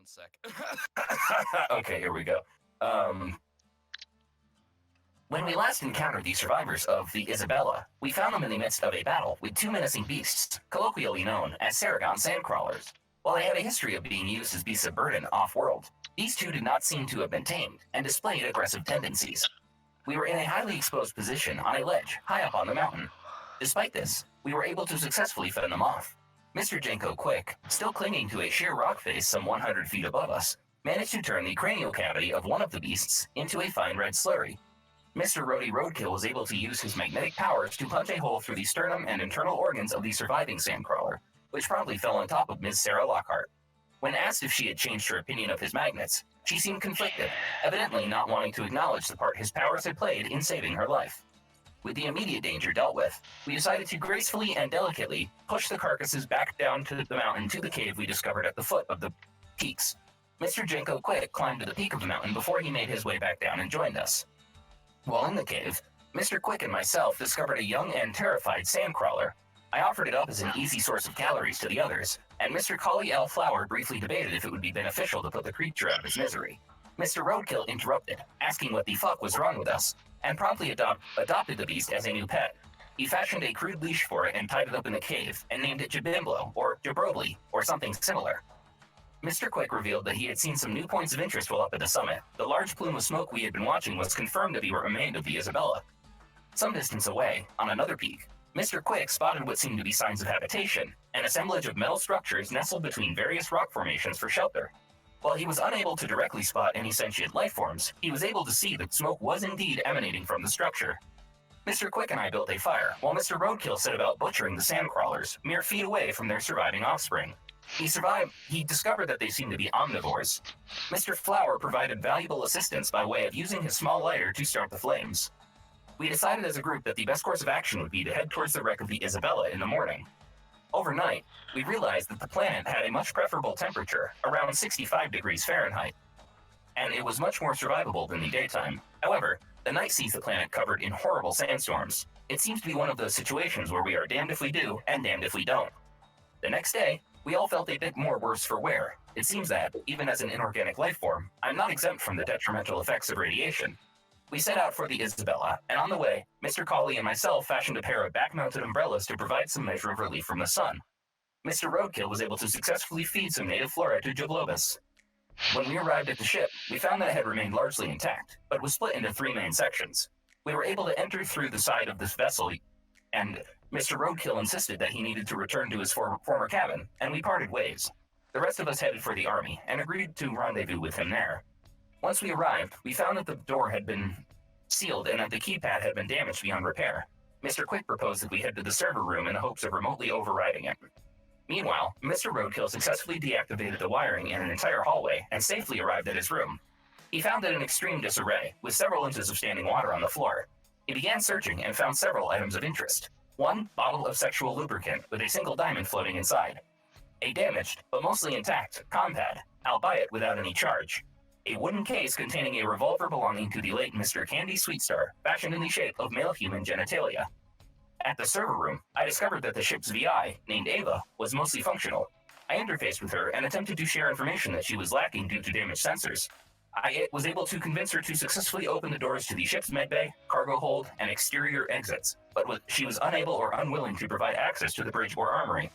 1 sec. Okay, here we go. When we last encountered the survivors of the Isabella, we found them in the midst of a battle with two menacing beasts, colloquially known as Saragon sandcrawlers. While they had a history of being used as beasts of burden off-world, these two did not seem to have been tamed and displayed aggressive tendencies. We were in a highly exposed position on a ledge high up on the mountain. Despite this, we were able to successfully fend them off. Mr. Jenko Quick, still clinging to a sheer rock face some 100 feet above us, managed to turn the cranial cavity of one of the beasts into a fine red slurry. Mr. Rhodey Roadkill was able to use his magnetic powers to punch a hole through the sternum and internal organs of the surviving sandcrawler, which promptly fell on top of Ms. Sarah Lockhart. When asked if she had changed her opinion of his magnets, she seemed conflicted, evidently not wanting to acknowledge the part his powers had played in saving her life. With the immediate danger dealt with, we decided to gracefully and delicately push the carcasses back down to the mountain to the cave we discovered at the foot of the peaks. Mr. Jenko Quick climbed to the peak of the mountain before he made his way back down and joined us. While in the cave, Mr. Quick and myself discovered a young and terrified sandcrawler. I offered it up as an easy source of calories to the others, and Mr. Collie L. Flower briefly debated if it would be beneficial to put the creature out of his misery. Mr. Roadkill interrupted, asking what the fuck was wrong with us, and promptly adopted the beast as a new pet. He fashioned a crude leash for it and tied it up in the cave, and named it Jabimblo, or Jabrobli, or something similar. Mr. Quick revealed that he had seen some new points of interest while up at the summit. The large plume of smoke we had been watching was confirmed to be what remained of the Isabella. Some distance away, on another peak, Mr. Quick spotted what seemed to be signs of habitation, an assemblage of metal structures nestled between various rock formations for shelter. While he was unable to directly spot any sentient life forms, he was able to see that smoke was indeed emanating from the structure. Mr. Quick and I built a fire, while Mr. Roadkill set about butchering the sandcrawlers, mere feet away from their surviving offspring. He discovered that they seemed to be omnivores. Mr. Flower provided valuable assistance by way of using his small lighter to start the flames. We decided as a group that the best course of action would be to head towards the wreck of the Isabella in the morning. Overnight, we realized that the planet had a much preferable temperature, around 65 degrees Fahrenheit, and it was much more survivable than the daytime. However, the night sees the planet covered in horrible sandstorms. It seems to be one of those situations where we are damned if we do and damned if we don't. The next day, we all felt a bit more worse for wear. It seems that, even as an inorganic life form, I'm not exempt from the detrimental effects of radiation. We set out for the Isabella, and on the way, Mr. Colley and myself fashioned a pair of back-mounted umbrellas to provide some measure of relief from the sun. Mr. Roadkill was able to successfully feed some native flora to Jablobus. When we arrived at the ship, we found that it had remained largely intact, but was split into three main sections. We were able to enter through the side of this vessel, and Mr. Roadkill insisted that he needed to return to his former cabin, and we parted ways. The rest of us headed for the army, and agreed to rendezvous with him there. Once we arrived, we found that the door had been sealed and that the keypad had been damaged beyond repair. Mr. Quick proposed that we head to the server room in the hopes of remotely overriding it. Meanwhile, Mr. Roadkill successfully deactivated the wiring in an entire hallway and safely arrived at his room. He found it in extreme disarray, with several inches of standing water on the floor. He began searching and found several items of interest. One bottle of sexual lubricant with a single diamond floating inside. A damaged, but mostly intact, compad, albeit without any charge. A wooden case containing a revolver belonging to the late Mr. Candy Sweetstar, fashioned in the shape of male human genitalia. At the server room, I discovered that the ship's VI, named Ava, was mostly functional. I interfaced with her and attempted to share information that she was lacking due to damaged sensors. I was able to convince her to successfully open the doors to the ship's medbay, cargo hold, and exterior exits, but she was unable or unwilling to provide access to the bridge or armory.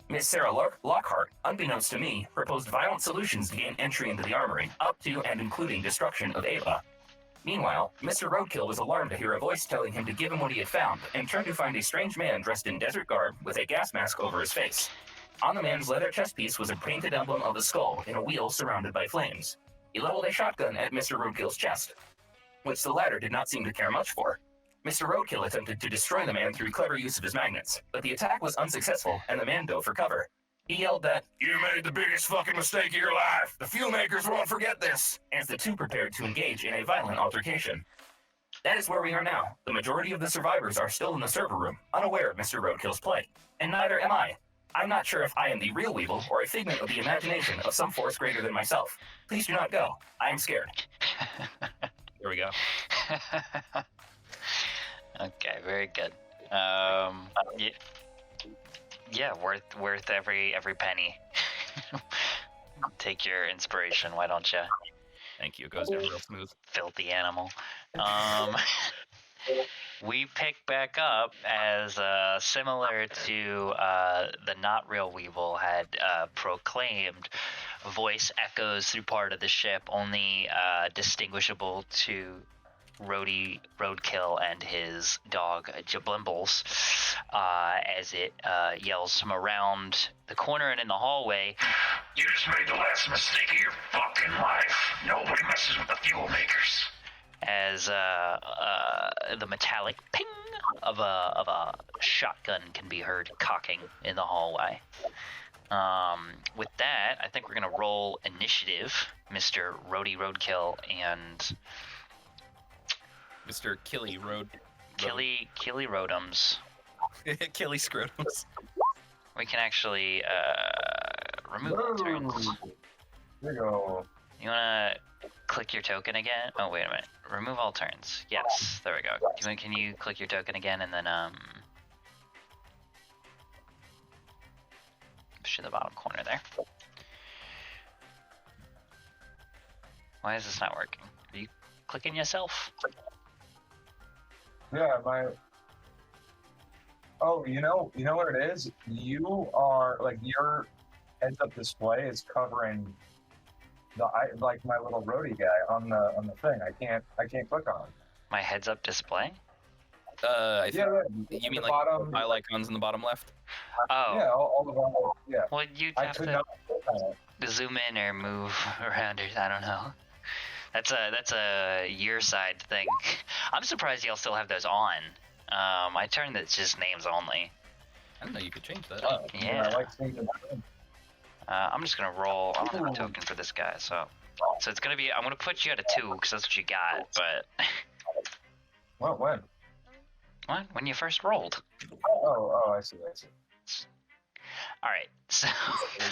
Miss Sarah Lockhart, unbeknownst to me, proposed violent solutions to gain entry into the armory, up to and including destruction of Ava. Meanwhile, Mr. Roadkill was alarmed to hear a voice telling him to give him what he had found, and turned to find a strange man dressed in desert garb with a gas mask over his face. On the man's leather chest piece was a painted emblem of a skull in a wheel surrounded by flames. He leveled a shotgun at Mr. Roadkill's chest, which the latter did not seem to care much for. Mr. Roadkill attempted to destroy the man through clever use of his magnets, but the attack was unsuccessful and the man dove for cover. He yelled that, "You made the biggest fucking mistake of your life! The fuel makers won't forget this!" as the two prepared to engage in a violent altercation. That is where we are now. The majority of the survivors are still in the server room, unaware of Mr. Roadkill's plight. And neither am I. I'm not sure if I am the real Weevil or a figment of the imagination of some force greater than myself. Please do not go. I am scared. Here we go. Okay, very good. Yeah, worth every penny. take your inspiration, why don't you? Thank you. It goes down real smooth. Filthy animal. We pick back up as similar to the Not Real Weevil had proclaimed. Voice echoes through part of the ship, only distinguishable to Roadkill and his dog Jablimbles, as it yells from around the corner and in the hallway. You just made the last mistake of your fucking life. Nobody messes with the fuel makers. As the metallic ping of a shotgun can be heard cocking in the hallway. With that, I think we're gonna roll initiative, Mr. Roadkill and Mr. Killy Killy Rodums. Killy Scrotums. We can actually remove turns. There you go. You wanna click your token again? Oh, wait a minute. Remove all turns. Yes, there we go. Can you click your token again and then push to the bottom corner there. Why is this not working? Are you clicking yourself? Yeah, Oh, you know what it is? You are like your heads-up display is covering my little roadie guy on the thing. I can't click on it. My heads-up display? I think Yeah. you mean the like bottom, file icons in the bottom left? Oh. Yeah, all the bottom. Yeah. Well, you'd I have could to not click on it. zoom in or move around, or I don't know. That's a your side thing. I'm surprised y'all still have those on. I turned it's just names only. I didn't know you could change that. Yeah. I like seeing the I'm just gonna roll. I don't have a token for this guy, so it's gonna be. I'm gonna put you at a 2 because that's what you got. But What? When? what? When you first rolled? Oh, I see. All right. So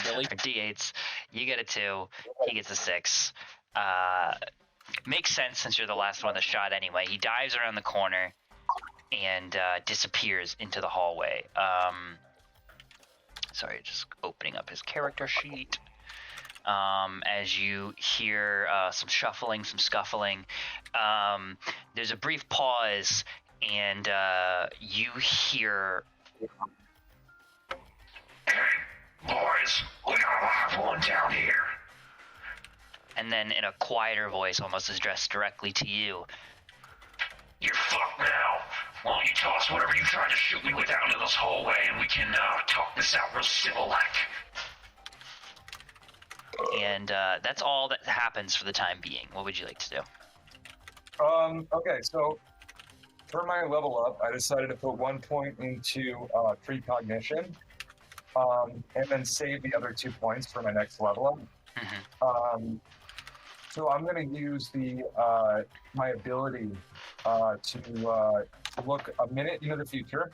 Billy. our D8s. You get a 2. He gets a 6. Makes sense since you're the last one that shot anyway. He dives around the corner and disappears into the hallway. Sorry, just opening up his character sheet. As you hear some shuffling, some scuffling, there's a brief pause, and you hear. Boys, we got a live one down here. And then in a quieter voice, almost addressed directly to you. You're fucked now. Why don't you toss whatever you tried to shoot me with down in this hallway and we can talk this out real civil-like. And that's all that happens for the time being. What would you like to do? Okay, so for my level up, I decided to put 1 point into precognition, and then save the other 2 points for my next level up. Mm-hmm. So I'm going to use my ability to look a minute into the future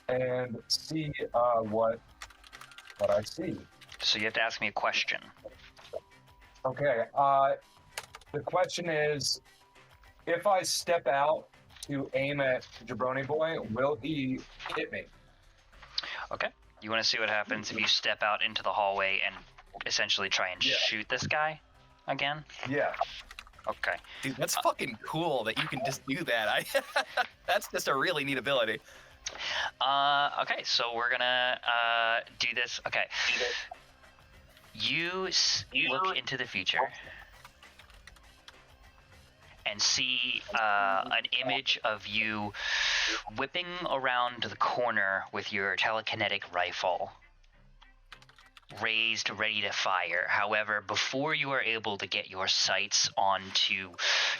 and see what I see. So you have to ask me a question. Okay. The question is, if I step out to aim at Jabroni Boy, will he hit me? Okay. You want to see what happens if you step out into the hallway and essentially try and shoot this guy again? Yeah. Okay. Dude, that's fucking cool that you can just do that. That's just a really neat ability. Okay, so we're gonna do this. Okay. You look into the future and see an image of you whipping around the corner with your telekinetic rifle raised, ready to fire. However, before you are able to get your sights onto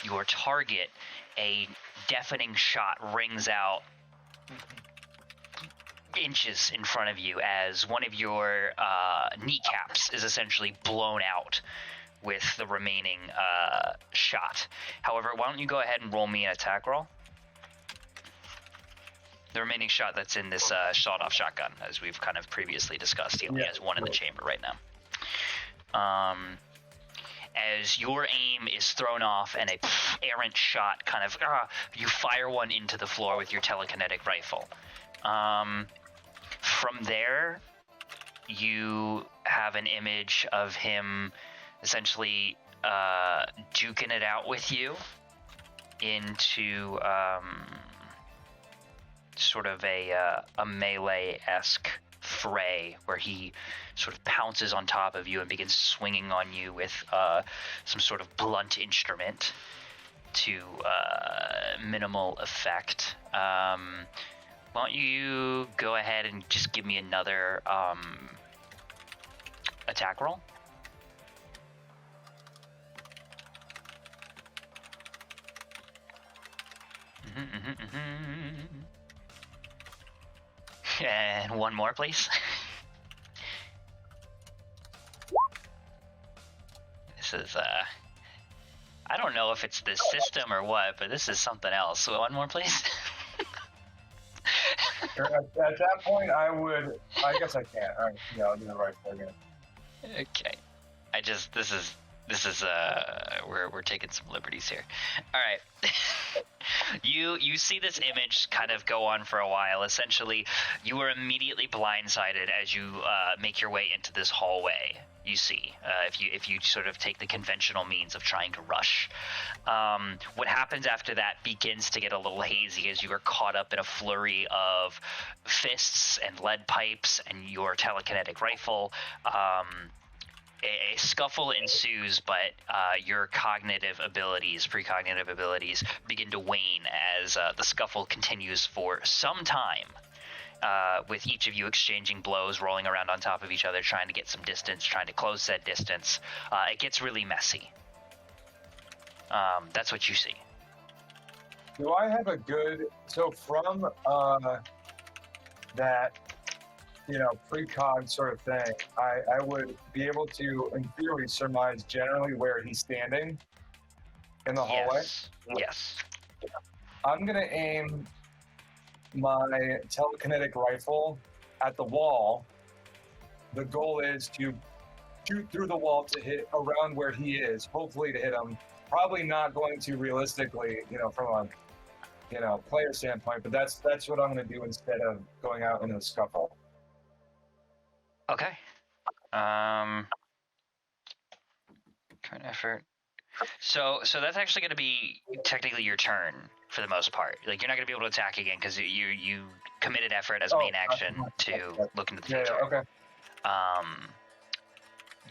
your target, a deafening shot rings out inches in front of you as one of your kneecaps is essentially blown out with the remaining shot. However, why don't you go ahead and roll me an attack roll? The remaining shot that's in this shot-off shotgun, as we've kind of previously discussed. He only has one in the chamber right now. As your aim is thrown off and a errant shot kind of, you fire one into the floor with your telekinetic rifle. From there, you have an image of him essentially duking it out with you into sort of a melee-esque fray where he sort of pounces on top of you and begins swinging on you with some sort of blunt instrument to minimal effect. Why don't you go ahead and just give me another attack roll? And one more, please. This is, I don't know if it's the system or what, but this is something else. So one more, please. At that point, I guess I can't. All right, yeah, I'll do the right thing again. Okay. This is we're taking some liberties here. All right. You see this image kind of go on for a while. Essentially, you are immediately blindsided as you make your way into this hallway. You see, if you sort of take the conventional means of trying to rush. What happens after that begins to get a little hazy as you are caught up in a flurry of fists and lead pipes and your telekinetic rifle. A scuffle ensues, but your precognitive abilities begin to wane as the scuffle continues for some time, with each of you exchanging blows, rolling around on top of each other, trying to get some distance, trying to close said distance. It gets really messy. That's what you see. Do I have so from that, precog sort of thing, I would be able to, in theory, surmise generally where he's standing in the hallway? Yes. I'm going to aim my telekinetic rifle at the wall. The goal is to shoot through the wall to hit around where he is, hopefully to hit him. Probably not going to realistically, from a player standpoint, but that's what I'm going to do instead of going out into the scuffle. Okay. Current effort. So that's actually going to be technically your turn for the most part. Like, you're not going to be able to attack again because you committed effort as main action to look into the future. Yeah, okay.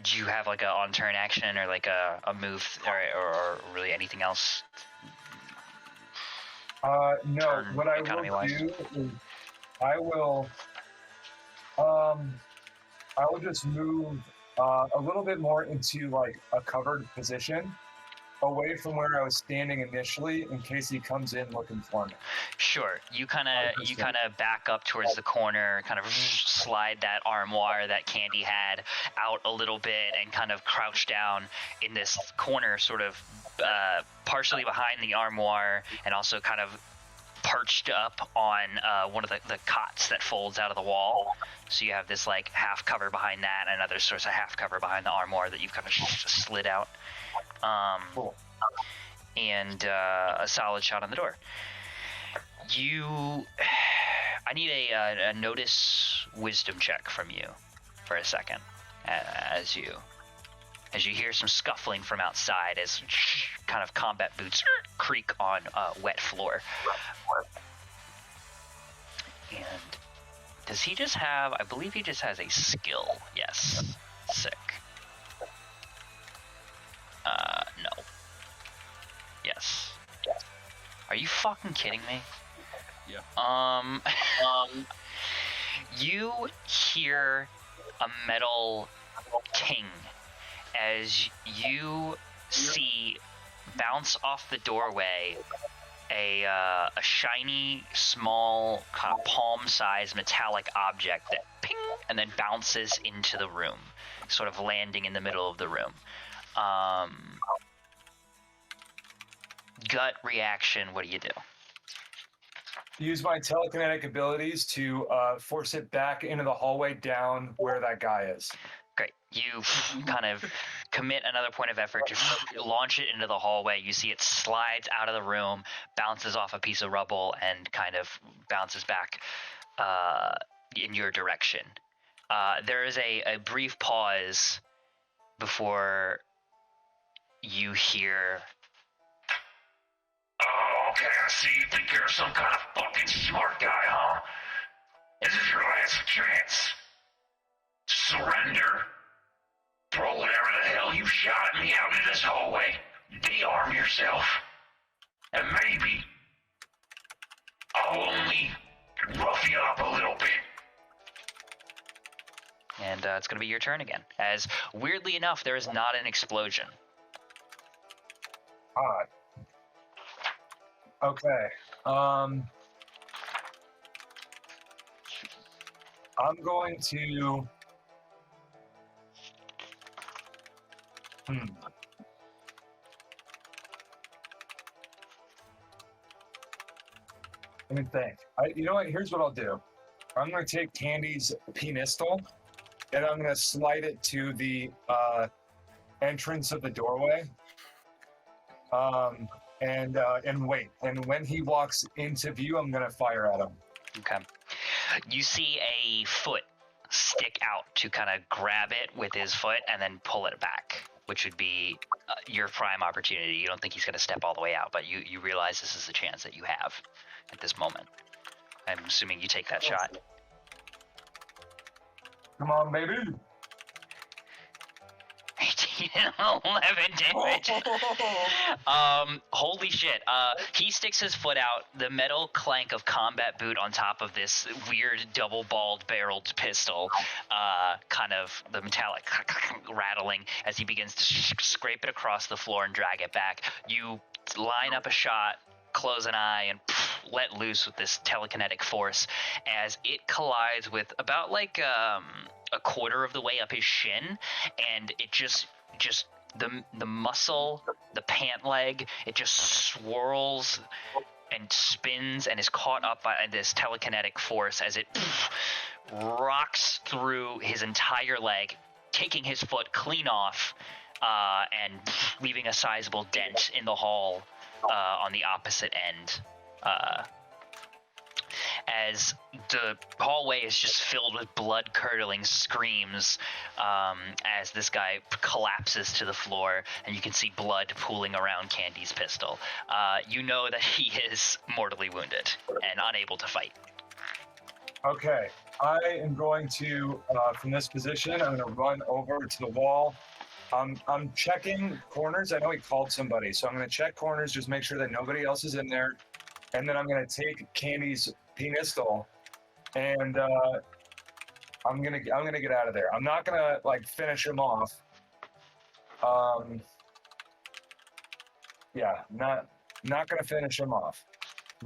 Do you have like a on turn action or like a move or really anything else? No. What I will do is I will just move a little bit more into like a covered position, away from where I was standing initially, in case he comes in looking for me. Sure. You kind of back up towards the corner, kind of slide that armoire that Candy had out a little bit, and kind of crouch down in this corner, sort of partially behind the armoire, and also kind of perched up on one of the cots that folds out of the wall. So you have this like half cover behind that, and another sort of half cover behind the armoire that you've kind of slid out. Cool. And a solid shot on the door. I need a notice wisdom check from you for a second, as you hear some scuffling from outside as kind of combat boots creak on wet floor. And does he just have, I believe he just has a skill. Yes. Sick. No. Yes. Are you fucking kidding me? Yeah. You hear a metal ting as you see bounce off the doorway a shiny, small, kind of palm-sized metallic object that ping and then bounces into the room, sort of landing in the middle of the room. Gut reaction, what do you do? Use my telekinetic abilities to force it back into the hallway down where that guy is. Great. You kind of commit another point of effort to launch it into the hallway. You see it slides out of the room, bounces off a piece of rubble, and kind of bounces back in your direction. There is a brief pause before you hear. Oh, okay, I see. You think you're some kind of fucking smart guy, huh? This is your last chance. Surrender. Throw whatever the hell you shot at me out in this hallway. De-arm yourself. And maybe I'll only rough you up a little bit. And it's going to be your turn again. As, weirdly enough, there is not an explosion. Alright. Okay. I'm going to... Let me think. You know what? Here's what I'll do. I'm going to take Candy's penistal, and I'm going to slide it to the entrance of the doorway. And wait. And when he walks into view, I'm going to fire at him. Okay. You see a foot stick out to kind of grab it with his foot and then pull it back, which would be your prime opportunity. You don't think he's going to step all the way out, but you realize this is the chance that you have at this moment. I'm assuming you take that shot. Come on, baby. 18 and 11 damage. Holy shit. He sticks his foot out, the metal clank of combat boot on top of this weird double-balled barreled pistol, kind of the metallic rattling as he begins to scrape it across the floor and drag it back. You line up a shot, close an eye, and let loose with this telekinetic force as it collides with about like a quarter of the way up his shin, and it just the muscle, the pant leg, it just swirls and spins and is caught up by this telekinetic force as it rocks through his entire leg, taking his foot clean off and leaving a sizable dent in the hall on the opposite end. As the hallway is just filled with blood-curdling screams as this guy collapses to the floor, and you can see blood pooling around Candy's pistol. You know that he is mortally wounded and unable to fight. Okay, I am going to, from this position, I'm going to run over to the wall. I'm checking corners. I know he called somebody, so I'm going to check corners, just make sure that nobody else is in there. And then I'm going to take Candy's penistal, and I'm gonna get out of there. I'm not gonna like finish him off. Yeah, not gonna finish him off.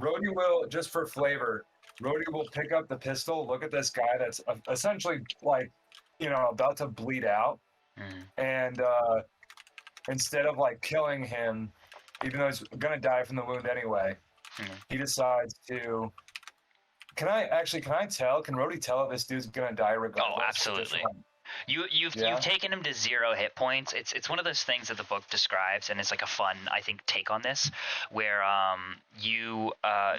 Rhodey will, just for flavor, Rhodey will pick up the pistol, look at this guy that's essentially like, you know, about to bleed out, and instead of like killing him, even though he's gonna die from the wound anyway, he decides to. Can Rhodey tell if this dude's gonna die regardless? Oh, absolutely. You've taken him to 0 hit points. It's one of those things that the book describes, and it's like a fun, I think, take on this, where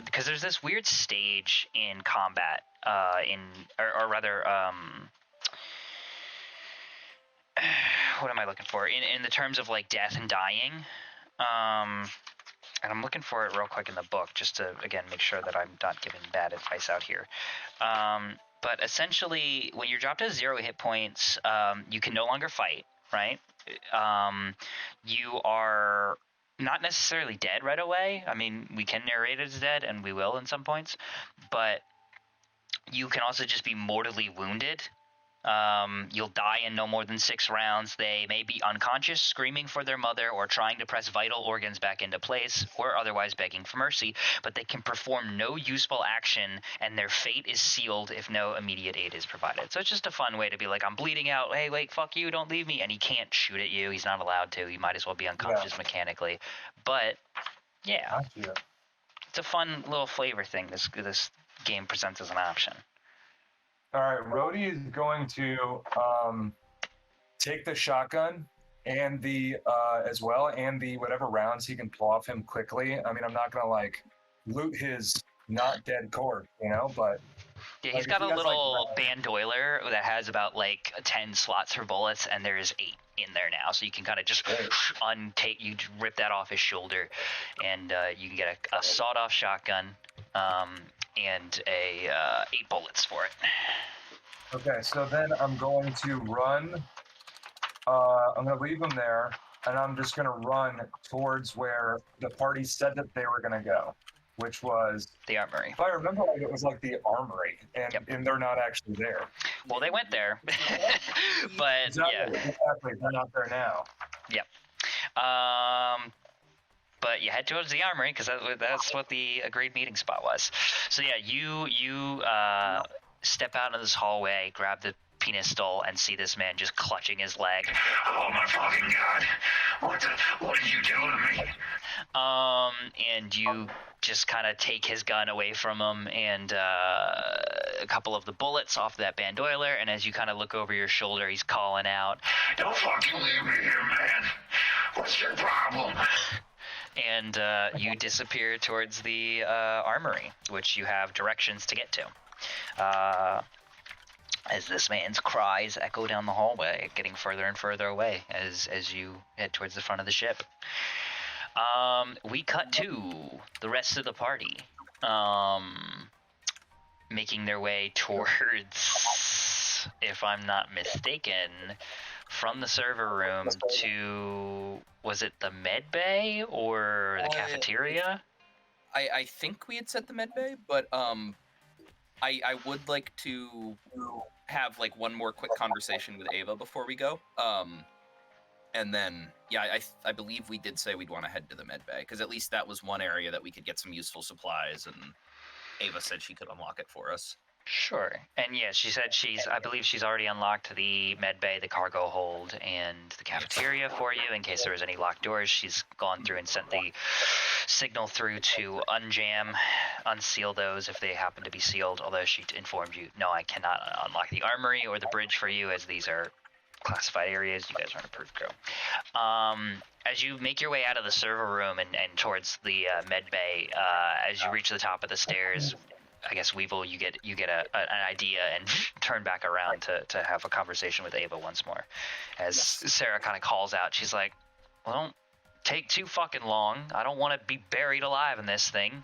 because there's this weird stage in combat, or rather, what am I looking for? In the terms of like death and dying, and I'm looking for it real quick in the book just to, again, make sure that I'm not giving bad advice out here. But essentially, when you're dropped to 0 hit points, you can no longer fight, right? You are not necessarily dead right away. I mean, we can narrate it as dead, and we will in some points. But you can also just be mortally wounded. You'll die in no more than 6 rounds. They may be unconscious, screaming for their mother, or trying to press vital organs back into place, or otherwise begging for mercy, but they can perform no useful action, and their fate is sealed if no immediate aid is provided. So it's just a fun way to be like, I'm bleeding out, hey, wait, fuck you, don't leave me, and he can't shoot at you, he's not allowed to, he might as well be unconscious mechanically. But, yeah, it's a fun little flavor thing this game presents as an option. All right, Rhodey is going to take the shotgun and the as well, and the whatever rounds he can pull off him quickly. I mean, I'm not gonna like loot his not dead cord, you know, but Yeah, like, he's if got he a has, like, little bandoiler that has about like 10 slots for bullets, and there's 8 in there now. So you can kind of just you rip that off his shoulder, and you can get a sawed-off shotgun and 8 bullets for it. Okay, so then I'm going to run. I'm going to leave them there, and I'm just going to run towards where the party said that they were going to go, which was The armory. If I remember right, it was like the armory, and they're not actually there. Well, they went there, but Exactly, they're not there now. Yep. But you head towards the armory because that's what the agreed meeting spot was. So yeah, you step out into this hallway, grab the pistol, and see this man just clutching his leg. Oh my fucking god! What did you do to me? And you just kind of take his gun away from him, and a couple of the bullets off that bandoiler. And as you kind of look over your shoulder, he's calling out, "Don't fucking leave me here, man! What's your problem?" And you disappear towards the armory, which you have directions to get to. As this man's cries echo down the hallway, getting further and further away as you head towards the front of the ship. We cut to the rest of the party, making their way towards, if I'm not mistaken, from the server room to, was it the med bay or the cafeteria? I think we had said the med bay, but I would like to have like one more quick conversation with Ava before we go. And then, yeah, I believe we did say we'd want to head to the med bay, because at least that was one area that we could get some useful supplies, and Ava said she could unlock it for us. Sure. And yeah, she said I believe she's already unlocked the med bay, the cargo hold, and the cafeteria for you in case there was any locked doors. She's gone through and sent the signal through to unseal those if they happen to be sealed, although she informed you, no, I cannot unlock the armory or the bridge for you, as these are classified areas. You guys aren't approved crew. As you make your way out of the server room and towards the med bay, as you reach the top of the stairs, I guess Weevil, you get an idea and turn back around to have a conversation with Ava once more. As Sarah kind of calls out, she's like, "Well, don't take too fucking long. I don't want to be buried alive in this thing."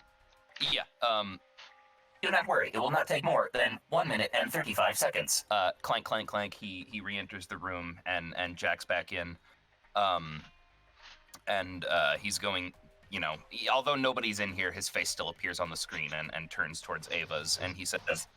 Yeah. Do not worry. It will not take more than 1 minute and 35 seconds. Clank, clank, clank. He re-enters the room and Jack's back in. And he's going. You know, although nobody's in here, his face still appears on the screen and turns towards Ava's, and he says,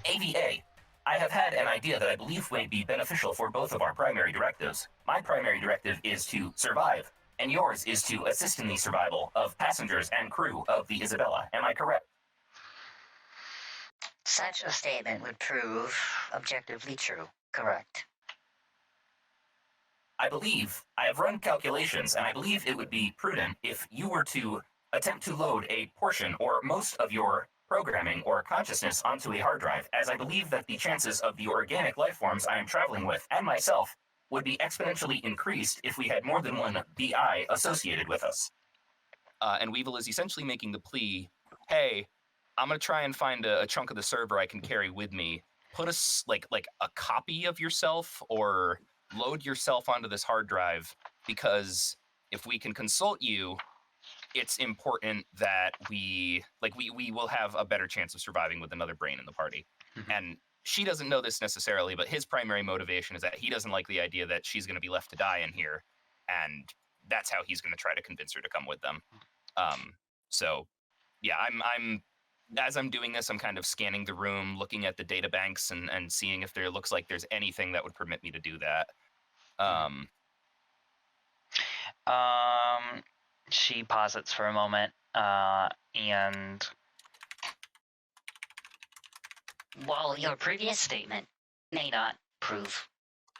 AVA, I have had an idea that I believe may be beneficial for both of our primary directives. My primary directive is to survive, and yours is to assist in the survival of passengers and crew of the Isabella. Am I correct? Such a statement would prove objectively true. Correct. I have run calculations, and I believe it would be prudent if you were to attempt to load a portion or most of your programming or consciousness onto a hard drive, as I believe that the chances of the organic life forms I am traveling with and myself would be exponentially increased if we had more than one BI associated with us. And Weevil is essentially making the plea, hey, I'm going to try and find a chunk of the server I can carry with me. Put like a copy of yourself or load yourself onto this hard drive, because if we can consult you, it's important that we will have a better chance of surviving with another brain in the party. Mm-hmm. And she doesn't know this necessarily, but his primary motivation is that he doesn't like the idea that she's going to be left to die in here, and that's how he's going to try to convince her to come with them. So yeah, as I'm doing this, I'm kind of scanning the room, looking at the data banks and seeing if there looks like there's anything that would permit me to do that. She posits for a moment, and while your previous statement may not prove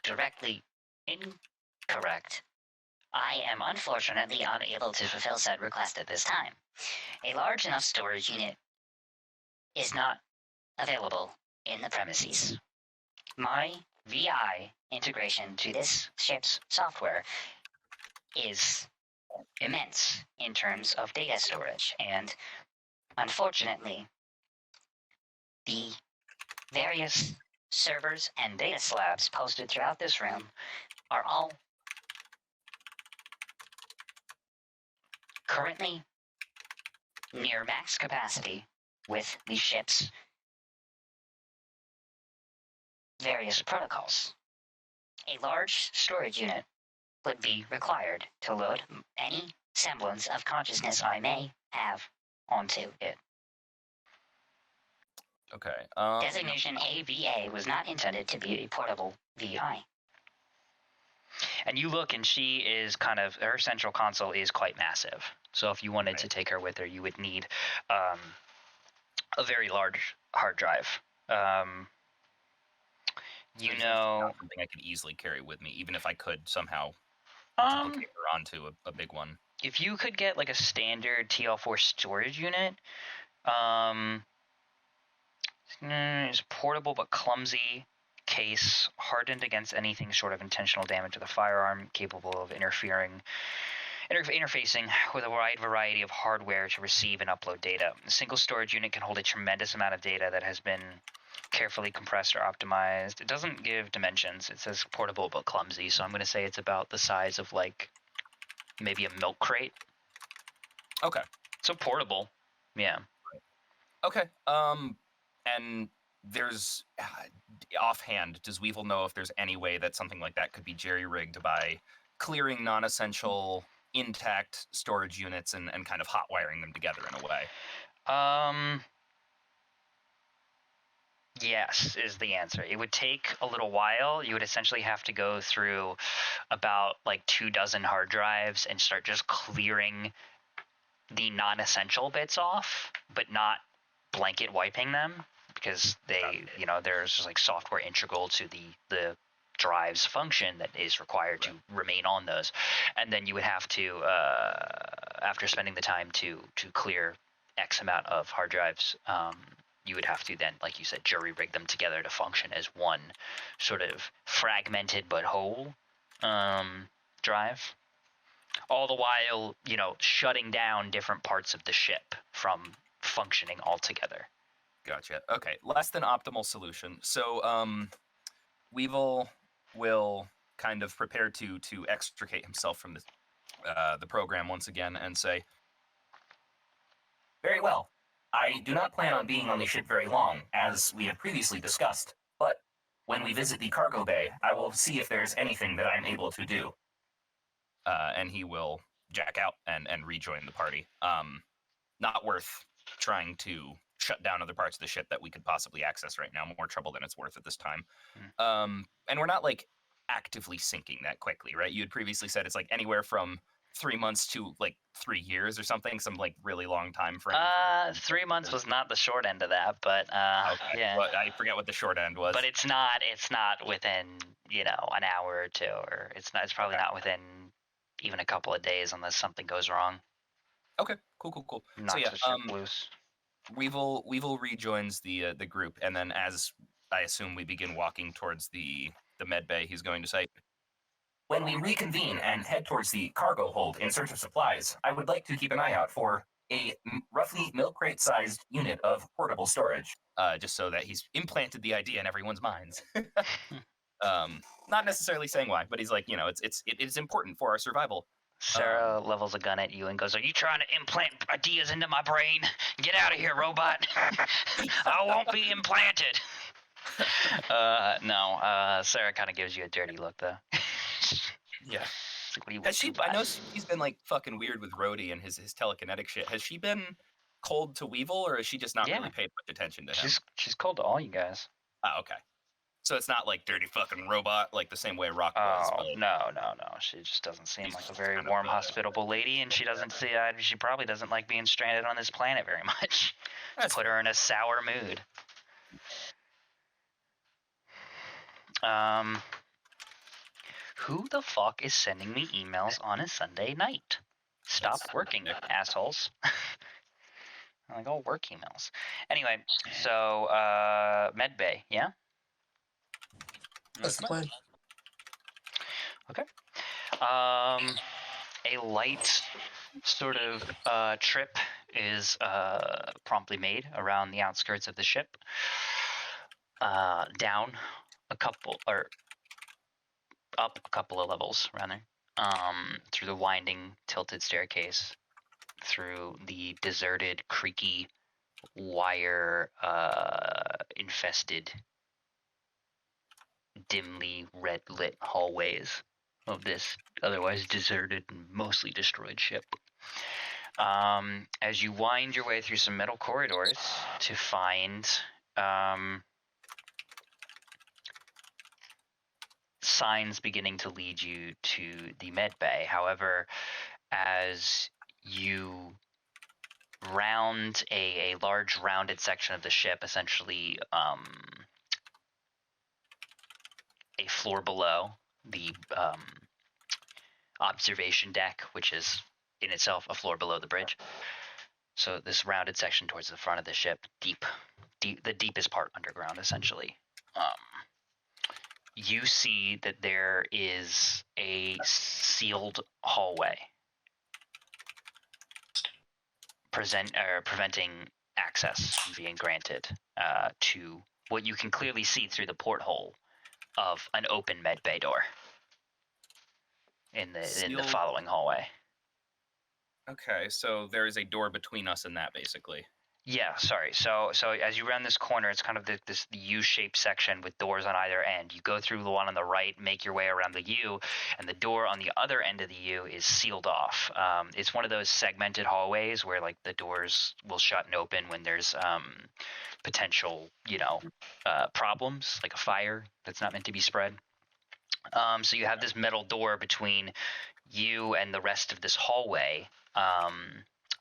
directly incorrect, I am unfortunately unable to fulfill said request at this time. A large enough storage unit is not available in the premises. My VI integration to this ship's software is immense in terms of data storage, and Unfortunately, the various servers and data slabs posted throughout this room are all currently near max capacity with the ship's various protocols. A large storage unit would be required to load any semblance of consciousness I may have onto it. Okay. Designation AVA was not intended to be a portable VI. And you look, and she is her central console is quite massive. So if you wanted to take her with her, you would need a very large hard drive. Not something I could easily carry with me, even if I could somehow duplicate her onto a big one. If you could get like a standard TL4 storage unit, it's portable but clumsy case, hardened against anything short of intentional damage to the firearm, capable of interfacing with a wide variety of hardware to receive and upload data. A single storage unit can hold a tremendous amount of data that has been carefully compressed or optimized. It doesn't give dimensions. It says portable but clumsy, so I'm going to say it's about the size of like maybe a milk crate. Okay. So portable. Yeah. Okay. And there's offhand, does Weevil know if there's any way that something like that could be jerry-rigged by clearing non-essential intact storage units and kind of hot wiring them together in a way? Yes is the answer. It would take a little while. You would essentially have to go through about like 24 hard drives and start just clearing the non-essential bits off, but not blanket wiping them, because there's just like software integral to the drive's function that is required to remain on those. And then you would have to, after spending the time to clear X amount of hard drives, you would have to then, like you said, jury-rig them together to function as one sort of fragmented but whole drive. All the while, shutting down different parts of the ship from functioning altogether. Gotcha. Okay, less than optimal solution. So, Weevil will kind of prepare to extricate himself from the program once again and say, Very well. I do not plan on being on the ship very long, as we have previously discussed, but when we visit the cargo bay, I will see if there's anything that I'm able to do. and he will jack out and rejoin the party. Not worth trying to shut down other parts of the ship that we could possibly access right now. More trouble than it's worth at this time. And we're not like actively sinking that quickly, right? You had previously said it's like anywhere from 3 months to like 3 years or something, some like really long time frame. 3 months was not the short end of that, but okay. yeah. Well, I forget what the short end was. But it's not within an hour or two, or it's probably not within even a couple of days unless something goes wrong. Okay, cool. Knocks So yeah, the ship loose. Weevil rejoins the group, and then as I assume we begin walking towards the med bay, he's going to say, When we reconvene and head towards the cargo hold in search of supplies, I would like to keep an eye out for a roughly milk crate-sized unit of portable storage. Just so that he's implanted the idea in everyone's minds. Not necessarily saying why, but he's like, it's important for our survival. Sarah levels a gun at you and goes, "Are you trying to implant ideas into my brain? Get out of here, robot!" "I won't be implanted." No. Sarah kind of gives you a dirty look, though. Yeah. Like, what do you Has she? want, I know he's been like fucking weird with Rhodey and his telekinetic shit. Has she been cold to Weevil, or has she just not really paid much attention to him? She's cold to all you guys. Oh, okay. So it's not like dirty fucking robot like the same way Rock Oh, was. But no. She just doesn't seem like a very warm, hospitable lady, and she probably doesn't like being stranded on this planet very much. It's put her in a sour mood. Who the fuck is sending me emails on a Sunday night? Stop working, assholes. Like all work emails. Anyway, so medbay, yeah? That's the plan. Okay. A light sort of trip is promptly made around the outskirts of the ship. Down a couple, or up a couple of levels, rather, through the winding, tilted staircase, through the deserted, creaky, wire infested, dimly red lit hallways of this otherwise deserted and mostly destroyed ship. As you wind your way through some metal corridors to find signs beginning to lead you to the med bay. However, as you round a large rounded section of the ship, essentially a floor below the observation deck, which is in itself a floor below the bridge. So this rounded section towards the front of the ship, the deepest part underground, essentially. You see that there is a sealed hallway preventing access from being granted to what you can clearly see through the porthole of an open med bay door in the following hallway. Okay, so there is a door between us and that, basically. Yeah, sorry. So as you round this corner, it's kind of this U-shaped section with doors on either end. You go through the one on the right, make your way around the U, and the door on the other end of the U is sealed off. It's one of those segmented hallways where like the doors will shut and open when there's potential, problems, like a fire that's not meant to be spread. So you have this metal door between you and the rest of this hallway.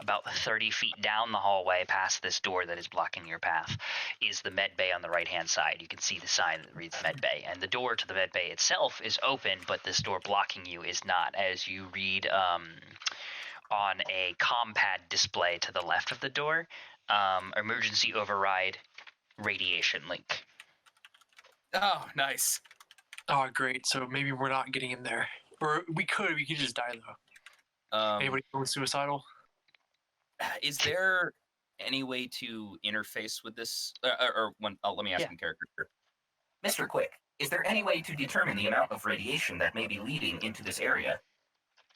About 30 feet down the hallway past this door that is blocking your path is the med bay on the right-hand side. You can see the sign that reads med bay. And the door to the med bay itself is open, but this door blocking you is not, as you read on a ComPad display to the left of the door, emergency override radiation link. Oh, nice. Oh, great. So maybe we're not getting in there. Or we could just die, though. Anybody going suicidal? Is there any way to interface with this? Let me ask in character here. Mr. Quick, is there any way to determine the amount of radiation that may be leading into this area?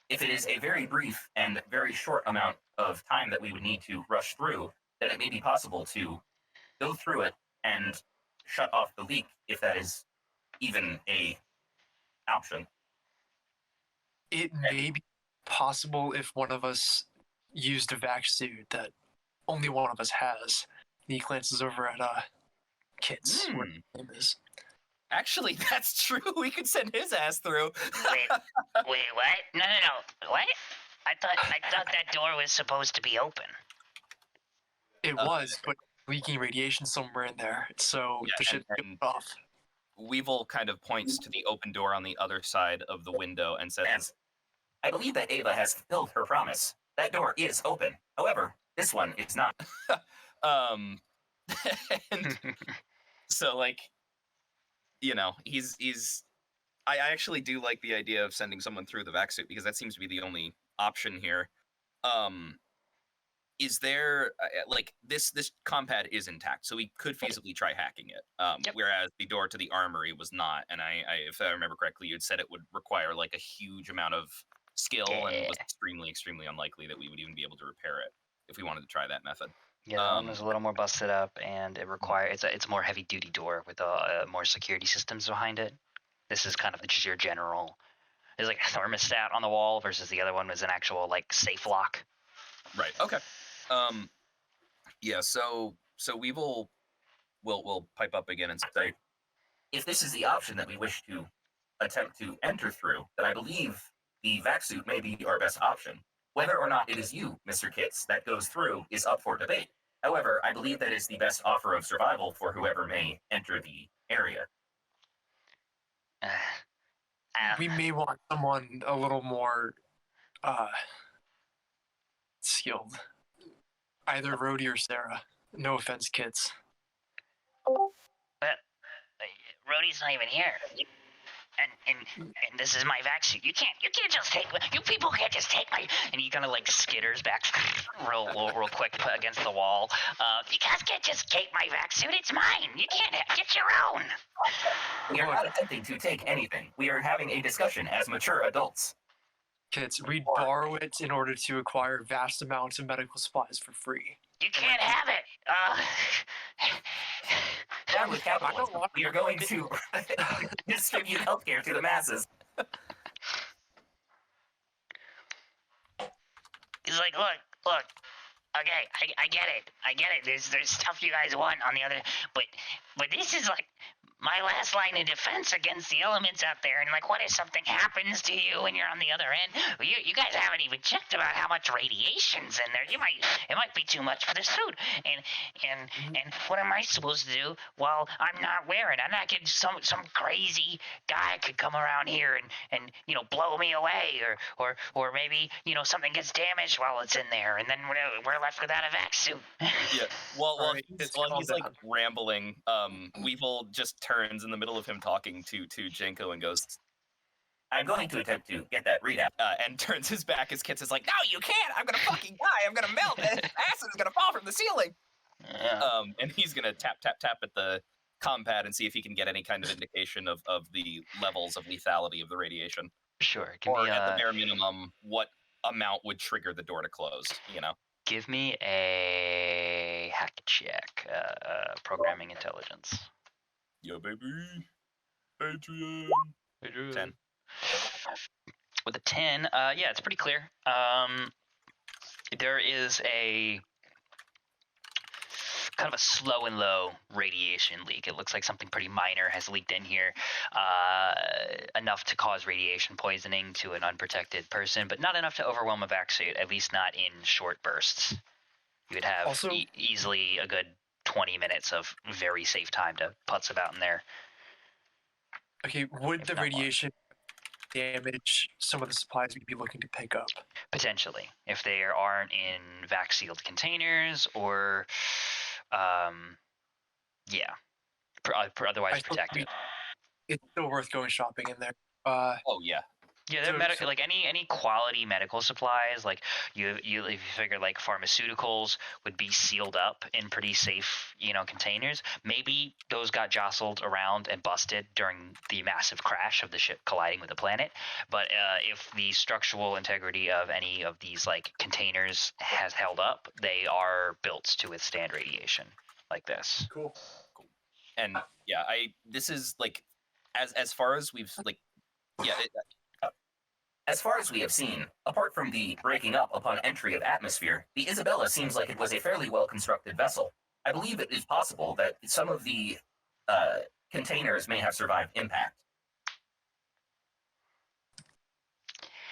If it is a very brief and very short amount of time that we would need to rush through, then it may be possible to go through it and shut off the leak, if that is even a option. It may be possible if one of us used a vac suit that only one of us has. He glances over at Kit's, where his name is. Actually, that's true. We could send his ass through. Wait, what? No. What? I thought that door was supposed to be open. It was, but leaking radiation somewhere in there, so the ship took off. Weevil kind of points to the open door on the other side of the window and says, I believe that Ava has fulfilled her promise. That door is open. However, this one is not. and so, like, he's I actually do like the idea of sending someone through the vac suit because that seems to be the only option here. Is there this compad is intact, so we could feasibly try hacking it. Whereas the door to the armory was not, and I if I remember correctly, you had said it would require like a huge amount of skill and was extremely, extremely unlikely that we would even be able to repair it if we wanted to try that method. Yeah, that one was a little more busted up, and it's a more heavy duty door with more security systems behind it. This is kind of just your general. There's like a thermostat on the wall versus the other one was an actual like safe lock. Right. Okay. Yeah. So Weevil will pipe up again and say, if this is the option that we wish to attempt to enter through, then I believe the vac suit may be our best option. Whether or not it is you, Mr. Kitts, that goes through is up for debate. However, I believe that is the best offer of survival for whoever may enter the area. We may want someone a little more skilled. Either Rhodey or Sarah. No offense, kids. But Rhodey's not even here. and this is my vaccine. You can't just take you people can't just take my. And he kind of like skitters back real quick against the wall. You guys can't just take my vaccine. It's mine. You can't get your own. We are not attempting to take anything. We are having a discussion as mature adults. Kids, we borrow it in order to acquire vast amounts of medical supplies for free. You can't have it. Down with capitalism. We are going to distribute healthcare to the masses. He's like, look. Okay, I get it. There's stuff you guys want on the other, but this is like my last line of defense against the elements out there. And like, what if something happens to you when you're on the other end? You guys haven't even checked about how much radiation's in there. It might be too much for the suit. And what am I supposed to do while I'm not wearing? I'm not getting some crazy guy could come around here and blow me away, or maybe something gets damaged while it's in there, and then we're left without a vac suit. Yeah. While he's like down. rambling, Weevil just turns in the middle of him talking to Jenko and goes, I'm going to attempt to get that readout. and turns his back as Kits is like, no, you can't. I'm gonna fucking die. I'm gonna melt. Acid is gonna fall from the ceiling. And he's gonna tap at the compad and see if he can get any kind of indication of the levels of lethality of the radiation, Sure. or at the bare minimum, what amount would trigger the door to close. Give me a hack check, programming intelligence. Yo, baby, Adrian. 10. With a 10, yeah, it's pretty clear. There is a kind of a slow and low radiation leak. It looks like something pretty minor has leaked in here, enough to cause radiation poisoning to an unprotected person, but not enough to overwhelm a vac suit, at least not in short bursts. You would have Also- easily a good 20 minutes of very safe time to putz about in there. Okay, would If the not more. radiation damage some of the supplies we'd be looking to pick up? Potentially, if they aren't in vac sealed containers or, otherwise I suppose protected. It's still worth going shopping in there. Oh yeah. Yeah, So- they're so- like any quality medical supplies, like you if you figure like pharmaceuticals would be sealed up in pretty safe, containers. Maybe those got jostled around and busted during the massive crash of the ship colliding with the planet. But if the structural integrity of any of these like containers has held up, they are built to withstand radiation like this. Cool. And yeah, this is like as far as we've like As far as we have seen, apart from the breaking up upon entry of atmosphere, the Isabella seems like it was a fairly well-constructed vessel. I believe it is possible that some of the containers may have survived impact.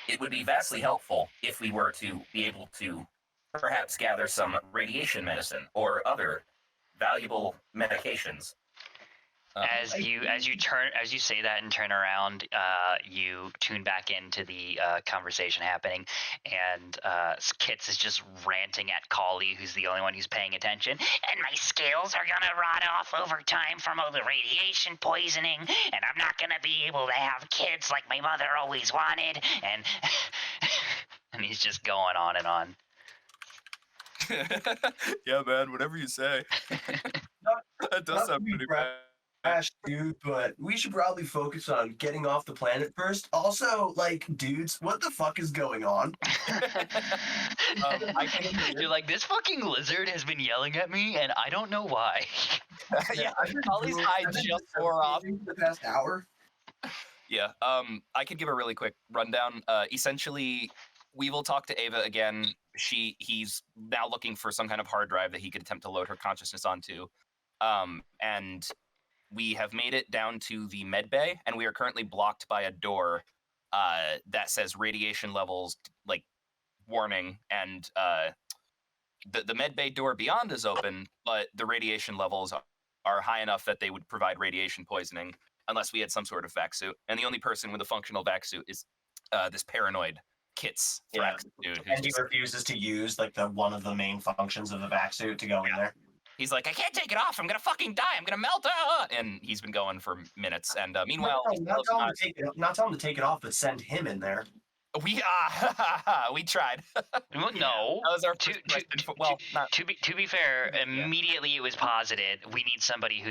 It would be vastly helpful if we were to be able to perhaps gather some radiation medicine or other valuable medications. As you say that and turn around, you tune back into the conversation happening, and Kits is just ranting at Kali, who's the only one who's paying attention. And my scales are gonna rot off over time from all the radiation poisoning, and I'm not gonna be able to have kids like my mother always wanted, and And he's just going on and on. yeah, man, whatever you say. That does Not sound to be pretty bad. brash, dude, but we should probably focus on getting off the planet first. Also, like, dudes, what the fuck is going on? I can You're like, this fucking lizard has been yelling at me, and I don't know why. yeah, I've been Ollie's doing- eye I've been just wore off. for the past hour. Yeah, I could give a really quick rundown. Essentially, Weevil talked to Ava again. He's now looking for some kind of hard drive that he could attempt to load her consciousness onto. And we have made it down to the med bay, and we are currently blocked by a door that says radiation levels, like, warning, and the med bay door beyond is open, but the radiation levels are high enough that they would provide radiation poisoning unless we had some sort of vac suit. And the only person with a functional vac suit is this paranoid Kits Yeah. Thrax dude. Who's And he just, refuses to use like one of the main functions of the vac suit to go in there. He's like, I can't take it off. I'm gonna fucking die. I'm gonna melt. And he's been going for minutes. And meanwhile, not tell him to take it. Not tell him to take it off, but send him in there. we tried. No, That was our first question. Well, not to be fair, immediately it was posited. We need somebody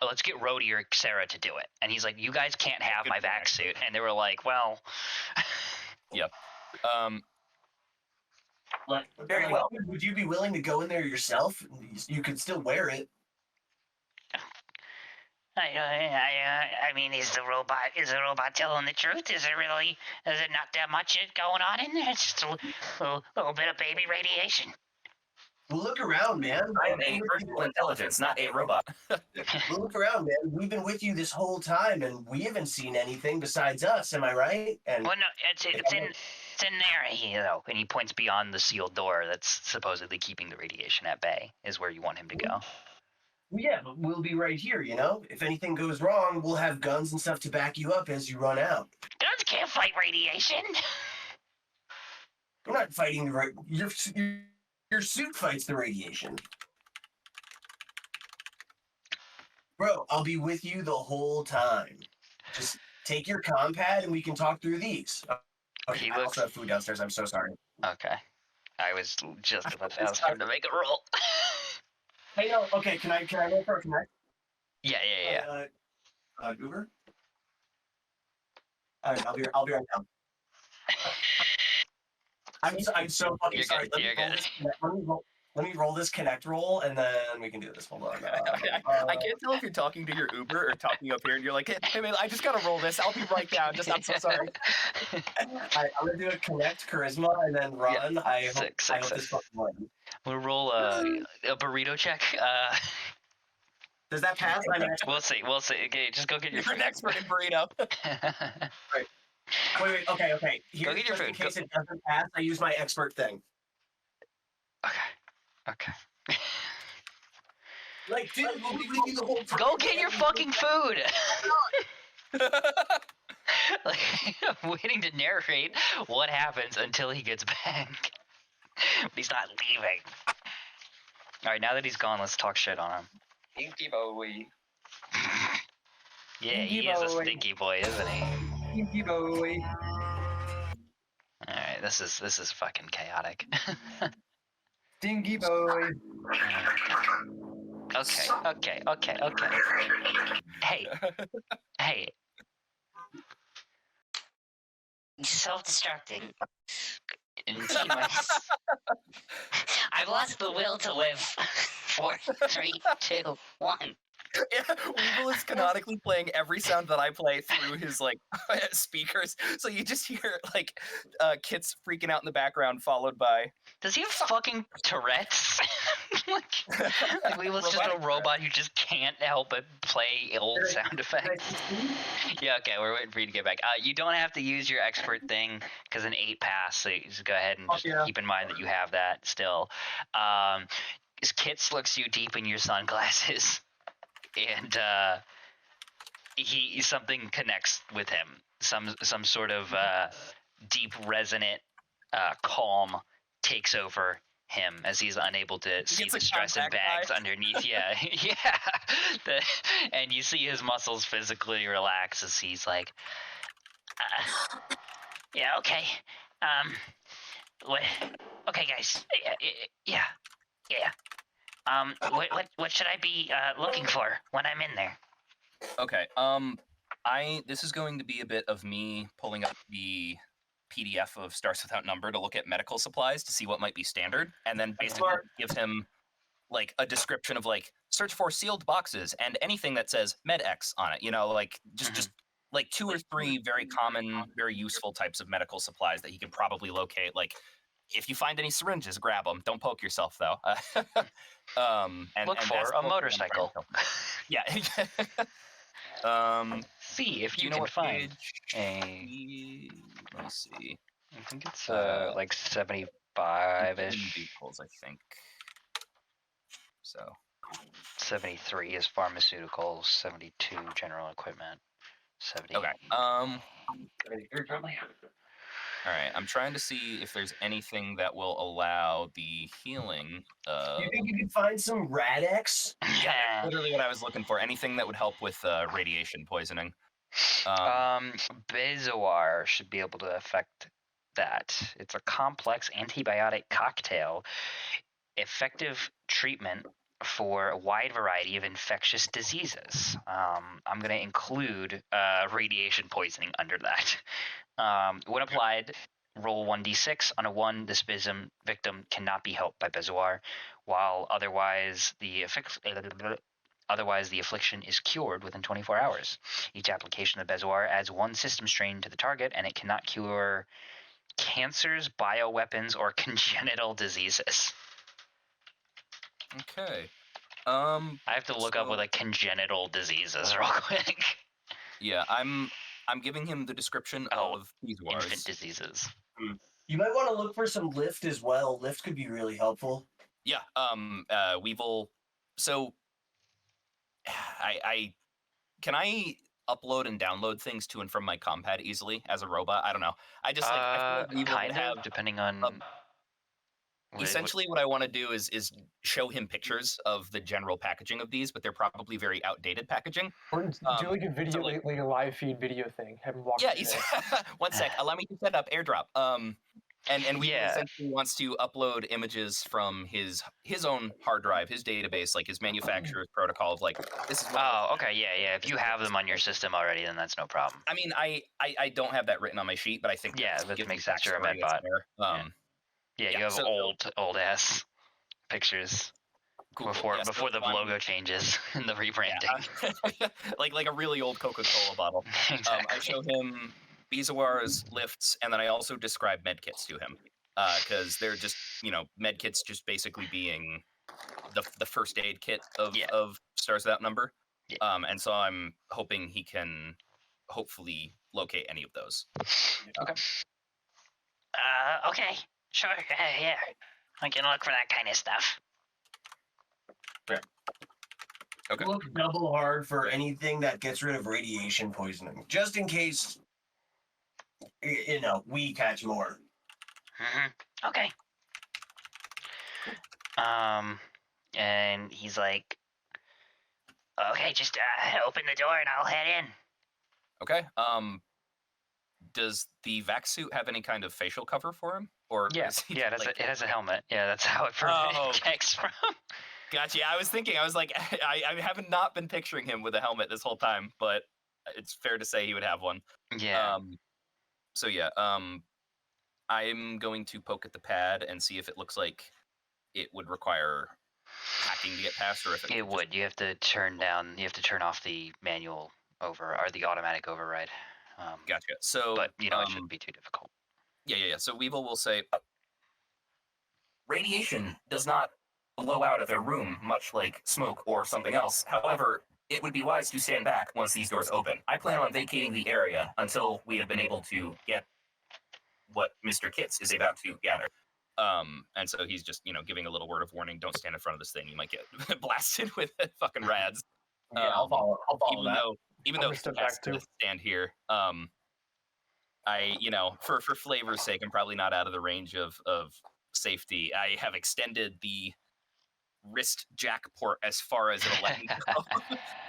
let's get Rhodey or Sarah to do it. And he's like, you guys can't have my vac suit. And they were like, well, yep. Very well. Would you be willing to go in there yourself? You could still wear it. I mean, is the robot telling the truth? Is it not that much going on in there? It's just a little bit of baby radiation. Well, look around, man. I am a virtual intelligence, not a robot. Well, look around, man. We've been with you this whole time, and we haven't seen anything besides us. Am I right? And Well, no, it's in there, though. and he points beyond the sealed door that's supposedly keeping the radiation at bay, is where you want him to go. yeah, but we'll be right here. You know, if anything goes wrong, we'll have guns and stuff to back you up as you run out. Guns can't fight radiation. We're not fighting your suit fights the radiation. Bro, I'll be with you the whole time. Just take your compad and we can talk through these. Okay, I also have food downstairs. I'm so sorry. Okay. I was just about to ask him to make a roll. Hey, no, okay, can I roll for a connect? Yeah. Uber? All right, I'll be right down. I'm so fucking You're sorry. good. Let me roll this connect roll, and then we can do this. Hold on. I can't tell if you're talking to your Uber or talking up here, and you're like, hey man, I just gotta roll this. I'll be right down. I'm so sorry. I'm gonna do a connect charisma and then run. Yeah. I hope Six. this fucking works. We'll roll a burrito check. Does that pass? We'll see. Okay, just go get your You're an expert in burrito. Wait. Okay. Here's Go get your just food. in case it doesn't pass, I use my expert thing. Okay. Like, dude, we'll be with you the whole time. Go get your fucking food. Like, I'm waiting to narrate what happens until he gets back. But he's not leaving. All right, now that he's gone, let's talk shit on him. Stinky boy. Yeah, he is a stinky boy, isn't he? Stinky boy. All right, this is fucking chaotic. Stinky boy. Okay. Hey. Self-destructing. I've lost the will to live. 4, 3, 2, 1. Yeah, Weevil is canonically playing every sound that I play through his like speakers, so you just hear like Kit's freaking out in the background, followed by. Does he have fucking Tourette's? like Weevil's just a robot who just can't help but play old sound effects. Yeah, okay, we're waiting for you to get back. You don't have to use your expert thing because an 8 pass, so you just go ahead and just keep in mind that you have that still. Kit looks you deep in your sunglasses. And something connects with him. Some sort of deep resonant calm takes over him as he's unable to see the stress and bags underneath. Yeah. And you see his muscles physically relax as he's like, yeah, okay. Okay, guys. Yeah. What should I be looking for when I'm in there? Okay. This is going to be a bit of me pulling up the PDF of Stars Without Number to look at medical supplies to see what might be standard, and then basically give him like a description of like search for sealed boxes and anything that says MedX on it. You know, like just like 2 or 3 very common, very useful types of medical supplies that he can probably locate. Like if you find any syringes, grab them. Don't poke yourself though. And look for a motorcycle. Yeah. See if you can find a. Let me see. I think it's like 75-ish. Vehicles, I think. So. 73 is pharmaceuticals. 72 general equipment. 70. Okay. All right, I'm trying to see if there's anything that will allow the healing. You think you could find some Rad-X? Yeah, that's literally what I was looking for. Anything that would help with radiation poisoning. Bezoar should be able to affect that. It's a complex antibiotic cocktail, effective treatment for a wide variety of infectious diseases. I'm going to include radiation poisoning under that. When applied, roll 1d6. On a 1, this victim cannot be helped by Bezoar, while otherwise the affliction is cured within 24 hours. Each application of Bezoar adds 1 system strain to the target, and it cannot cure cancers, bioweapons, or congenital diseases. Okay. I have to look up what a congenital diseases real quick. Yeah, I'm giving him the description of Bezoar's. Infant diseases. You might want to look for some lift as well. Lift could be really helpful. Yeah. Weevil. So, can I upload and download things to and from my compad easily as a robot? I don't know. I just like I feel like Weevil kind would have of, depending on. Essentially, what I want to do is show him pictures of the general packaging of these, but they're probably very outdated packaging. Or do like a video, like a live feed video thing. Have him walk Yeah, through one sec. Allow me to set up AirDrop. And we Yeah. essentially wants to upload images from his own hard drive, his database, like his manufacturer's protocol of like this is. Okay, yeah. If you have them on your system already, then that's no problem. I mean, I don't have that written on my sheet, but I think Yeah, that makes sense. You're a backstory, it's medbot. there. Yeah, you have so- old ass pictures Cool, before yeah, so the I'm- logo changes and the rebranding. Yeah, like a really old Coca-Cola bottle. Exactly. I show him Bezoar's lifts, and then I also describe medkits to him because they're just medkits just basically being the first aid kit of Stars Without Number. Yeah. And so I'm hoping he can hopefully locate any of those. Okay. Okay. Sure. Yeah. I can look for that kind of stuff. Okay. Look double hard for anything that gets rid of radiation poisoning, just in case, we catch more. Mm-hmm. Okay. And he's like, Okay, just open the door and I'll head in. Okay. Does the vac suit have any kind of facial cover for him? Or is he it has a helmet. Yeah, that's how it protects from. Gotcha. I was thinking, I was like, I haven't not been picturing him with a helmet this whole time, but it's fair to say he would have one. Yeah. I'm going to poke at the pad and see if it looks like it would require hacking to get past, or if it would. You have to turn off the manual or the automatic override. Gotcha. So, but it shouldn't be too difficult. Yeah. So Weevil will say, radiation does not blow out of a room, much like smoke or something else. However, it would be wise to stand back once these doors open. I plan on vacating the area until we have been able to get what Mr. Kitts is about to gather. And so he's just, giving a little word of warning. Don't stand in front of this thing. You might get blasted with fucking rads. Yeah, I'll follow that. Even though he has to stand here, for flavor's sake, I'm probably not out of the range of safety. I have extended the wrist jack port as far as it'll let me go.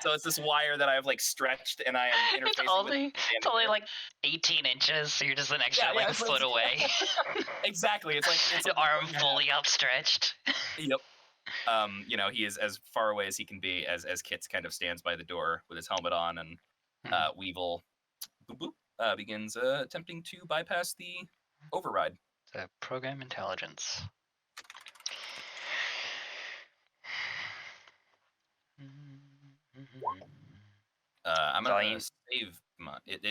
So it's this wire that I've stretched, and I am interfacing It's only like 18 inches, so you're just an extra foot away. Exactly. It's the arm fully outstretched. Yep. He is as far away as he can be as Kitts kind of stands by the door with his helmet on, and Weevil begins attempting to bypass the override. The program intelligence. I'm gonna save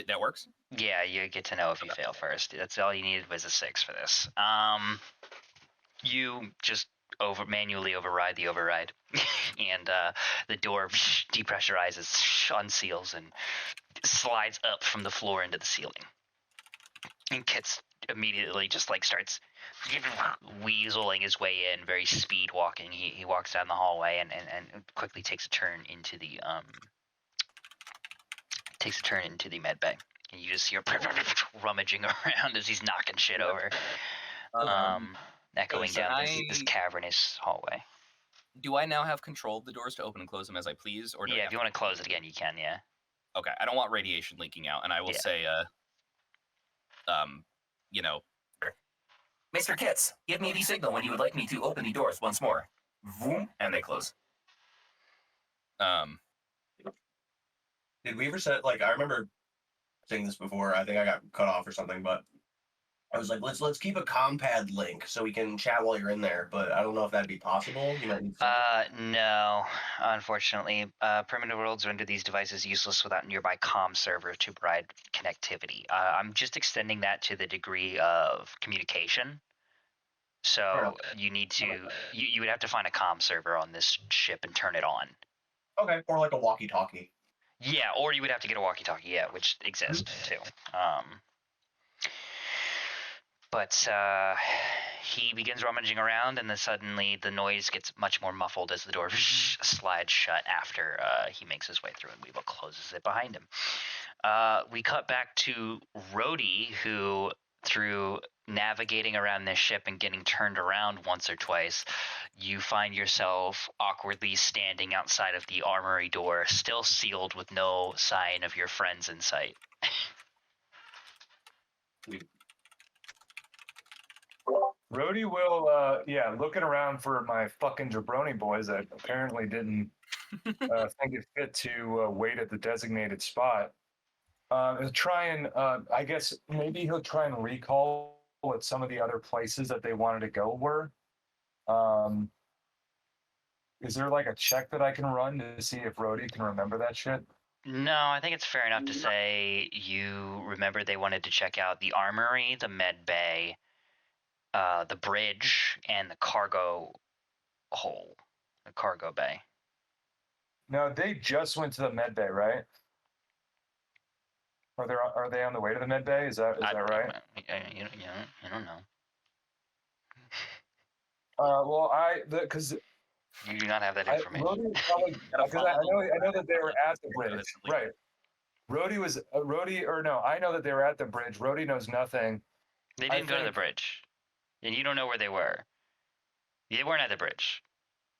that works. Yeah, you get to know if you fail first. That's all you needed was a 6 for this. You just manually override the override, and the door depressurizes, unseals, and slides up from the floor into the ceiling. And Kitts immediately just starts weaseling his way in, very speed walking. He walks down the hallway and quickly takes a turn into the med bay. And you just hear rummaging around as he's knocking shit over, echoing Can down this cavernous hallway. Do I now have control of the doors to open and close them as I please? Or Yeah, if you want to close it again, you can, yeah. Okay, I don't want radiation leaking out, and I will say, you know... Mr. Kitts, give me the signal when you would like me to open the doors once more. Vroom, and they close. Did we ever set, like, I remember saying this before, I think I got cut off or something, but I was like, let's keep a compad link so we can chat while you're in there, but I don't know if that'd be possible. You might need no, unfortunately. Primitive worlds render these devices useless without a nearby comm server to provide connectivity. I'm just extending that to the degree of communication. So you need to, you would have to find a comm server on this ship and turn it on. Okay, or like a walkie-talkie. Yeah, or you would have to get a walkie-talkie, yeah, which exists too. But he begins rummaging around, and then suddenly the noise gets much more muffled as the door slides shut after he makes his way through, and Weevil closes it behind him. We cut back to Rhodey, who, through navigating around this ship and getting turned around once or twice, you find yourself awkwardly standing outside of the armory door, still sealed with no sign of your friends in sight. Rhodey will, looking around for my fucking jabroni boys that apparently didn't think it fit to wait at the designated spot. He'll try and, I guess maybe he'll try and recall what some of the other places that they wanted to go were. Is there like a check that I can run to see if Rhodey can remember that shit? No, I think it's fair enough to say you remember they wanted to check out the armory, the med bay, the bridge, and the cargo hole, the cargo bay. No, they just went to the med bay, right? Are they on the way to the med bay? Is that right? You don't know. Well, because you do not have that information. Because I know that they were at the bridge, right? I know that they were at the bridge. Rhodey knows nothing. They didn't go to the bridge, and you don't know where they were. They weren't at the bridge.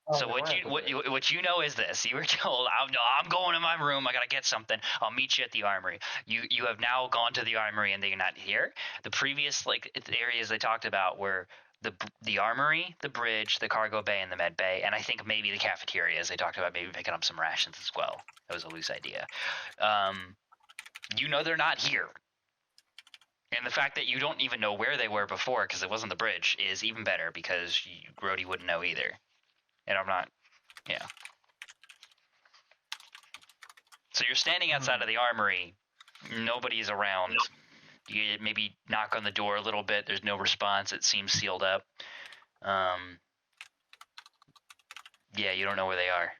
Oh, so what you know is this: you were told, "I'm going to my room. I gotta get something. I'll meet you at the armory." You have now gone to the armory, and they're not here. The previous areas they talked about were the armory, the bridge, the cargo bay, and the med bay, and I think maybe the cafeterias. They talked about maybe picking up some rations as well. That was a loose idea. You know they're not here. And the fact that you don't even know where they were before because it wasn't the bridge is even better because Rhodey wouldn't know either. And I'm not, yeah. So you're standing outside of the armory. Nobody's around. You maybe knock on the door a little bit. There's no response. It seems sealed up. Yeah, you don't know where they are.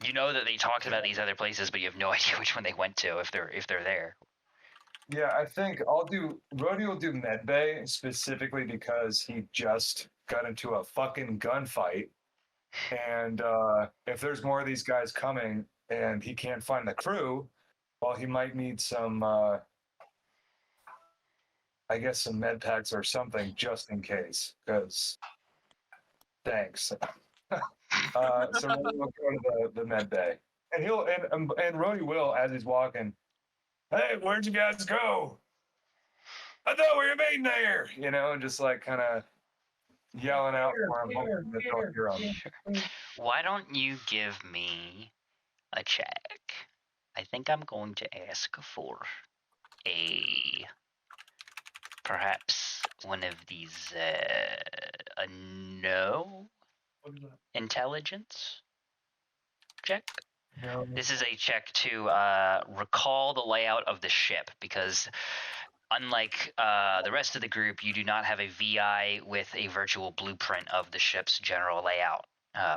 You know that they talked about these other places, but you have no idea which one they went to if they're there. Yeah, I think Rhodey will do medbay specifically because he just got into a fucking gunfight. And if there's more of these guys coming and he can't find the crew, well, he might need some, I guess some med packs or something just in case, because thanks. So Rhodey will go to the med bay. And and Rhodey will, as he's walking, "Hey, where'd you guys go? I thought we were meeting there," and just like kind of yelling out for him. Hoping that they'll hear him. Why don't you give me a check? I think I'm going to ask for perhaps one of these intelligence check. No. This is a check to recall the layout of the ship because unlike the rest of the group, you do not have a VI with a virtual blueprint of the ship's general layout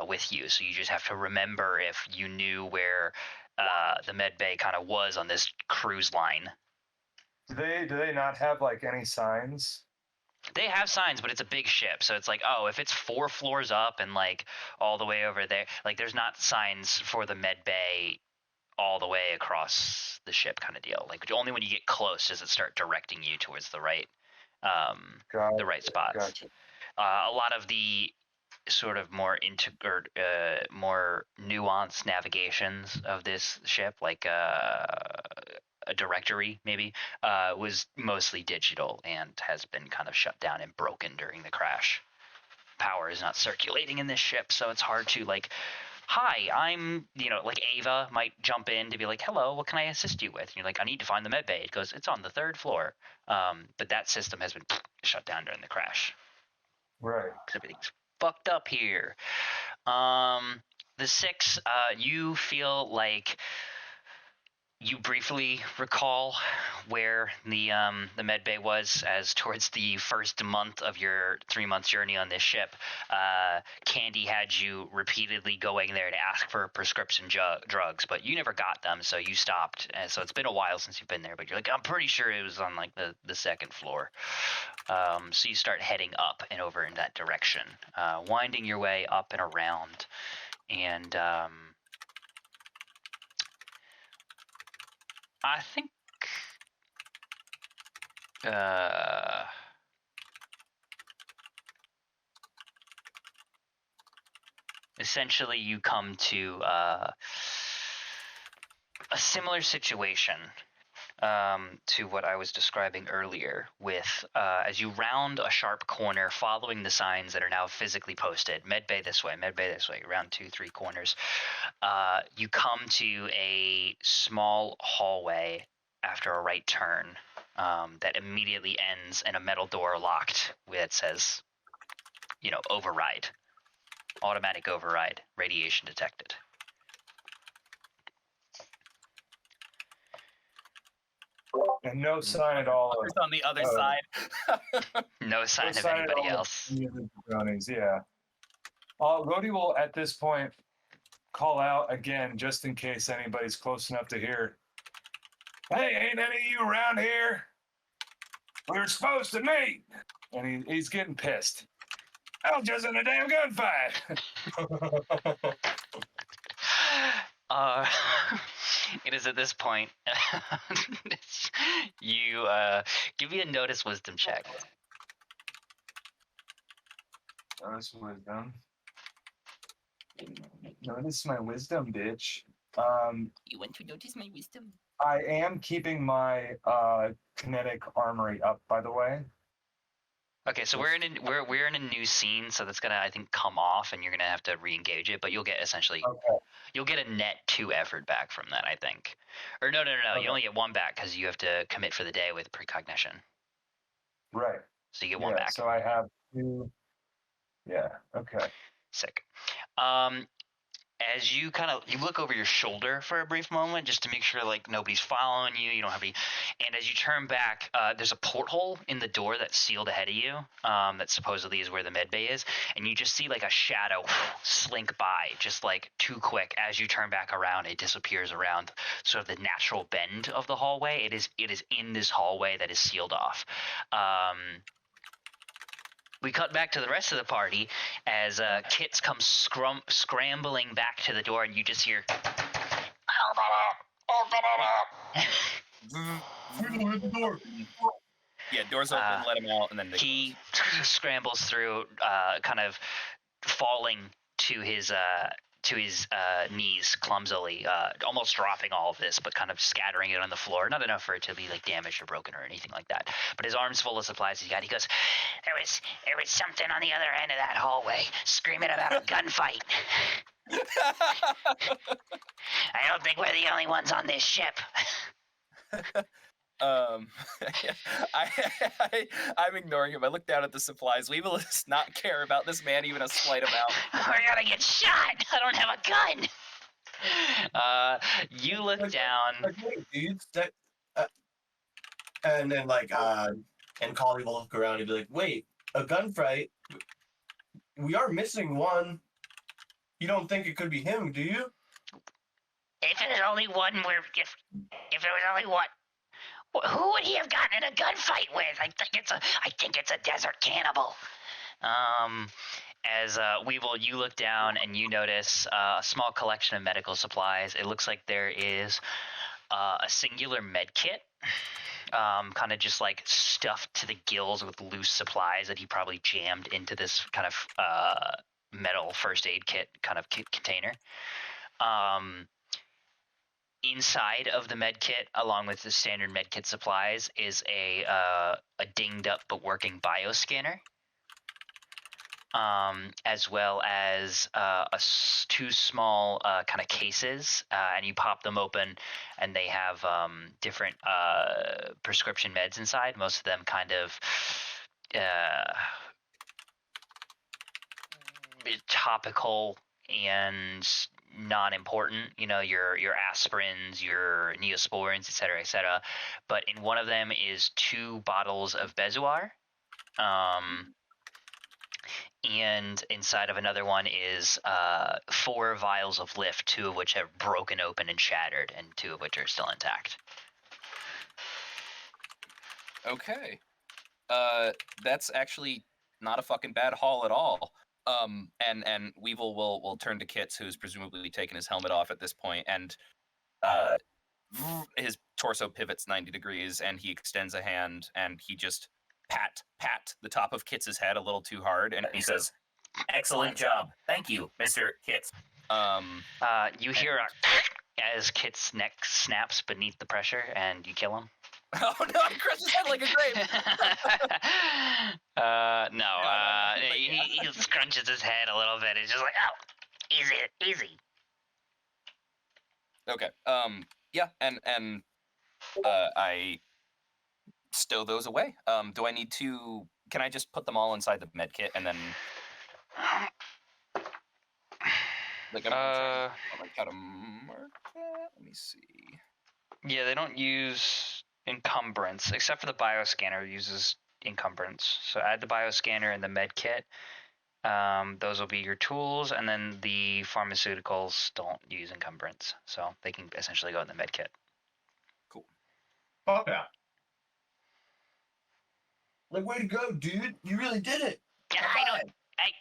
with you. So you just have to remember if you knew where the med bay kind of was on this cruise line. Do they not have like any signs? They have signs, but it's a big ship, so it's like, oh, if it's 4 floors up and like all the way over there, like there's not signs for the med bay all the way across the ship kind of deal. Like only when you get close does it start directing you towards the right spots. Gotcha. A lot of the sort of more more nuanced navigations of this ship, like a directory maybe, was mostly digital and has been kind of shut down and broken during the crash. Power is not circulating in this ship, so it's hard to like, hi, I'm, like Ava might jump in to be like, hello, what can I assist you with? And you're like, I need to find the med bay. It goes, it's on the 3rd floor. But that system has been shut down during the crash. Right. Because everything's fucked up here. The 6, you feel like you briefly recall where the med bay was, as towards the first month of your 3-month journey on this ship, Candy had you repeatedly going there to ask for prescription drugs, but you never got them, so you stopped. And so it's been a while since you've been there, but you're like, I'm pretty sure it was on like the 2nd floor. So you start heading up and over in that direction, winding your way up and around, and I think essentially you come to a similar situation to what I was describing earlier, with as you round a sharp corner following the signs that are now physically posted, medbay this way, around 2-3 corners, you come to a small hallway after a right turn that immediately ends in a metal door locked that says, override, automatic override, radiation detected. And no sign at all Who's on the other side? No sign of anybody else. Yeah. Rhodey will at this point call out again, just in case anybody's close enough to hear. Hey, ain't any of you around here? We were supposed to meet. And he's getting pissed. I was just in a damn gunfight. It is at this point you give me a notice wisdom check. Notice wisdom. Notice my wisdom, bitch. You want to notice my wisdom? I am keeping my kinetic armory up, by the way. Okay, so we're in a new scene, so that's gonna, I think, come off, and you're gonna have to re-engage it. But you'll get essentially, you'll get a net 2 effort back from that, I think. Or no, Okay. you only get 1 back because you have to commit for the day with precognition. Right. So you get 1 back. So I have 2. Yeah. Okay. Sick. As you you look over your shoulder for a brief moment just to make sure like nobody's following you, you don't have any, and as you turn back, there's a porthole in the door that's sealed ahead of you, that supposedly is where the med bay is, and you just see like a shadow slink by, just like too quick. As you turn back around, it disappears around sort of the natural bend of the hallway. It is in this hallway that is sealed off. We cut back to the rest of the party as Kits comes scrambling back to the door, and you just hear, "Open it up!" Yeah, doors open, let him out, and then he scrambles through, kind of falling to his knees clumsily, almost dropping all of this, but kind of scattering it on the floor. Not enough for it to be like damaged or broken or anything like that. But his arm's full of supplies he's got. He goes, there was something on the other end of that hallway screaming about a gunfight. I don't think we're the only ones on this ship. I'm ignoring him. I look down at the supplies. Weevil does not care about this man even a slight amount. We're gonna get shot. I don't have a gun. You look down. Dude, and then and Collie will look around and be like, "Wait, a gunfight? We are missing one. You don't think it could be him, do you?" If it was only one, if it was only one. Who would he have gotten in a gunfight with? I think it's a desert cannibal. As Weevil, you look down and you notice a small collection of medical supplies. It looks like there is a singular med kit, kind of just like stuffed to the gills with loose supplies that he probably jammed into this kind of metal first aid kit kind of container. Inside of the med kit, along with the standard med kit supplies, is a dinged up but working bioscanner. As well as two small kind of cases, and you pop them open, and they have different prescription meds inside. Most of them kind of topical and non-important. You know, your aspirins, your neosporins, etc., etc. But in one of them is 2 bottles of Bezoar. And inside of another one is 4 vials of lift, 2 of which have broken open and shattered, and 2 of which are still intact. Okay. That's actually not a fucking bad haul at all. And Weevil will turn to Kits, who's presumably taken his helmet off at this point, and his torso pivots 90 degrees, and he extends a hand, and he just pat the top of Kits's head a little too hard, and he says, Excellent job. Thank you, Mr. Kits. You hear as Kit's neck snaps beneath the pressure, and you kill him. "Oh no, I crushed his head like a grape." He scrunches his head a little bit. He's just like, oh, easy. Okay. Yeah, and I stow those away. Do I need to? Can I just put them all inside the med kit and then? Like, I'm like how to mark that. Let me see. Yeah, they don't use encumbrance, except for the bioscanner uses encumbrance. So add the bioscanner and the med kit. Those will be your tools, and then the pharmaceuticals don't use encumbrance, so they can essentially go in the med kit. Cool. Fuck yeah. Like, way to go, dude. You really did it.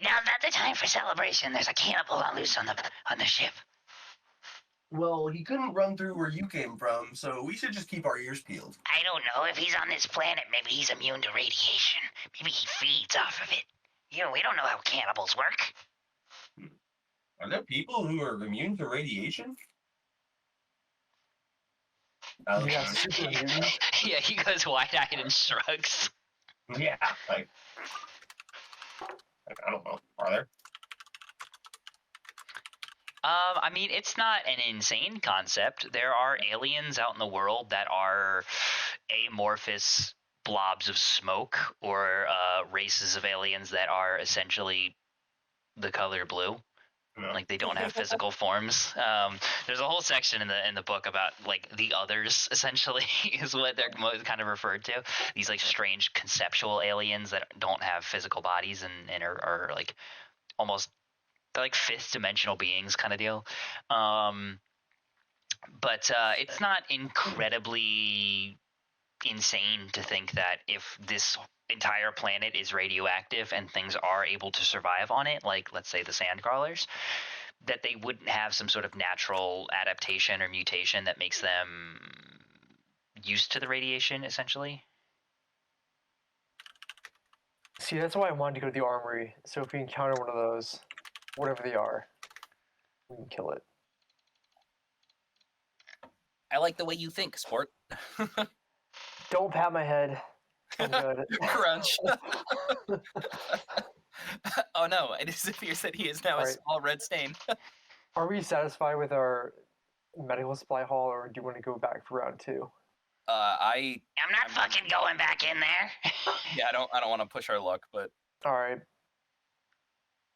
Now's not the time for celebration. There's a cannibal on loose on the ship. Well, he couldn't run through where you came from, so we should just keep our ears peeled. I don't know. If he's on this planet, maybe he's immune to radiation. Maybe he feeds off of it. You know, we don't know how cannibals work. Are there people who are immune to radiation? Yeah, super immune. Yeah, he goes wide-eyed and shrugs. Yeah, like I don't know. Are there? I mean, it's not an insane concept. There are aliens out in the world that are amorphous blobs of smoke, or races of aliens that are essentially the color blue. No. Like, they don't have physical forms. There's a whole section in the book about, like, the others, essentially, is what they're kind of referred to. These, like, strange conceptual aliens that don't have physical bodies and are like, almost, they're like 5th dimensional beings kind of deal. But it's not incredibly insane to think that if this entire planet is radioactive and things are able to survive on it, like, let's say, the sand crawlers, that they wouldn't have some sort of natural adaptation or mutation that makes them used to the radiation, essentially. See, that's why I wanted to go to the armory. So if we encounter one of those, whatever they are, we can kill it. I like the way you think, sport. Don't pat my head. I'm good. Crunch. Oh no, it appears that he is now a Alright. small red stain. Are we satisfied with our medical supply haul, or do you want to go back for round 2? I'm not fucking going back in there. Yeah, I don't want to push our luck, but All right.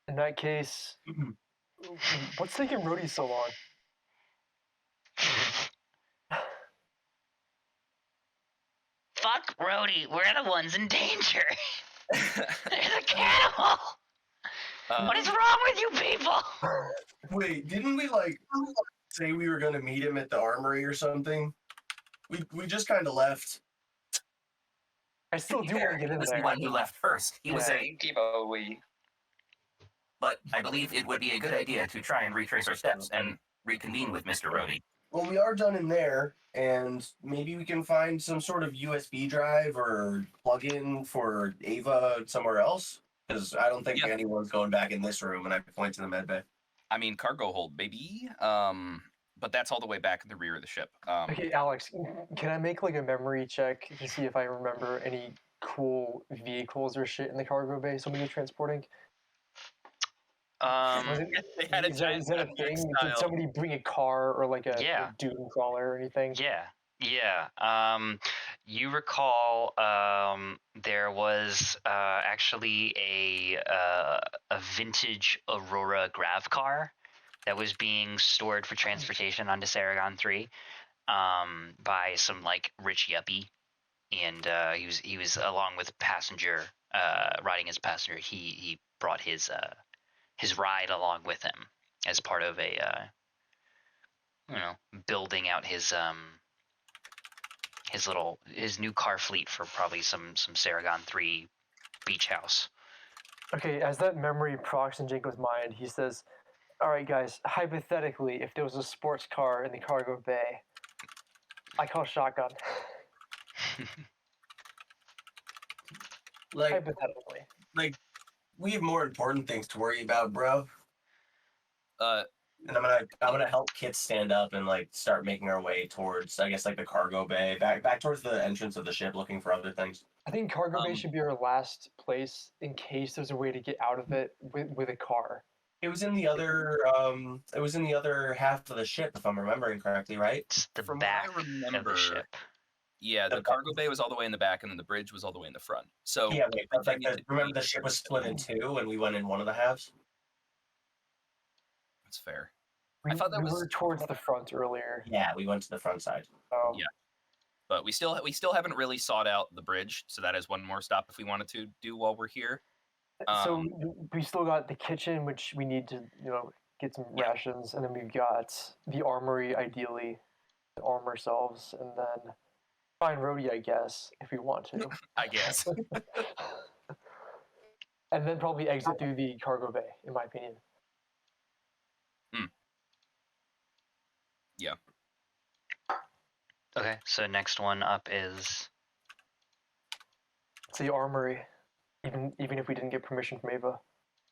In that case, what's taking Rhodey so long? Fuck Rhodey. We're the ones in danger. There's a cannibal. What is wrong with you people? Wait, didn't we say we were gonna meet him at the armory or something? We just kind of left. I still do want to get He in was the there. one who left first. He was Yeah. a Debo, we but I believe it would be a good idea to try and retrace our steps and reconvene with Mr. Rhodey. Well, we are done in there, and maybe we can find some sort of USB drive or plug-in for Ava somewhere else. Because I don't think anyone's going back in this room, and I point to the med bay. I mean, cargo hold, baby. But that's all the way back in the rear of the ship. Okay, Alex, can I make like a memory check to see if I remember any cool vehicles or shit in the cargo bay somebody was transporting? They had a Is that a thing? Did somebody bring a car or like a doom crawler or anything? Yeah. You recall there was actually a vintage Aurora grav car that was being stored for transportation onto Saragon 3 by some like rich yuppie, and he was along with a passenger riding as a passenger. He brought his ride along with him as part of a building out his new car fleet for probably some Saragon 3 beach house. Okay, as that memory procs in Jinko's mind, he says, all right, guys, hypothetically, if there was a sports car in the cargo bay, I call shotgun. Hypothetically. Like, we have more important things to worry about, bro. And I'm gonna help Kit stand up and like start making our way towards, I guess, like the cargo bay, back towards the entrance of the ship, looking for other things. I think cargo bay should be our last place in case there's a way to get out of it with a car. It was in the other half of the ship, if I'm remembering correctly, right? It's the From back what I remember, of the ship. Yeah, the cargo bay was all the way in the back, and then the bridge was all the way in the front. So yeah, wait, but remember the ship was split in two, and we went in one of the halves. That's fair. I thought that we was were towards the front earlier. Yeah, we went to the front side. Oh. Yeah. But we still haven't really sought out the bridge, so that is one more stop if we wanted to do while we're here. So we still got the kitchen, which we need to get some rations, and then we've got the armory, ideally, to arm ourselves, and then find Rhodey, I guess, if we want to. I guess. And then probably exit through the cargo bay, in my opinion. Yeah. Okay, so next one up is It's the armory, even if we didn't get permission from Ava.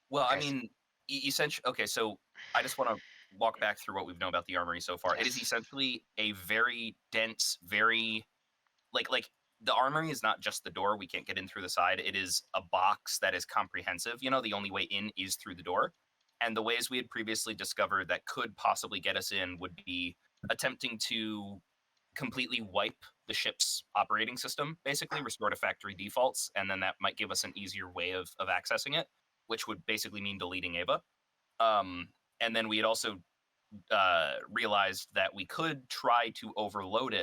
Well, I mean, essentially, okay, so I just want to walk back through what we've known about the armory so far. It is essentially a very dense, very like the armory is not just the door. We can't get in through the side. It is a box that is comprehensive. The only way in is through the door. And the ways we had previously discovered that could possibly get us in would be attempting to completely wipe the ship's operating system, basically restore to factory defaults, and then that might give us an easier way of accessing it, which would basically mean deleting Ava. And then we had also realized that we could try to overload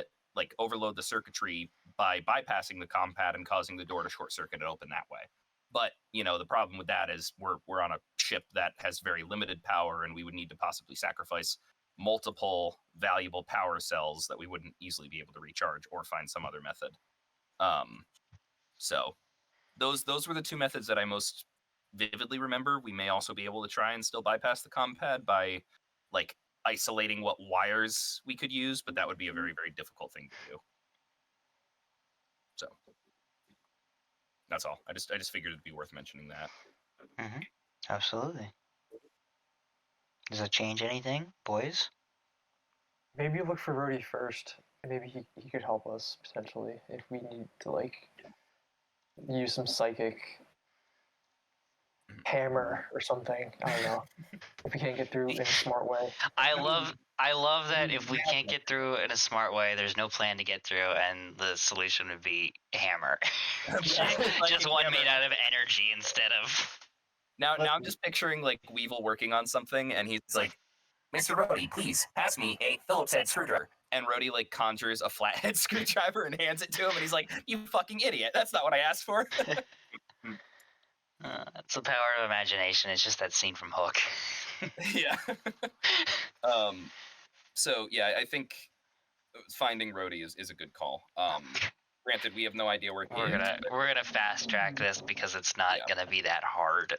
the circuitry by bypassing the comm pad and causing the door to short circuit and open that way. But, the problem with that is we're on a ship that has very limited power, and we would need to possibly sacrifice multiple valuable power cells that we wouldn't easily be able to recharge or find some other method. So those were the two methods that I most vividly remember. We may also be able to try and still bypass the comm pad by isolating what wires we could use, but that would be a very, very difficult thing to do. So that's all. I just figured it'd be worth mentioning that. Mm-hmm. Absolutely. Does that change anything, boys? Maybe look for Rhodey first, and maybe he could help us potentially if we need to use some psychic hammer or something. I don't know. If we can't get through in a smart way. I love that if we can't get through in a smart way, there's no plan to get through, and the solution would be hammer. Just one made out of energy instead of. Now I'm just picturing Weevil working on something, and he's like, Mr. Rhodey, please pass me a Phillips head screwdriver. And Rhodey conjures a flathead screwdriver and hands it to him, and he's like, "You fucking idiot! That's not what I asked for." It's the power of imagination. It's just that scene from Hook. Yeah. So yeah, I think finding Rhodey is a good call. Granted, we have no idea where he We're is. gonna fast track this because it's not gonna be that hard.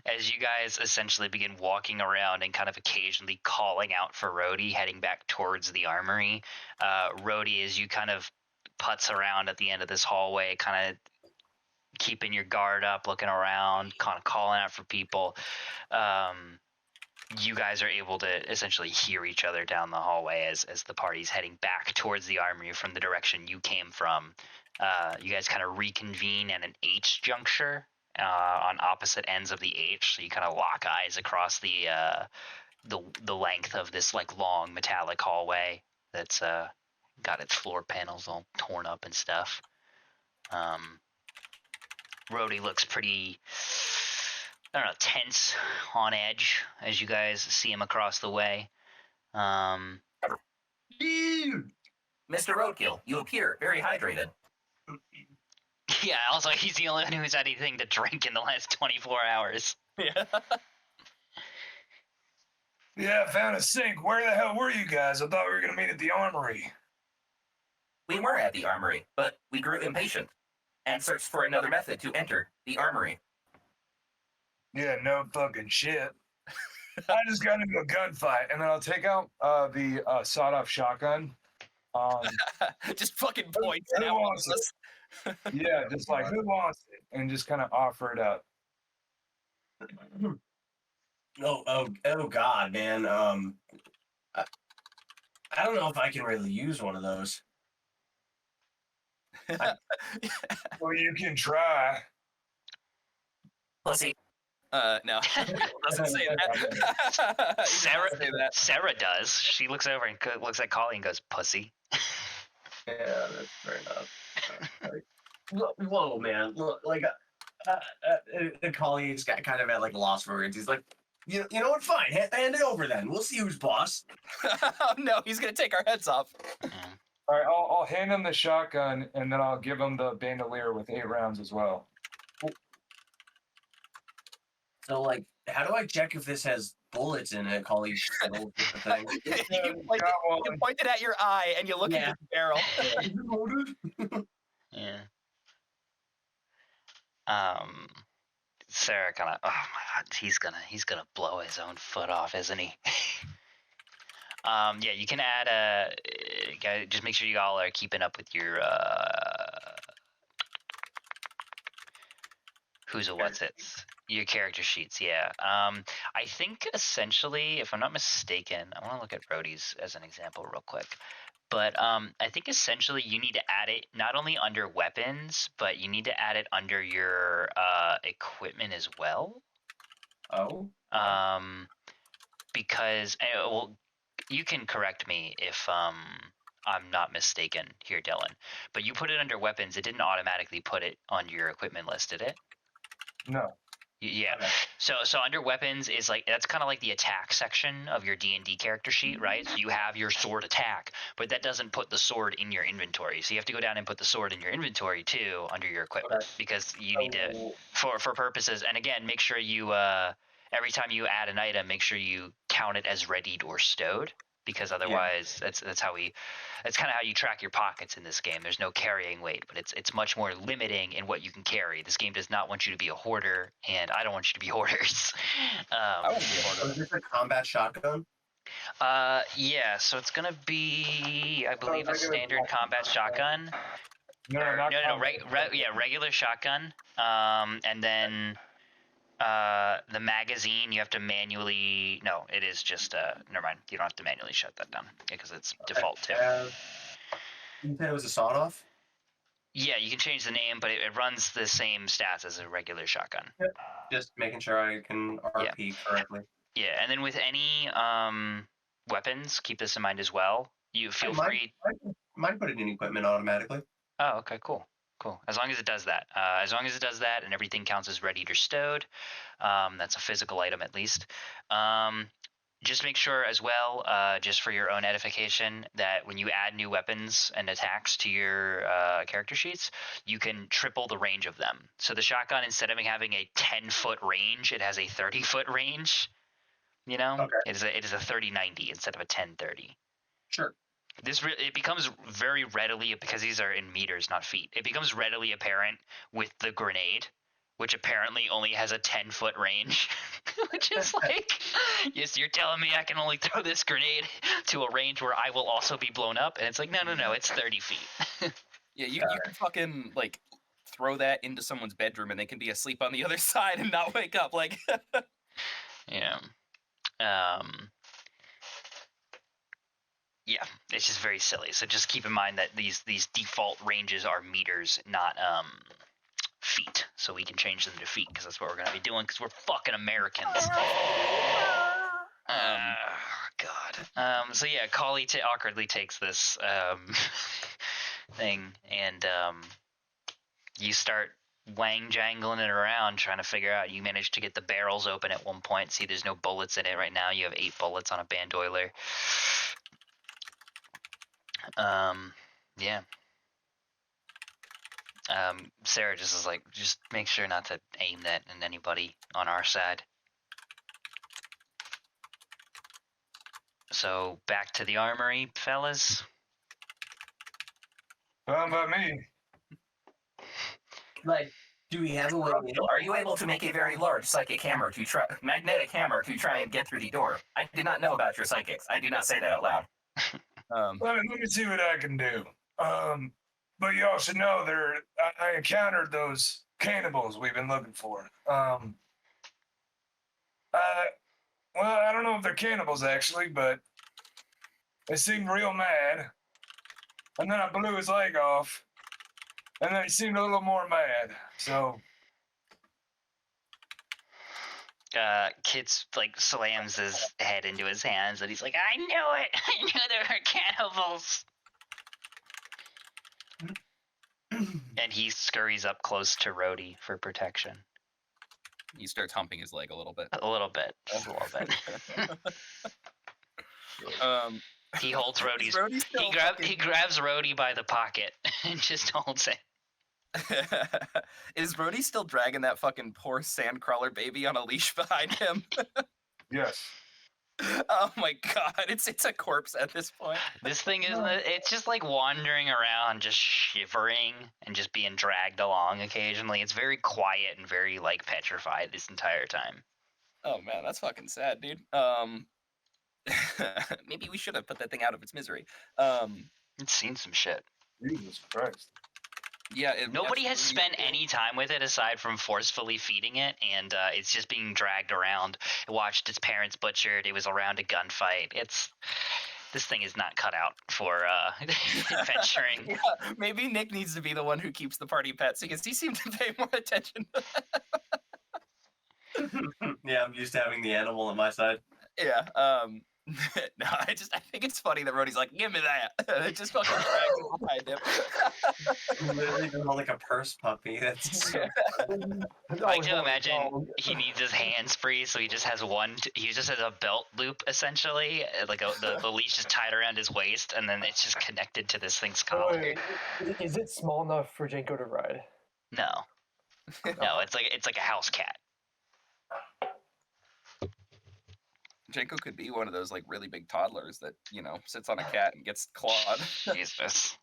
As you guys essentially begin walking around and kind of occasionally calling out for Rhodey, heading back towards the armory. Rhodey, as you kind of putz around at the end of this hallway, kind of keeping your guard up, looking around, kind of calling out for people. You guys are able to essentially hear each other down the hallway as the party's heading back towards the armory from the direction you came from. You guys kind of reconvene at an H juncture on opposite ends of the H, so you kind of lock eyes across the length of this like long metallic hallway that's got its floor panels all torn up and stuff. Rhodey looks pretty, I don't know, tense, on edge as you guys see him across the way. Mr. Roadkill, you appear very hydrated. Yeah, also he's the only one who's had anything to drink in the last 24 hours. Yeah. Yeah, I found a sink. Where the hell were you guys? I thought we were going to meet at the armory. We were at the armory, but we grew impatient and searched for another method to enter the armory. Yeah, no fucking shit. I just got into a gunfight, and then I'll take out the sawed-off shotgun. Just fucking points Who it out. wants it? Yeah, just like, who wants it? And just kind of offer it up. Oh, God, man. I don't know if I can really use one of those. Well, you can try. Pussy. No. Doesn't say that. Sarah does. She looks over and looks at Colleen and goes, "Pussy." Yeah, that's fair enough. Whoa, man. Look, like, the colleague's got kind of at like lost for words. He's like, you know what? Fine, hand it over then. We'll see who's boss. Oh, no, he's gonna take our heads off. All right, I'll hand him the shotgun, and then I'll give him the bandolier with 8 rounds as well. So, like, how do I check if this has bullets in it, colleague? You point it at your eye, and you look at the barrel. Yeah. Sarah kind of, oh my God, he's gonna blow his own foot off, isn't he? Yeah, you can add just make sure you all are keeping up with your your character sheets. Yeah. I think essentially, if I'm not mistaken, I want to look at Rhodey's as an example real quick. But I think essentially you need to add it not only under weapons, but you need to add it under your equipment as well. Oh. Because well, you can correct me if I'm not mistaken here, Dylan. But you put it under weapons. It didn't automatically put it on your equipment list, did it? No. Yeah. Okay. So under weapons is like, that's kind of like the attack section of your D&D character sheet, right? So you have your sword attack, but that doesn't put the sword in your inventory. So you have to go down and put the sword in your inventory too under your equipment, because you need to for purposes. And again, make sure you every time you add an item, make sure you count it as readied or stowed, because otherwise that's kind of how you track your pockets in this game. There's no carrying weight, but it's much more limiting in what you can carry. This game does not want you to be a hoarder, and I don't want you to be hoarders. I won't be a hoarder. Is this a combat shotgun? Yeah, so it's gonna be, I believe, a standard combat shotgun. No, regular shotgun. And then the magazine you have to manually. No, it is just never mind. You don't have to manually shut that down because it's default too. You said it was a sawed-off? Yeah, you can change the name, but it runs the same stats as a regular shotgun. Yep. Just making sure I can RP correctly. Yeah, and then with any weapons, keep this in mind as well. You feel free. Mine put it in equipment automatically. Oh, okay, cool. As long as it does that. And everything counts as readied or stowed. That's a physical item at least. Just make sure as well, just for your own edification, that when you add new weapons and attacks to your character sheets, you can triple the range of them. So the shotgun, instead of having a 10-foot range, it has a 30-foot range. You know, okay. It is a 30-90 instead of a 10-30. Sure. It becomes very readily, because these are in meters, not feet. It becomes readily apparent with the grenade, which apparently only has a 10-foot range, which is like, yes, you're telling me I can only throw this grenade to a range where I will also be blown up, and it's like, no, it's 30 feet. Yeah, you can fucking like throw that into someone's bedroom and they can be asleep on the other side and not wake up. Like, Yeah. Yeah, it's just very silly. So just keep in mind that these default ranges are meters, not feet. So we can change them to feet because that's what we're gonna be doing because we're fucking Americans. God. So yeah, Kali awkwardly takes this thing, and you start jangling it around, trying to figure out. You manage to get the barrels open at one point. See, there's no bullets in it right now. You have 8 bullets on a bandoiler. Yeah. Sarah just is like, just make sure not to aim that at anybody on our side. So back to the armory, fellas. Fine by me. Like, do we have a way? Are you able to make a very large psychic hammer magnetic hammer to try and get through the door? I did not know about your psychics. I do not say that out loud. Let me see what I can do. But y'all should know I encountered those cannibals we've been looking for. Well, I don't know if they're cannibals actually, but they seemed real mad. And then I blew his leg off, and then he seemed a little more mad. So Kit's like slams his head into his hands and he's like, I knew it! I knew there were cannibals! And he scurries up close to Rhodey for protection. he starts humping his leg a little bit. A little bit. Just a little bit. He holds Rhodey's... He grabs Rhodey by the pocket and just holds it. Is Rhodey still dragging that fucking poor sandcrawler baby on a leash behind him? yes. Oh my god, it's a corpse at this point. This thing it's just like wandering around, just shivering and just being dragged along occasionally. It's very quiet and very like petrified this entire time. Oh man, that's fucking sad, dude. Maybe we should have put that thing out of its misery. It's seen some shit. Jesus Christ. Yeah, nobody has spent any time with it aside from forcefully feeding it, and it's just being dragged around. It watched its parents butchered. It was around a gunfight. This thing is not cut out for adventuring. Yeah, maybe Nick needs to be the one who keeps the party pets because he seemed to pay more attention to that. Yeah, I'm used to having the animal on my side. Yeah. No, I think it's funny that Rhodey's like, give me that. It just fucking drags it behind him. Literally more like a purse puppy. That's so I like to imagine he needs his hands free, so he just has he just has a belt loop essentially, like the leash is tied around his waist, and then it's just connected to this thing's collar. Wait, is it small enough for Jenko to ride? No, it's like a house cat. Jenko could be one of those like really big toddlers that sits on a cat and gets clawed. Jesus.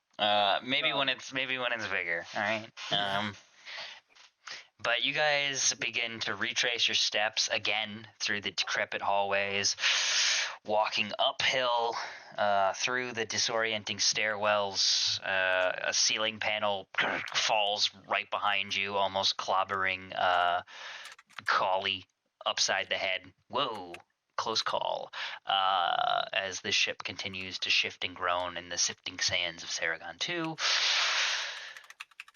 Maybe when it's bigger. All right. But you guys begin to retrace your steps again through the decrepit hallways, walking uphill through the disorienting stairwells. A ceiling panel falls right behind you, almost clobbering Kali upside the head. Whoa. Close call, as the ship continues to shift and groan in the sifting sands of Saragon 2.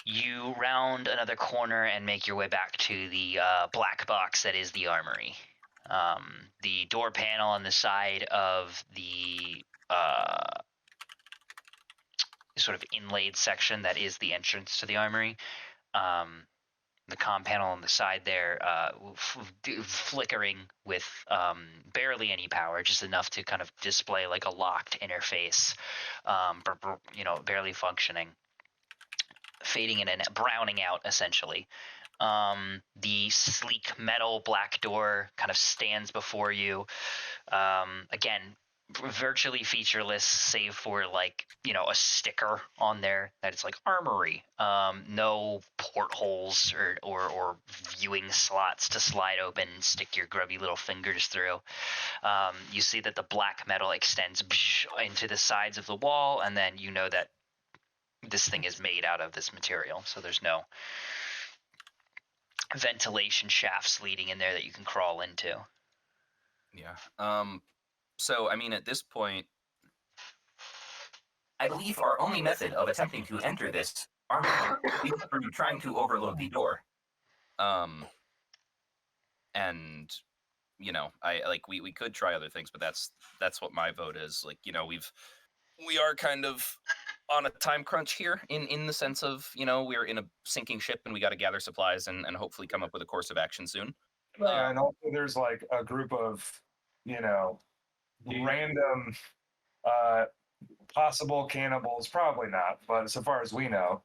You round another corner and make your way back to the black box that is the armory. The door panel on the side of the sort of inlaid section that is the entrance to the armory. The comm panel on the side there flickering with barely any power, just enough to kind of display like a locked interface, barely functioning, fading in and browning out essentially. The sleek metal black door kind of stands before you. Again, virtually featureless, save for like a sticker on there that it's like armory. No portholes or viewing slots to slide open and stick your grubby little fingers through. You see that the black metal extends into the sides of the wall, and then you know that this thing is made out of this material. So there's no ventilation shafts leading in there that you can crawl into. Yeah. So I mean, at this point, I believe our only method of attempting to enter this armory is through trying to overload the door. And we could try other things, but that's what my vote is. Like, we are kind of on a time crunch here in the sense of, we're in a sinking ship and we got to gather supplies and hopefully come up with a course of action soon. Yeah, and also there's like a group of, random possible cannibals, probably not, but so far as we know,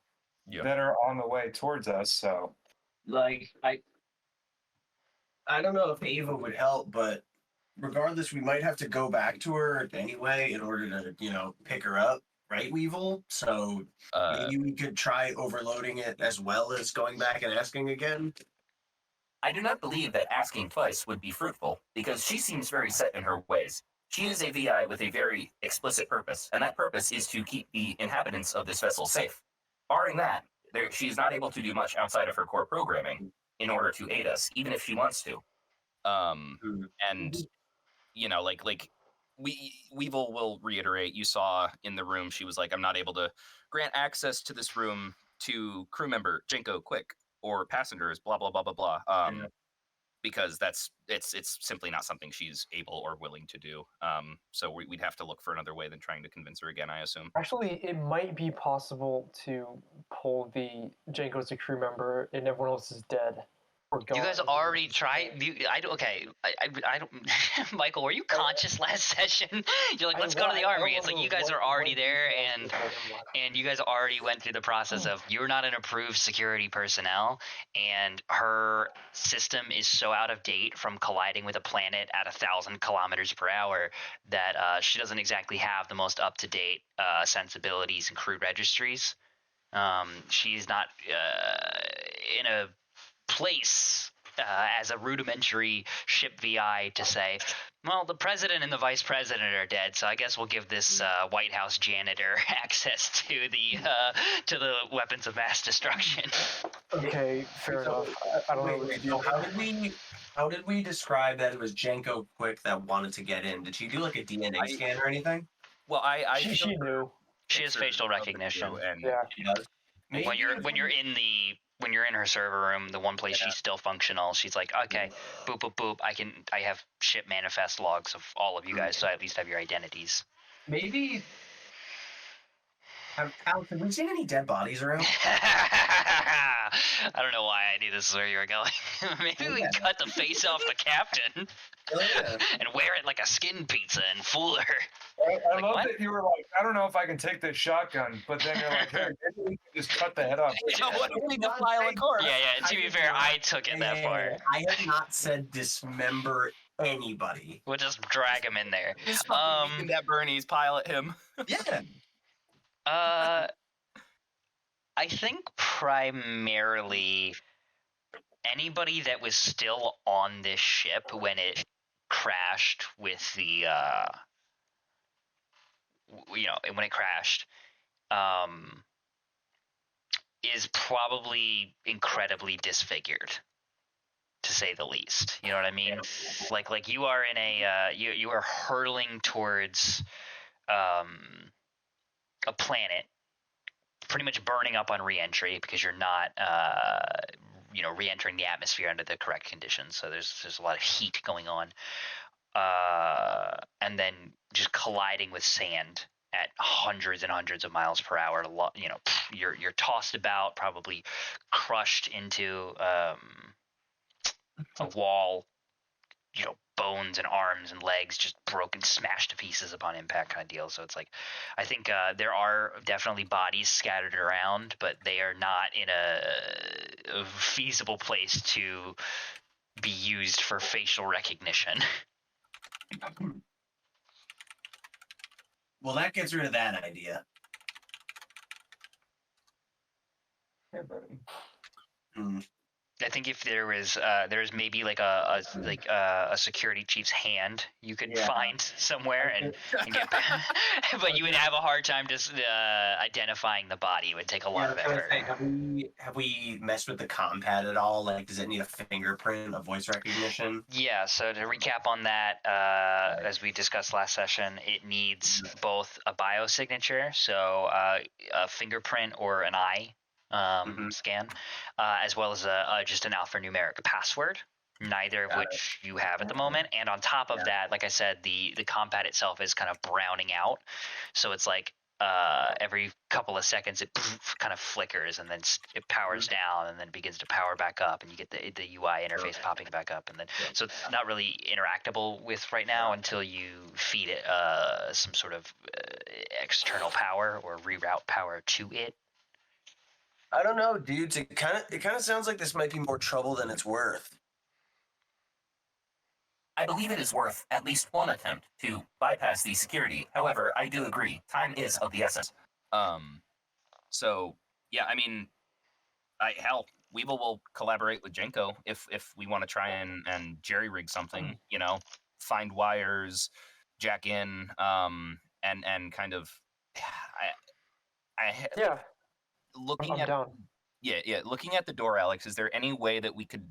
that are on the way towards us. So, like, I don't know if Ava would help, but regardless, we might have to go back to her anyway in order to, pick her up, right, Weevil? So maybe we could try overloading it as well as going back and asking again. I do not believe that asking twice would be fruitful, because she seems very set in her ways. She is a VI with a very explicit purpose, and that purpose is to keep the inhabitants of this vessel safe. Barring that, she is not able to do much outside of her core programming in order to aid us, even if she wants to. And Weevil will reiterate, you saw in the room, she was like, I'm not able to grant access to this room to crew member Jenko Quick or passengers, blah blah blah blah blah. Because it's simply not something she's able or willing to do. So we'd have to look for another way than trying to convince her again, I assume. Actually, it might be possible to pull the Janko as a crew member and everyone else is dead. You guys already tried. I don't. Michael, were you conscious last session? You're like, let's go to the army. It's like you guys are already there, and you guys already went through the process of you're not an approved security personnel, and her system is so out of date from colliding with a planet at 1,000 kilometers per hour that she doesn't exactly have the most up to date sensibilities and crew registries. She's not in a place as a rudimentary ship VI to say, well, the president and the vice president are dead, so I guess we'll give this White House janitor access to the weapons of mass destruction. Okay, fair enough. I don't know. So how did we describe that it was Jenko Quick that wanted to get in? Did she do like a DNA scan or anything? Well, she knew. She has facial recognition. And yeah. She does. When you're in her server room, the one place she's still functional, she's like, okay, boop boop boop. I have ship manifest logs of all of you guys, so I at least have your identities. Maybe. Alex, have we seen any dead bodies around? I don't know why I knew this is where you were going. Maybe we can cut the face off the captain and wear it like a skin pizza and fool her. I love that you were like, I don't know if I can take this shotgun, but then you're like, hey, maybe we can just cut the head off. What do we defile a corpse? Yeah, to be fair, I took it that far. I have not said dismember anybody. We'll just drag him in there. That Bernie's pilot him. Yeah. I think primarily anybody that was still on this ship when it crashed with the when it crashed is probably incredibly disfigured, to say the least. You know what I mean? Like you are in a you are hurtling towards a planet pretty much burning up on re-entry because you're not re-entering the atmosphere under the correct conditions, so there's a lot of heat going on, and then just colliding with sand at hundreds and hundreds of miles per hour. You're tossed about, probably crushed into a wall, bones and arms and legs just broken, smashed to pieces upon impact kind of deal. So it's like, I think there are definitely bodies scattered around, but they are not in a feasible place to be used for facial recognition. Well, that gets rid of that idea. Hey, buddy. Hmm. I think if there was there's maybe like a security chief's hand you could Yeah. find somewhere and get but you would have a hard time just identifying the body. It would take a lot of I was effort. gonna say, have we messed with the compad at all? Like, does it need a fingerprint, a voice recognition? Yeah, so to recap on that, as we discussed last session, it needs both a biosignature, so a fingerprint or an eye scan, as well as just an alphanumeric password, neither of Got which you have at the moment. And on top of that, like I said, the compad itself is kind of browning out, so it's like every couple of seconds it kind of flickers and then it powers down and then begins to power back up, and you get the UI interface popping back up, and then so it's not really interactable with right now until you feed it some sort of external power or reroute power to it. I don't know, dudes. It kind of sounds like this might be more trouble than it's worth. I believe it is worth at least one attempt to bypass the security. However, I do agree, time is of the essence. So yeah, I mean, Weevil will collaborate with Jenko if we want to try and jerry rig something. You know, find wires, jack in, and kind of. Yeah. Looking I'm at down. looking at the door, Alex, is there any way that we could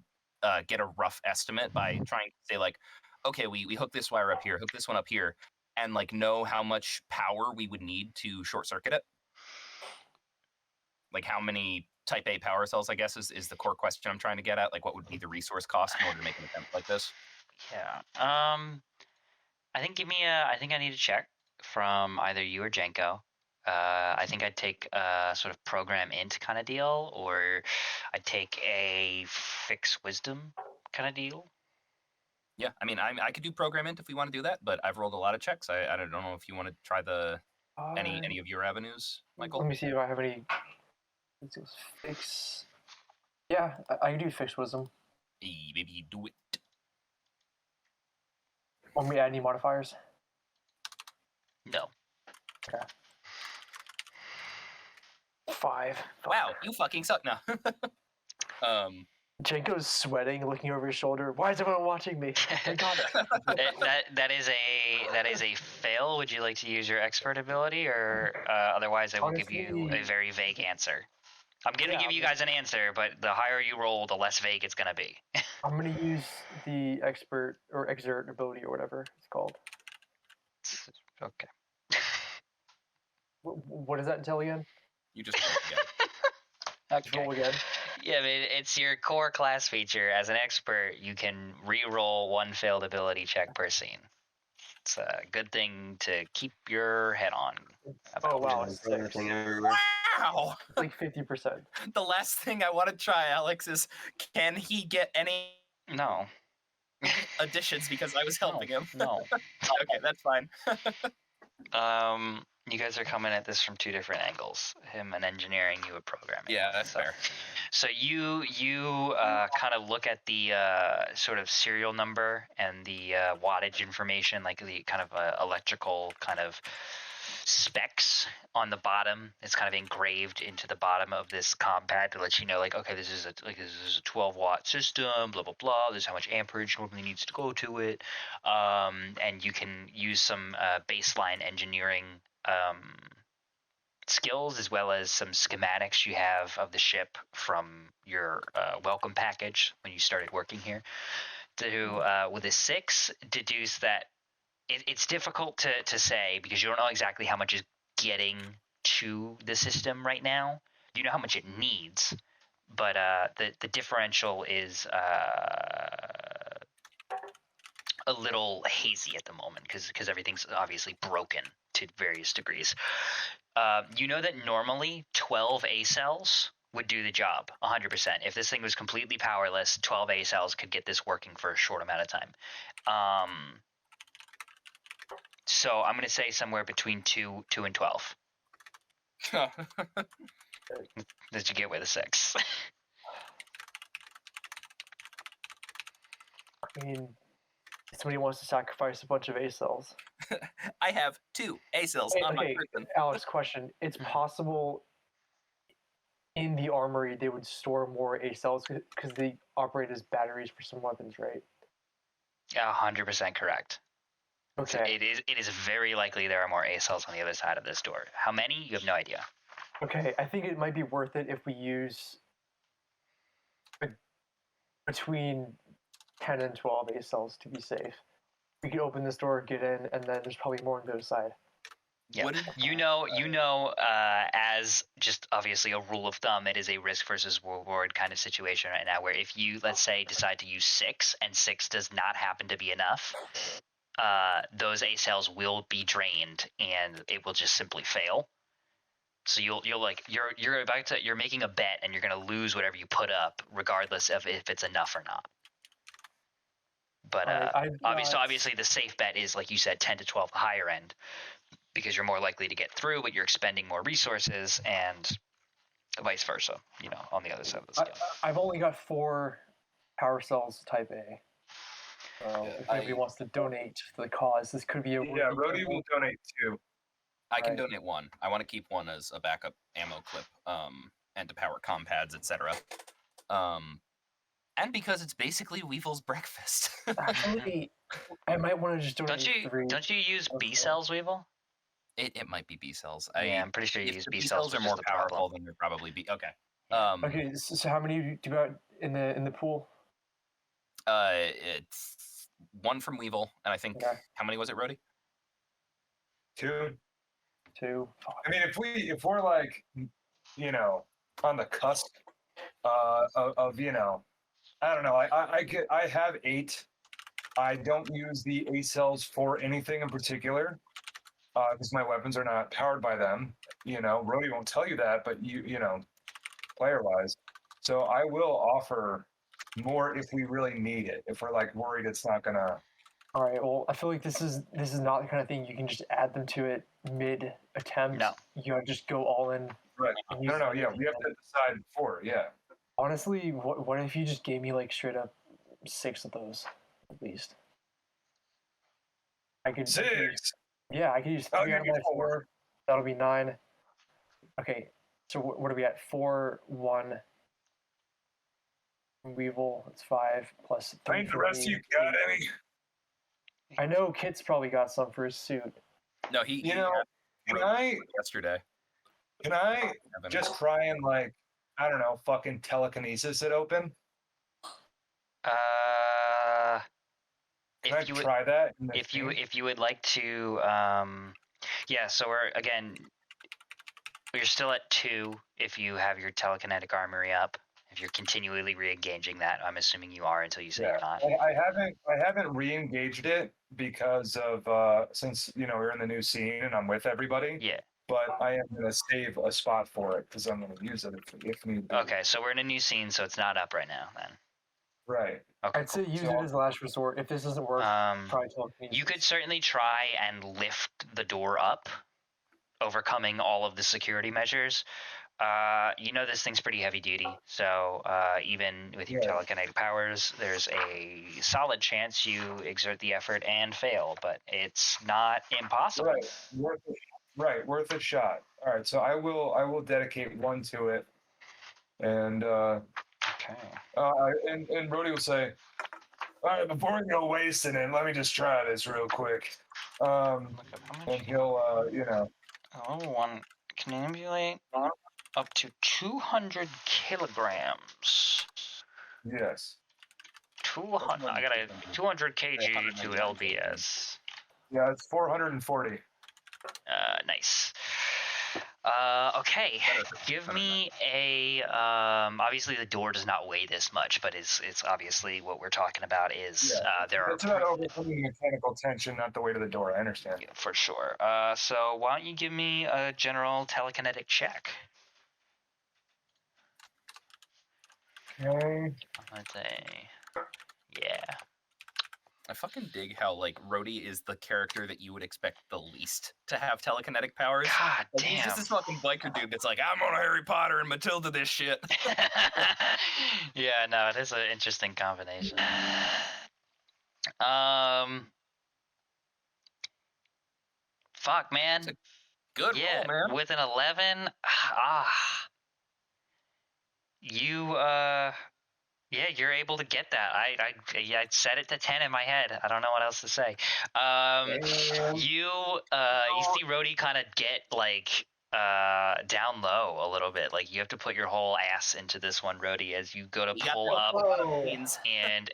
get a rough estimate by trying to say like, okay, we hook this wire up here, hook this one up here, and like know how much power we would need to short circuit it? Like how many type A power cells, I guess, is the core question I'm trying to get at. Like what would be the resource cost in order to make an attempt like this? Yeah. I think I think I need a check from either you or Jenko. I think I'd take a sort of program int kind of deal, or I'd take a fix wisdom kind of deal. Yeah, I mean, I could do program int if we want to do that, but I've rolled a lot of checks. I don't know if you want to try any of your avenues, Michael. Let me see if I have any. Let's see, fix. Yeah, I can do fix wisdom. Maybe do it. Want me to add any modifiers? No. Okay. 5. Wow, you fucking suck now. Jenko's sweating, looking over his shoulder. Why is everyone watching me? Thank God. that is a fail. Would you like to use your expert ability, or otherwise I will give you a very vague answer. I'm gonna give you guys an answer, but the higher you roll, the less vague it's gonna be. I'm gonna use the expert or exert ability or whatever it's called. Okay. What does that entail again? You just roll again. Just roll again. Yeah, I mean, it's your core class feature. As an expert, you can re-roll one failed ability check per scene. It's a good thing to keep your head on. Oh wow, It's 6. Wow! Like 50%. The last thing I want to try, Alex, is can he get any No. additions because I was helping him? No. Okay, that's fine. You guys are coming at this from two different angles. Him and engineering, you with programming. Yeah, that's fair. So you kind of look at the sort of serial number and the wattage information, like the kind of electrical kind of specs on the bottom. It's kind of engraved into the bottom of this compad to let you know, like, okay, this is a 12-watt system, blah blah blah. This is how much amperage normally needs to go to it, and you can use some baseline engineering skills as well as some schematics you have of the ship from your welcome package when you started working here to with a 6 deduce that it's difficult to say because you don't know exactly how much is getting to the system right now. You know how much it needs, but the differential is a little hazy at the moment because everything's obviously broken to various degrees. You know that normally 12 A cells would do the job 100%. If this thing was completely powerless, 12 A cells could get this working for a short amount of time. So I'm going to say somewhere between 2 and 12. Did you get with a 6? I mean, somebody wants to sacrifice a bunch of A cells. I have 2 A cells on my Okay, person. Alex, question. It's possible in the armory they would store more A cells because they operate as batteries for some weapons, right? 100% correct. So Okay. it is very likely there are more A cells on the other side of this door. How many? You have no idea. Okay, I think it might be worth it if we use between 10 and 12 A cells to be safe. We could open this door, get in, and then there's probably more on the other side. Yeah. What did- You know, as just obviously a rule of thumb, it is a risk versus reward kind of situation right now, where if you, let's say, decide to use 6 and 6 does not happen to be enough, those A cells will be drained and it will just simply fail. So you'll like you're making a bet and you're gonna lose whatever you put up, regardless of if it's enough or not. But obviously the safe bet is, like you said, 10 to 12, the higher end, because you're more likely to get through, but you're expending more resources, and vice versa. You know, on the other side of the scale. I've only got 4 power cells type A. So if anybody wants to donate to the cause, this could be a Yeah, Rody will donate 2. I can donate 1. I want to keep 1 as a backup ammo clip, and to power compads, etc. And because it's basically Weevil's breakfast. Actually, I might want to just donate 3. Don't you use B cells, Weevil? It might be B cells. Yeah, I'm pretty sure you use B cells. Are more powerful than they're probably B. Okay. Yeah. Okay, so how many do you got in the pool? It's 1 from Weevil, and I think how many was it, Rody? 2. 2. I mean, if we're like, you know, on the cusp of you know, I don't know. I have 8. I don't use the A cells for anything in particular because my weapons are not powered by them. You know, Rody won't tell you that, but you know, player wise. So I will offer more if we really need it. If we're like worried it's not gonna. All right. Well, I feel like this is not the kind of thing you can just add them to it mid attempt. No. You gotta just go all in. Right. No. Yeah, we have to decide before. Yeah. Honestly, what if you just gave me like straight up 6 of those at least? I could 6. I could use 3 out of my 4. That'll be 9. Okay. So what are we at? 4, 1. Weevil. It's 5 plus 3. Ain't the rest of you got any? I know Kit's probably got some for his suit. No, he. You know, can I yesterday? Can I just try and like, I don't know, fucking telekinesis it open? If you would try that? If you would like to, yeah. So you're still at 2 if you have your telekinetic armory up. If you're continually re-engaging that, I'm assuming you are until you say you're not. I haven't re-engaged it because of since you know we're in the new scene and I'm with everybody. Yeah. But I am gonna save a spot for it because I'm gonna use it if need be. Okay, so we're in a new scene, so it's not up right now then. Right. Okay. I'd say use it as a last resort. If this doesn't work, try telekinesis. You could certainly try and lift the door up, overcoming all of the security measures. You know this thing's pretty heavy duty, so even with your telekinetic powers, there's a solid chance you exert the effort and fail, but it's not impossible. Right, worth a shot. All right, so I will dedicate 1 to it, and and Brody will say, all right, before we go wasting it, let me just try this real quick, and he'll you know. Level 1 can manipulate up to 200 kilograms. Yes. 200. I got a 200 kg to LBS. Yeah, it's 440. Nice. Okay. Give me a. Obviously, the door does not weigh this much, but it's obviously what we're talking about is there are. It's about overcoming mechanical tension, not the weight of the door. I understand. Yeah, for sure. So why don't you give me a general telekinetic check? Okay. Let's say, yeah. I fucking dig how like Rhodey is the character that you would expect the least to have telekinetic powers. God like, damn. He's just this fucking biker dude that's like, I'm on Harry Potter and Matilda this shit. Yeah, no, it is an interesting combination. Fuck, man. It's a good Yeah, roll, man. with an 11, you yeah, you're able to get that. I set it to 10 in my head. I don't know what else to say. You see Rhodey kind of get like down low a little bit. Like you have to put your whole ass into this one, Rhodey, as you go to You got pull that up, means. and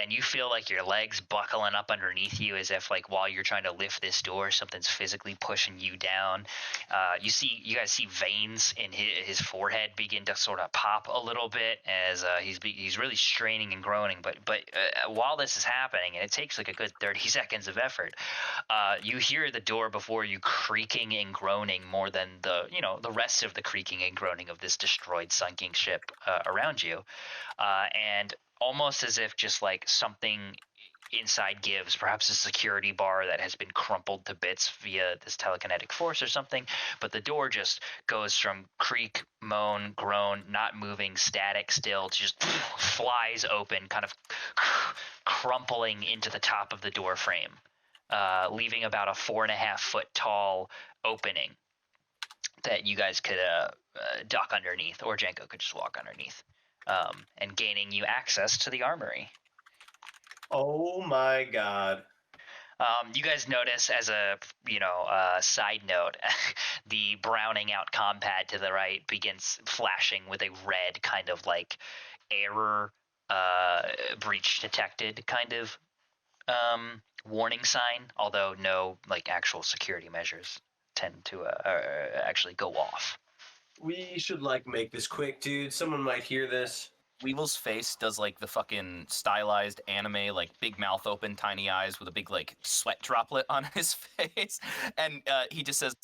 you feel like your legs buckling up underneath you, as if like while you're trying to lift this door, something's physically pushing you down. You guys see veins in his forehead begin to sort of pop a little bit as he's really straining and groaning. But while this is happening, and it takes like a good 30 seconds of effort, you hear the door before you creaking and groaning more than the rest of the creaking and groaning of this destroyed sunken ship around you, and almost as if just like something inside gives, perhaps a security bar that has been crumpled to bits via this telekinetic force or something, but the door just goes from creak, moan, groan, not moving, static still, to just flies open, kind of crumpling into the top of the door frame, leaving about a 4.5 foot tall opening that you guys could duck underneath, or Janko could just walk underneath, and gaining you access to the armory. Oh my god. You guys notice, as a side note, the browning out compad to the right begins flashing with a red kind of like error, breach detected kind of warning sign, although no like actual security measures tend to actually go off. We should like make this quick, dude. Someone might hear this. Weevil's face does like the fucking stylized anime, like big mouth open, tiny eyes with a big like sweat droplet on his face, and he just says,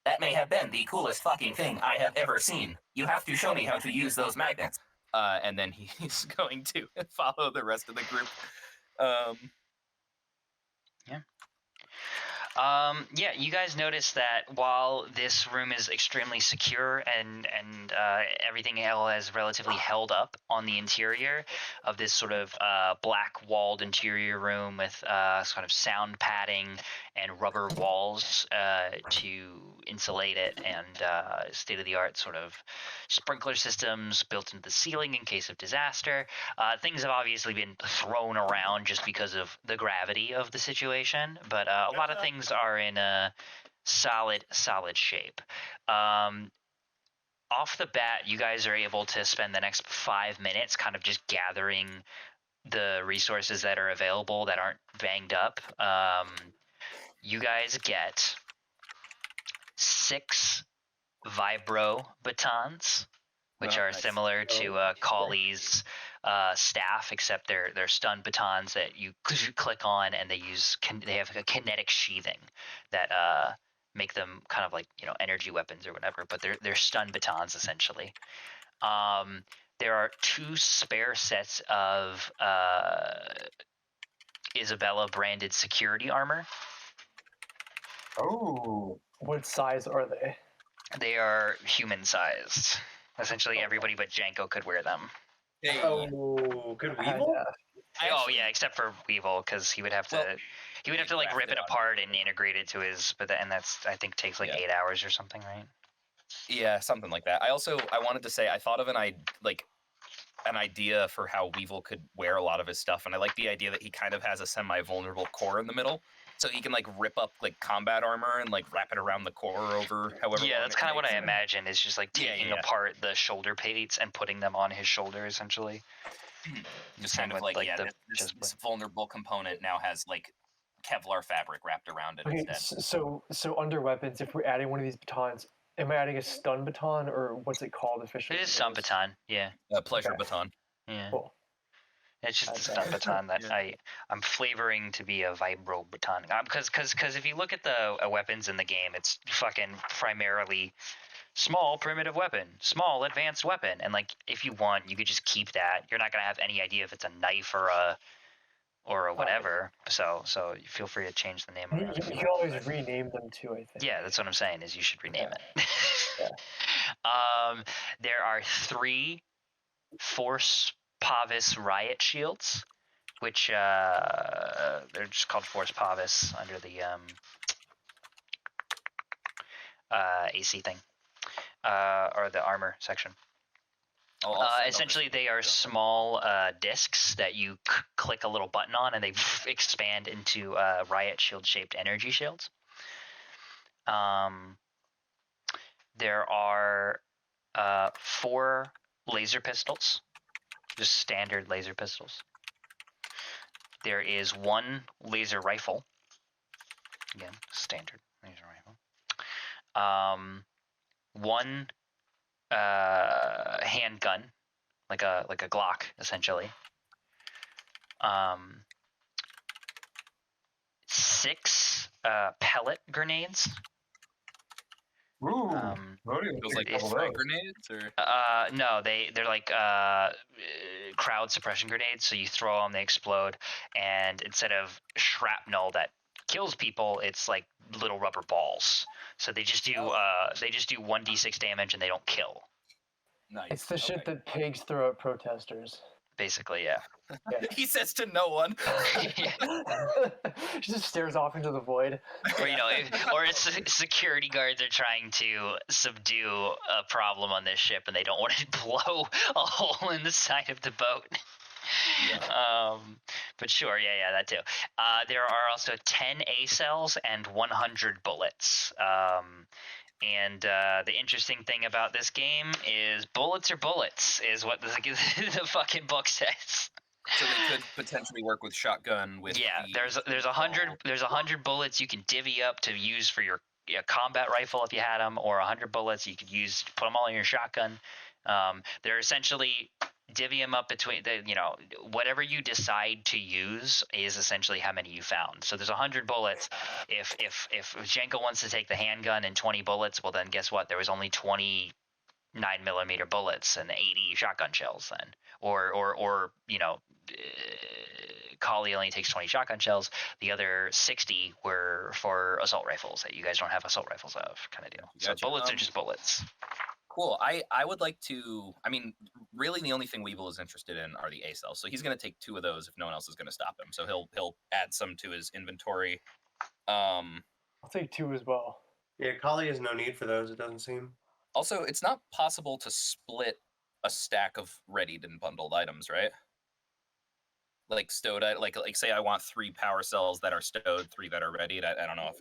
That may have been the coolest fucking thing I have ever seen. You have to show me how to use those magnets. and then he's going to follow the rest of the group. Yeah, you guys notice that while this room is extremely secure and everything else is relatively held up on the interior of this sort of black-walled interior room with sort of sound padding and rubber walls to insulate it, and state-of-the-art sort of sprinkler systems built into the ceiling in case of disaster. Things have obviously been thrown around just because of the gravity of the situation, but a lot of things are in a solid shape. Off the bat, you guys are able to spend the next 5 minutes kind of just gathering the resources that are available that aren't banged up. You guys get 6 vibro batons, which are nice. similar to Collie's staff, except they're stun batons that you click on, and they have a kinetic sheathing that make them kind of like energy weapons or whatever, but they're stun batons essentially. There are 2 spare sets of Isabella branded security armor. Oh, What size are they? They are human sized. Essentially, everybody but Janko could wear them. Hey, Oh, good I had Weevil? to ask. Yeah, except for Weevil, because he would have to like graft rip it it on. apart and integrate it to his. And that's, I think, takes like 8 hours or something, right? yeah, something like that. I wanted to say I thought of an idea for how Weevil could wear a lot of his stuff, and I like the idea that he kind of has a semi-vulnerable core in the middle, so he can like rip up like combat armor and like wrap it around the core over however. Yeah, long that's it kind of what takes. I imagine, is just like taking apart the shoulder plates and putting them on his shoulder, essentially. Just kind of with, like the this vulnerable component now has like Kevlar fabric wrapped around it Okay, instead. so under weapons, if we're adding one of these batons, am I adding a stun baton, or what's it called officially? It is stun baton, yeah. Pleasure Okay. baton. Yeah. Cool. It's just a Okay. stun baton that Yeah. I'm flavoring to be a vibro baton. Because if you look at the weapons in the game, it's fucking primarily small primitive weapon, small advanced weapon, and like if you want, you could just keep that. You're not gonna have any idea if it's a knife or a whatever. So you feel free to change the name of You, it. you can always rename them too, I think. Yeah, that's what I'm saying. Is you should rename it. Yeah. There are 3 Force Pavis riot shields, which they're just called Force Pavis under the AC thing, or the armor section. Essentially, they are small discs that you click a little button on, and they expand into riot shield-shaped energy shields. There are 4 laser pistols, just standard laser pistols. There is 1 laser rifle. Again, standard laser rifle. 1 handgun, like a Glock, essentially. 6 pellet grenades. Ooh, those like frag grenades, or no, they're like crowd suppression grenades. So you throw them, they explode, and instead of shrapnel that kills people, it's like little rubber balls. So they just do 1d6 damage and they don't kill. Nice. It's the shit that pigs throw at protesters. Basically, yeah. He says to no one. She just stares off into the void. Or or it's security guards are trying to subdue a problem on this ship, and they don't want to blow a hole in the side of the boat. Yeah. But sure, yeah, that too. There are also 10 A cells and 100 bullets. And the interesting thing about this game is bullets are bullets, is what the fucking book says. So they could potentially work with shotgun. With there's 100 bullets you can divvy up to use for your combat rifle if you had them, or 100 bullets you could use to put them all in your shotgun. They're essentially divvy them up between whatever you decide to use is essentially how many you found. So there's 100 bullets. If Jenko wants to take the handgun and 20 bullets, well then guess what? There was only 20 9mm bullets and 80 shotgun shells then, or Kali only takes 20 shotgun shells. The other 60 were for assault rifles that you guys don't have assault rifles of, kind of deal. Gotcha. So bullets are just bullets. Cool. I would like to. I mean, really, the only thing Weevil is interested in are the A cells. So he's going to take 2 of those if no one else is going to stop him. So he'll add some to his inventory. I'll take 2 as well. Yeah, Kali has no need for those. It doesn't seem. Also, it's not possible to split a stack of readied and bundled items, right? Like stowed, like say I want 3 power cells that are stowed, 3 that are readied. I don't know if.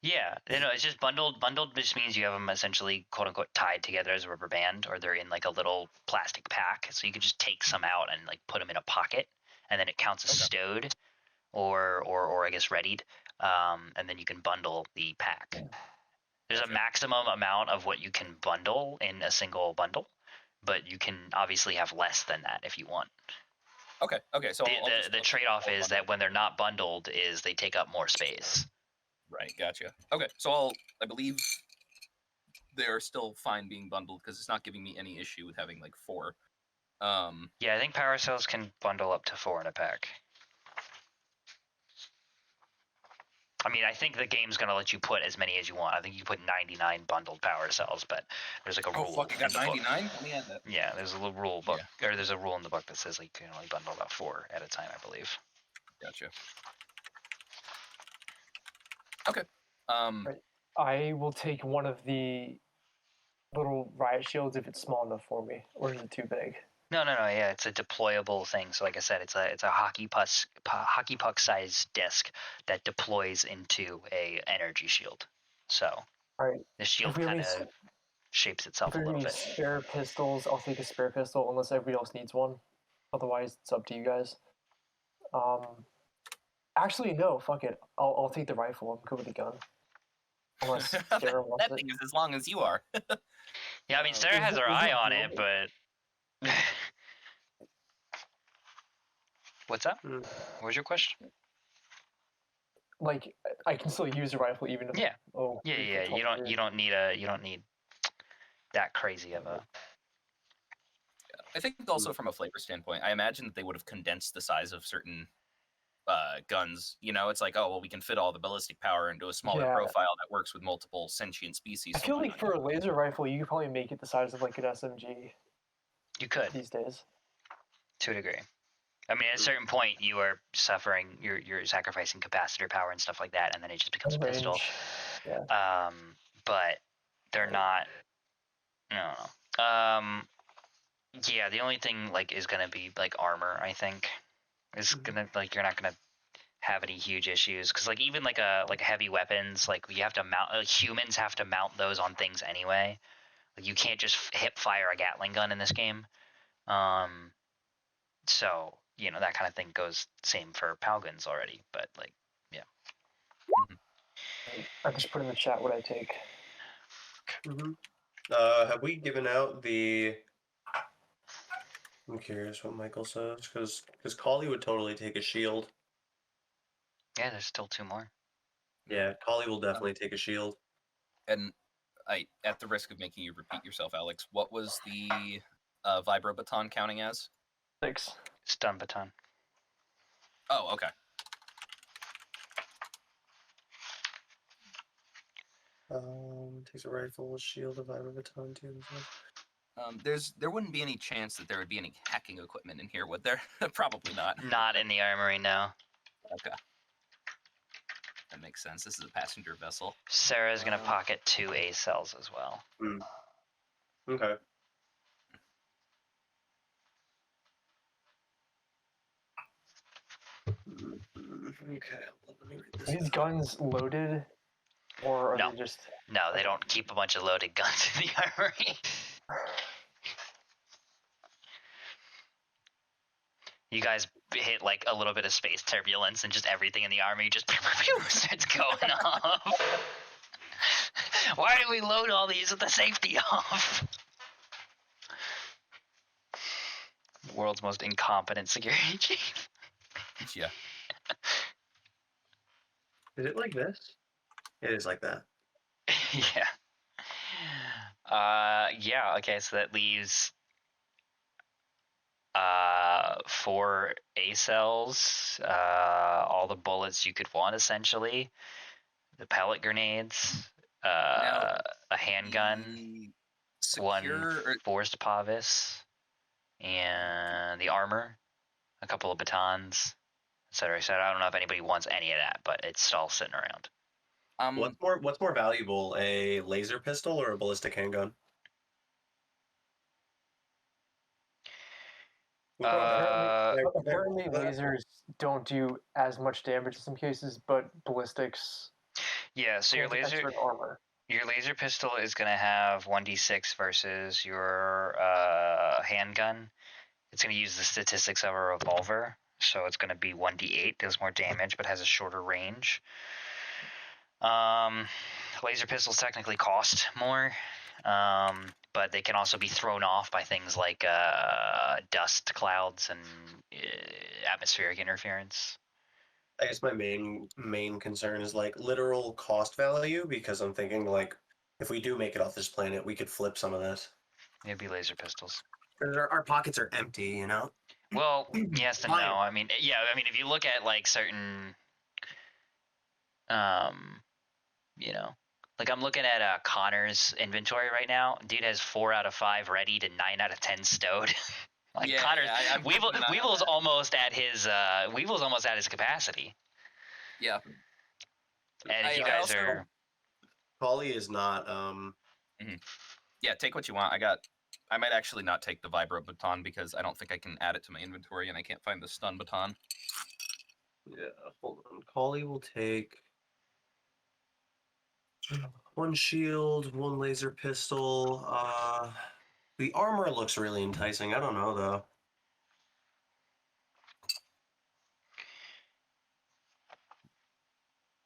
Yeah, it's just bundled. Bundled just means you have them essentially quote unquote tied together as a rubber band, or they're in like a little plastic pack. So you can just take some out and like put them in a pocket, and then it counts as stowed, or I guess readied. And then you can bundle the pack. There's a maximum amount of what you can bundle in a single bundle, but you can obviously have less than that if you want. Okay. So the trade-off is that when they're not bundled, is they take up more space. Right, gotcha. Okay, so I believe they are still fine being bundled because it's not giving me any issue with having like 4. Yeah, I think power cells can bundle up to 4 in a pack. I mean, I think the game's gonna let you put as many as you want. I think you put 99 bundled power cells, but there's like a rule. Oh fuck! You got 99? Let me add that. Yeah, there's a little rule book, or there's a rule in the book that says like you can only bundle about 4 at a time, I believe. Gotcha. Okay. Right. I will take one of the little riot shields if it's small enough for me, or is it too big? No. Yeah, it's a deployable thing. So, like I said, it's a hockey puck sized disc that deploys into a energy shield. So, the shield kind of shapes itself a little bit. Spare pistols, I'll take a spare pistol unless everybody else needs one. Otherwise, it's up to you guys. Actually, no. Fuck it. I'll take the rifle. I'm good with the gun. Unless Sarah wants that thing is as long as you are. Yeah, I mean, Sarah has her eye on it, but. What's up? What was your question? Like, I can still use a rifle even if. Yeah. You don't need that crazy of a. I think also from a flavor standpoint, I imagine that they would have condensed the size of certain guns. It's like, oh well, we can fit all the ballistic power into a smaller profile that works with multiple sentient species. I feel like for a laser rifle, you could probably make it the size of like an SMG. You could these days, to a degree. I mean, at a certain point, you are suffering. You're sacrificing capacitor power and stuff like that, and then it just becomes a pistol. Yeah. But they're not. No. Yeah, the only thing like is gonna be like armor. I think is gonna like you're not gonna have any huge issues because like even like a heavy weapons like you have to mount humans have to mount those on things anyway. Like you can't just hip fire a Gatling gun in this game. So you know that kind of thing goes same for Palguns already. But like yeah. I just put in the chat what I take. Have we given out the? I'm curious what Michael says because Collie would totally take a shield. Yeah, there's still 2 more. Yeah, Collie will definitely take a shield. And at the risk of making you repeat yourself, Alex, what was the vibro baton counting as? 6. Stun baton. Oh, okay. Takes a rifle, a shield, a vibro baton too. There wouldn't be any chance that there would be any hacking equipment in here, would there? Probably not. Not in the armory, no. Okay. That makes sense. This is a passenger vessel. Sarah's gonna pocket 2 A cells as well. Okay. Okay. Let me read this. Are these guns loaded, or are No. they just? No, they don't keep a bunch of loaded guns in the armory. You guys hit like a little bit of space turbulence and just everything in the army just starts going off. Why do we load all these with the safety off? World's most incompetent security chief. Yeah. Is it like this? It is like that. Yeah. Yeah, okay, so that leaves 4 A cells, all the bullets you could want essentially, the pellet grenades, Now, a handgun, the one secure forced pavis, and the armor, a couple of batons, etc. So I don't know if anybody wants any of that, but it's all sitting around. What's more valuable, a laser pistol or a ballistic handgun? Apparently, lasers don't do as much damage in some cases, but ballistics. Yeah, so your grant laser extra armor. your laser pistol is going to have 1d6 versus your handgun. It's going to use the statistics of a revolver, so it's going to be 1d8, does more damage, but has a shorter range. Laser pistols technically cost more, but they can also be thrown off by things like dust clouds and atmospheric interference. I guess my main concern is like literal cost value because I'm thinking like if we do make it off this planet, we could flip some of this. It'd be laser pistols. Our pockets are empty, you know. Well, yes and no. I mean, yeah. I mean, if you look at like certain, you know, like I'm looking at Connor's inventory right now. Dude has 4 out of 5 ready to 9 out of 10 stowed. Like yeah, Connor's, yeah, Weevil's almost at his capacity. Yeah. And if you guys are, Polly is not. Yeah, take what you want. I might actually not take the vibro baton because I don't think I can add it to my inventory, and I can't find the stun baton. Yeah, hold on. Collie will take 1 shield, 1 laser pistol. The armor looks really enticing. I don't know though.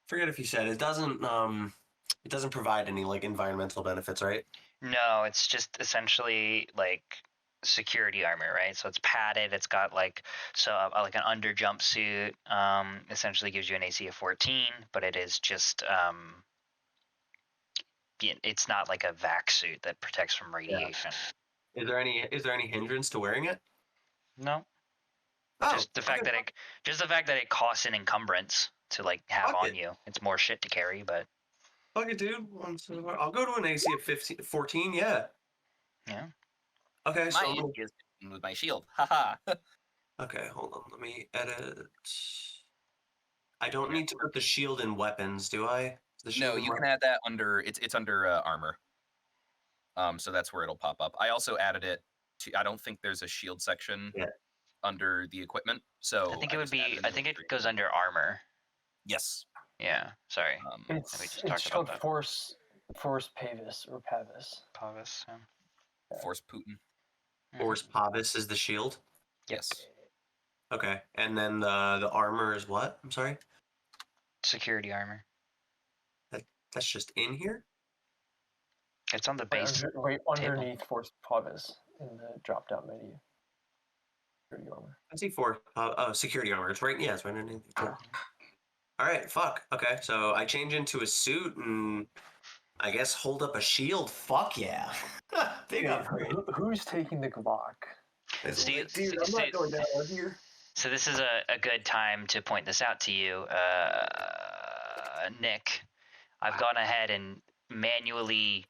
Forget if you said it doesn't. It doesn't provide any like environmental benefits, right? no, it's just essentially like security armor, right? So it's padded. It's got like like an under jumpsuit. Essentially gives you an AC of 14, but it is just it's not like a vac suit that protects from radiation. Is there any hindrance to wearing it? No. Oh, Just the fact that it costs an encumbrance to like have on you. It's more shit to carry, but fuck it, dude. I'll go to an AC of 14. Yeah. Yeah. Okay, My so AC is 15 with my shield. Haha. okay, hold on. Let me edit. I don't need to put the shield in weapons, do I? No, you can add that under. It's under armor. So that's where it'll pop up. I also added it to. I don't think there's a shield section under the equipment. So I think it would just be. added I think it goes under armor. Yes. Yeah. Sorry. we It's just talked about called that. Force Pavis or Pavis. Pavis. Force Putin. Force Pavis is the shield. Yes. Okay, and then the armor is what? I'm sorry. Security armor. That's just in here. It's on the base. Underneath Force Pavis in the drop-down menu. Security armor. I see security armor. It's right. Yeah, it's right underneath. Cool. All right. Fuck. Okay. So I change into a suit and I guess hold up a shield. Fuck yeah. Big upgrade. Who's taking the Glock? Steve, Dude, I'm not going down here. So this is a good time to point this out to you, Nick. I've gone ahead and manually.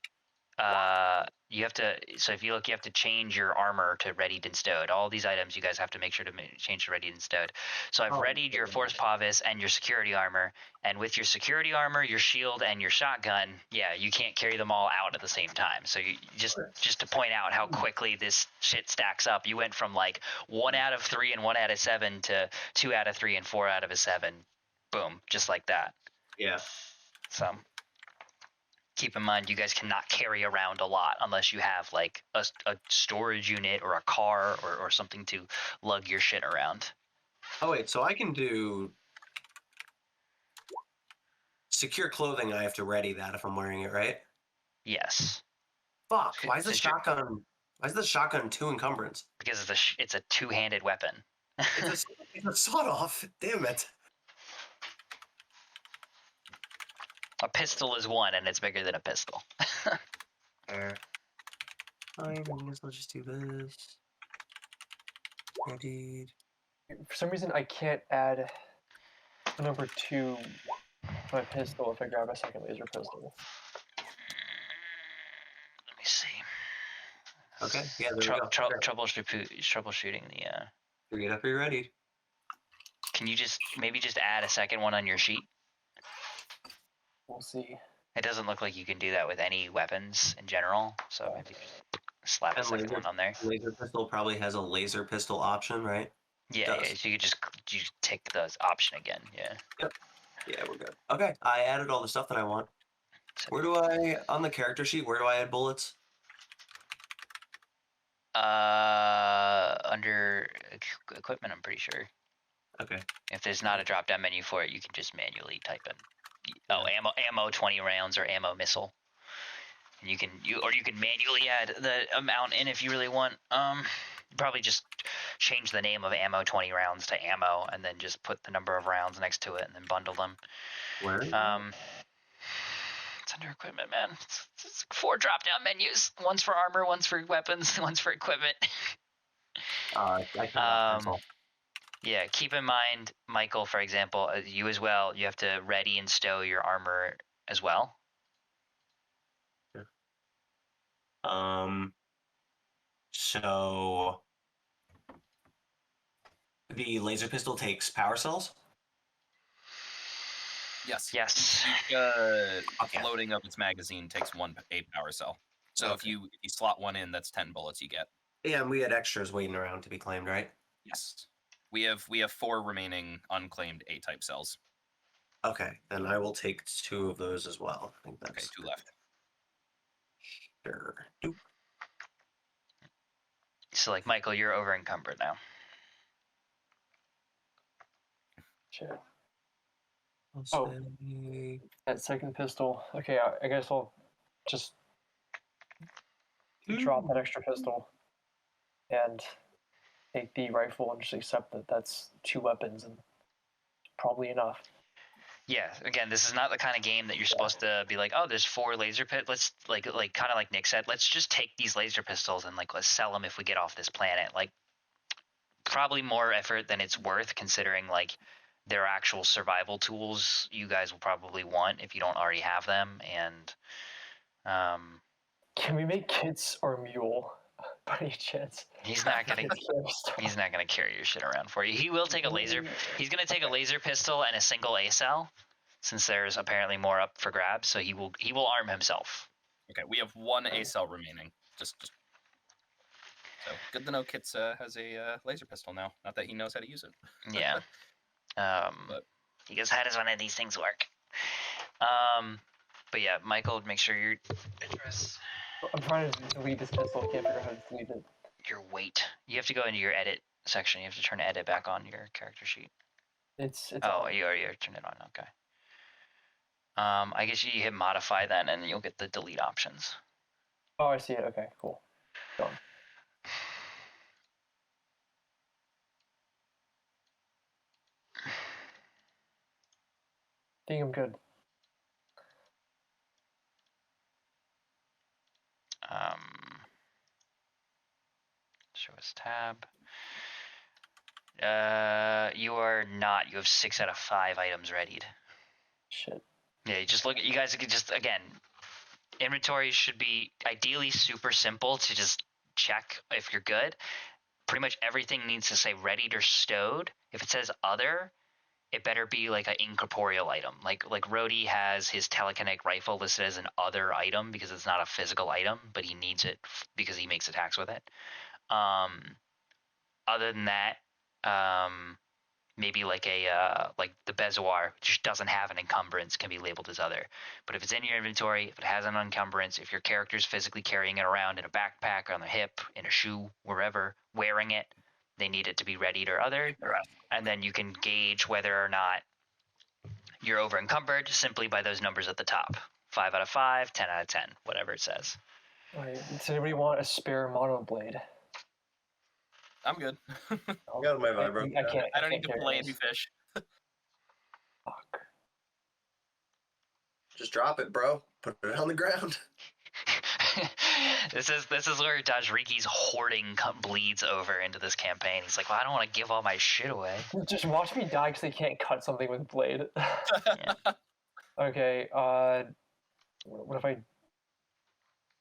You have to. So if you look, you have to change your armor to readied and stowed. All these items, you guys have to make sure to change to readied and stowed. So I've readied your Force Pavis and your security armor. And with your security armor, your shield, and your shotgun, yeah, you can't carry them all out at the same time. So you just to point out how quickly this shit stacks up. You went from like 1 out of 3 and 1 out of 7 to 2 out of 3 and 4 out of a 7. Boom, just like that. Yeah. So keep in mind, you guys cannot carry around a lot unless you have like a storage unit or a car or something to lug your shit around. Oh wait, so I can do secure clothing. I have to ready that if I'm wearing it, right? Yes. Fuck. Why is the Since you're- shotgun? Why is the shotgun 2 encumbrance? Because it's a two-handed weapon. It's a sawed off. Damn it. A pistol is 1, and it's bigger than a pistol. I guess I'll just do this. Ready. For some reason, I can't add the number 2 to my pistol if I grab a second laser pistol. Let me see. Okay. Yeah. There we go. Troubleshooting the. Get up. You're ready. Can you maybe just add a second one on your sheet? We'll see. It doesn't look like you can do that with any weapons in general, so maybe just slap a second one on there. Laser pistol probably has a laser pistol option, right? Yeah, so you take the option again. Yeah. Yep. Yeah, we're good. Okay, I added all the stuff that I want. Where do I on the character sheet? Where do I add bullets? Under equipment, I'm pretty sure. Okay. If there's not a drop-down menu for it, you can just manually type in. Oh, ammo 20 rounds or ammo missile. And you can manually add the amount in if you really want. Probably just change the name of ammo 20 rounds to ammo, and then just put the number of rounds next to it, and then bundle them. Where? It's under equipment, man. It's 4 drop-down menus. One's for armor, one's for weapons, one's for equipment. Yeah, keep in mind, Michael, for example, you as well, you have to ready and stow your armor as well. So the laser pistol takes power cells? Yes. Yes. Loading up its magazine takes 1 power cell. So if you slot 1 in, that's 10 bullets you get. Yeah, and we had extras waiting around to be claimed, right? Yes. We have 4 remaining unclaimed A-type cells. Okay, then I will take 2 of those as well. I think that's Okay, 2 left. Sure. Doop. So, like, Michael, you're over encumbered now. Shit. Oh, that second pistol. Okay, I guess I'll just drop that extra pistol and take the rifle and just accept that that's 2 weapons and probably enough. Yeah, again, this is not the kind of game that you're supposed to be like, oh, there's 4 laser pit. Let's like kind of like Nick said, let's just take these laser pistols and like let's sell them if we get off this planet. Like, probably more effort than it's worth, considering like their actual survival tools you guys will probably want if you don't already have them. And can we make Kits or Mule by any chance? He's not gonna carry your shit around for you. He will take a laser. He's gonna take a laser pistol and a single A cell, since there's apparently more up for grabs. So he will arm himself. Okay, we have one A cell remaining. Just. So good to know Kits has a laser pistol now. Not that he knows how to use it. Yeah. But He goes, how does one of these things work? But yeah, Michael, make sure your address. I'm trying to delete this pistol. I can't figure out how to delete it. Your weight. You have to go into your edit section. You have to turn edit back on your character sheet. It's Oh, on. you already turned it on. Okay. I guess you hit modify then, and you'll get the delete options. Oh, I see it. Okay, cool. Done. I think I'm good. Show us tab. You are not. You have 6 out of 5 items readied. Shit. Yeah, you just look. You guys can just again. Inventory should be ideally super simple to just check if you're good. Pretty much everything needs to say readied or stowed. If it says other, it better be like an incorporeal item. Like Rhodey has his telekinetic rifle listed as an other item because it's not a physical item, but he needs it because he makes attacks with it. Other than that, maybe like like the Bezoar, which doesn't have an encumbrance, can be labeled as other. But if it's in your inventory, if it has an encumbrance, if your character's physically carrying it around in a backpack, on their hip, in a shoe, wherever, wearing it, they need it to be readied or other. And then you can gauge whether or not you're over encumbered simply by those numbers at the top. 5 out of 5, 10 out of 10, whatever it says. Right. Does anybody want a spare mono blade? I'm good. I got my vibro. I can't. I don't need to carry play this. any fish. Fuck. Just drop it, bro. Put it on the ground. This is where Dajriki's hoarding bleeds over into this campaign. He's like, well, I don't want to give all my shit away. Just watch me die because they can't cut something with blade. Yeah. Okay. What if I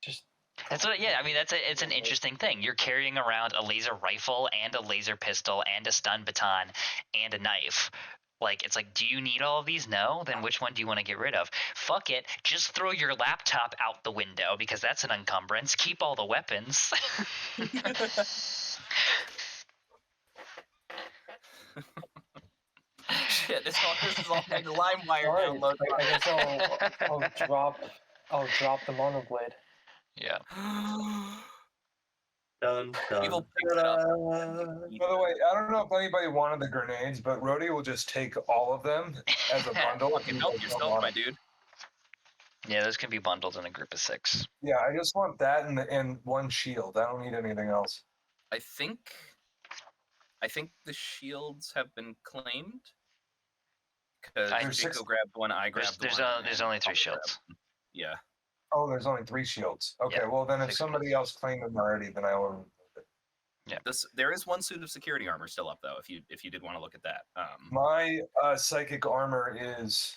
just? That's what. Yeah, I mean, it's an interesting thing. You're carrying around a laser rifle and a laser pistol and a stun baton and a knife. Like, it's like, do you need all of these? No? Then which one do you want to get rid of? Fuck it. Just throw your laptop out the window because that's an encumbrance. Keep all the weapons. Shit, this is all like LimeWire Alright, download. I guess I'll drop the mono blade. Yeah. Dun, dun, People picked it up. By the way, I don't know if anybody wanted the grenades, but Rhodey will just take all of them as a bundle. Fucking help yourself, my dude. Yeah, those can be bundled in a group of 6. Yeah, I just want that and one shield. I don't need anything else. I think the shields have been claimed. Because Rico grabbed one, I grabbed one. There's only 3 shields. Yeah. Oh, there's only 3 shields. Okay, Yeah, well then if 6 somebody else claimed them already, then I will remove it. Yeah. There is one suit of security armor still up though. If you did want to look at that. My psychic armor is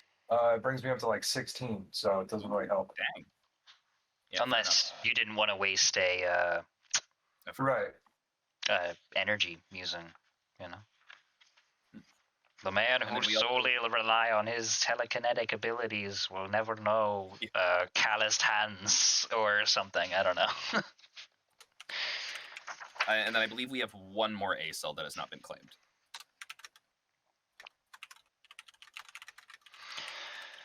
brings me up to like 16, so it doesn't really help. Dang. Yeah, Unless you didn't want to waste a Right. energy using, you know. The man And who then we also- solely rely on his telekinetic abilities will never know calloused hands or something. I don't know. And then I believe we have one more A cell that has not been claimed.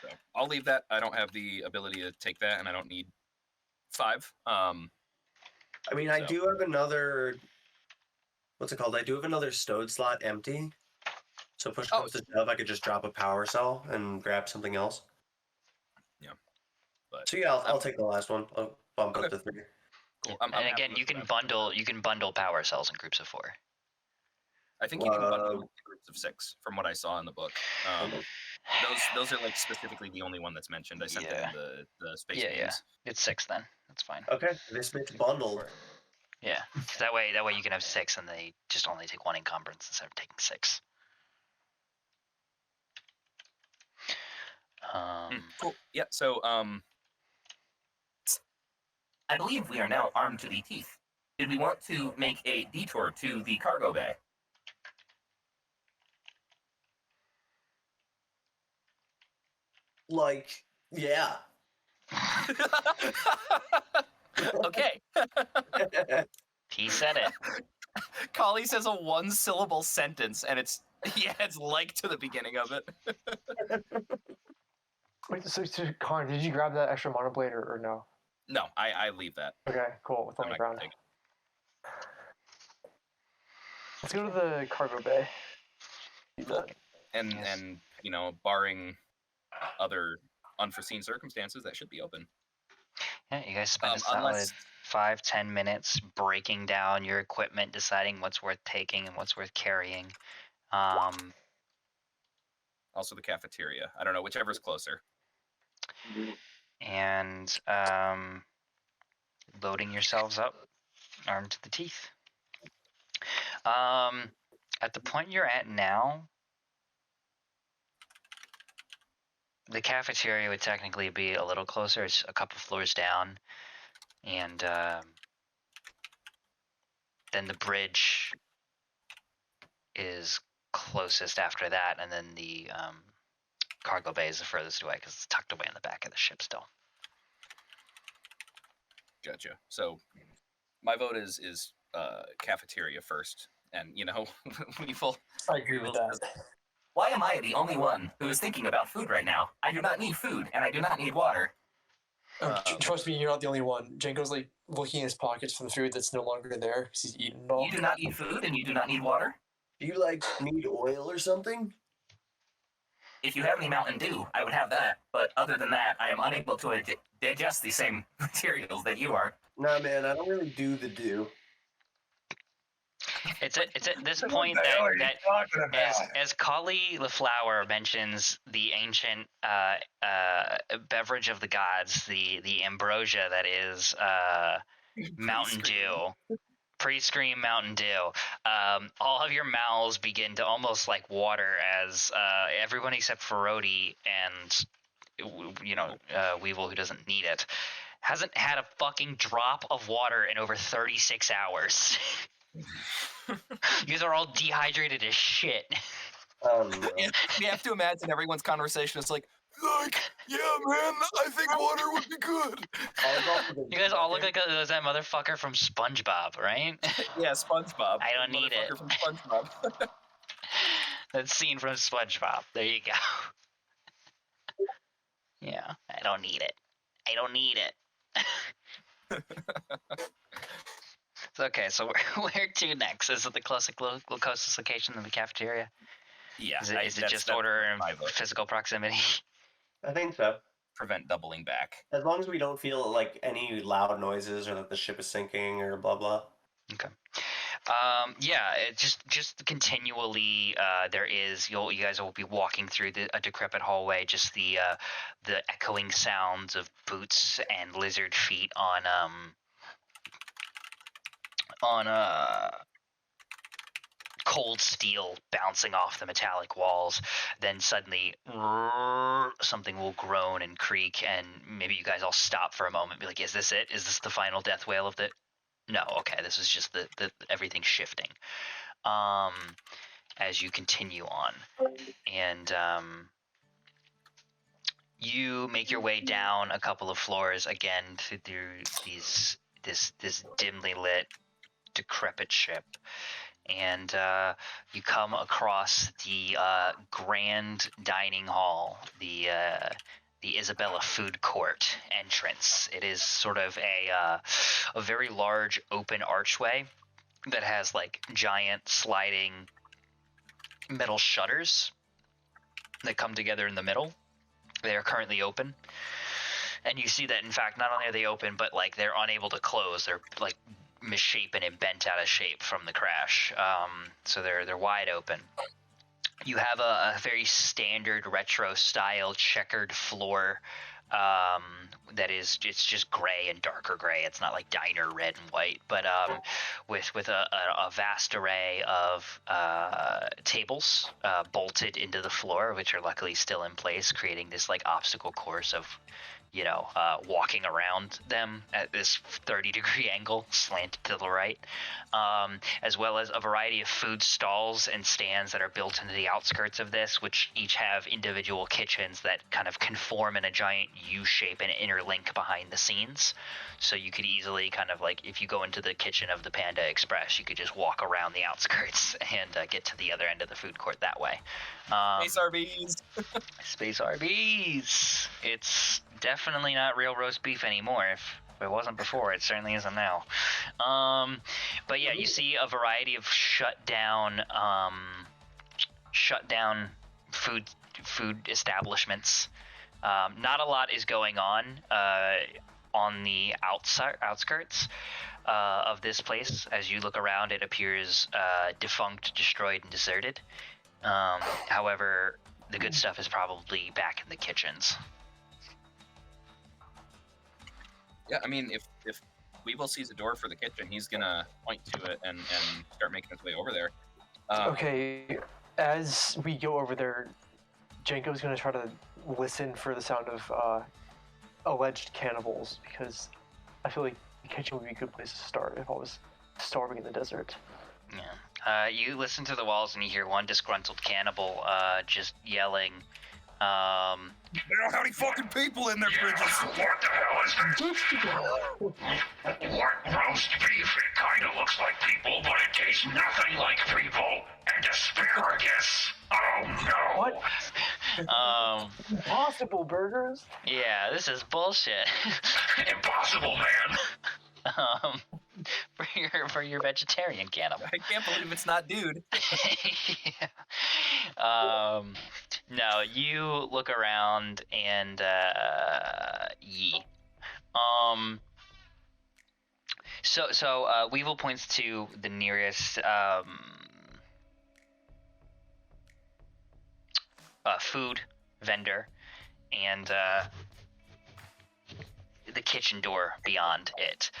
So I'll leave that. I don't have the ability to take that, and I don't need 5. I mean, I So- do have another. What's it called? I do have another stowed slot empty. So push comes to shove, I could just drop a power cell and grab something else. Yeah. But So yeah, I'll take the last one. I'll bump up Okay. to 3. cool. And again, you can bundle power cells in groups of 4. I think you can bundle into groups of 6 from what I saw in the book. Those are like specifically the only one that's mentioned. I sent them the space Yeah, names. It's 6 then. That's fine. Okay, this makes bundled. Yeah. That way you can have 6 and they just only take 1 encumbrance instead of taking 6. Cool. Yeah. So I believe we are now armed to the teeth. Did we want to make a detour to the cargo bay? Like, yeah. Okay. He said it. Kali says a one-syllable sentence, and it's like to the beginning of it. Wait, so Connor, did you grab that extra monoblade or no? No, I leave that. Okay, cool. It's on I'm the not gonna ground. take it. Let's go to the cargo bay. Do that. And barring other unforeseen circumstances, that should be open. Yeah, you guys spend a solid Unless 5-10 minutes breaking down your equipment, deciding what's worth taking and what's worth carrying. Also the cafeteria. I don't know, whichever's closer. And loading yourselves up, armed to the teeth. At the point you're at now, the cafeteria would technically be a little closer. It's a couple floors down. And then the bridge is closest after that, and then the cargo bay is the furthest away because it's tucked away in the back of the ship still. Gotcha. So my vote is cafeteria first, and Weevil. I agree with that. Why am I the only one who is thinking about food right now? I do not need food, and I do not need water. Trust me, you're not the only one. Jenko's like looking in his pockets for the food that's no longer there because he's eaten it all. You do not need food, and you do not need water? Do you need oil or something? If you have any Mountain Dew, I would have that. But other than that, I am unable to digest the same materials that you are. Nah, man, I don't really do the dew. It's at this point that as Kali LaFlower mentions the ancient beverage of the gods, the ambrosia that is Mountain Dew, pre-scream Mountain Dew, all of your mouths begin to almost like water as everyone except for Rhodey and Weevil, who doesn't need it, hasn't had a fucking drop of water in over 36 hours. You guys are all dehydrated as shit. No. We have to imagine everyone's conversation is like, yeah, man, I think water would be good. You guys all look like that motherfucker from SpongeBob, right? Yeah, SpongeBob. I don't need it. From SpongeBob. That scene from SpongeBob. There you go. Yeah, I don't need it. I don't need it. Okay, so where to next? Is it the closest location in the cafeteria? Yeah. Is it just order and physical proximity? I think so. Prevent doubling back. As long as we don't feel like any loud noises or that the ship is sinking or blah blah. Okay. Yeah, it just continually there is you guys will be walking through a decrepit hallway, just the echoing sounds of boots and lizard feet on cold steel bouncing off the metallic walls. Then suddenly something will groan and creak, and maybe you guys all stop for a moment and be like, is this it? Is this the final death wail of the... No, okay, this is just the everything shifting as you continue on. And you make your way down a couple of floors again through this dimly lit, decrepit ship, and you come across the grand dining hall, the Isabella Food Court entrance. It is sort of a very large open archway that has like giant sliding metal shutters that come together in the middle. They are currently open. And you see that, in fact, not only are they open, but like they're unable to close. They're like misshapen and bent out of shape from the crash. So they're wide open. You have a very standard retro style checkered floor it's just gray and darker gray. It's not like diner red and white, but with a vast array of tables bolted into the floor, which are luckily still in place, creating this like obstacle course of walking around them at this 30-degree angle, slanted to the right, as well as a variety of food stalls and stands that are built into the outskirts of this, which each have individual kitchens that kind of conform in a giant U-shape and interlink behind the scenes. So you could easily kind of like, if you go into the kitchen of the Panda Express, you could just walk around the outskirts and get to the other end of the food court that way. Space Arby's. Space Arby's. It's definitely not real roast beef anymore. If it wasn't before, it certainly isn't now. But yeah, you see a variety of shut down food establishments. Not a lot is going on the outskirts of this place. As you look around, it appears defunct, destroyed, and deserted. However, the good stuff is probably back in the kitchens. Yeah, I mean, if Weevil sees a door for the kitchen, he's gonna point to it and start making his way over there. Okay, as we go over there, Janko's gonna try to listen for the sound of alleged cannibals, because I feel like the kitchen would be a good place to start if I was starving in the desert. Yeah. You listen to the walls and you hear one disgruntled cannibal just yelling. There are how many fucking people in their fridges? What the hell is that? What roast beef? It kind of looks like people, but it tastes nothing like people. And asparagus. Oh no. What? Impossible burgers? Yeah, this is bullshit. Impossible, man. For your vegetarian cannibal. I can't believe it's not dude. Yeah. No, you look around and So Weevil points to the nearest food vendor and the kitchen door beyond it.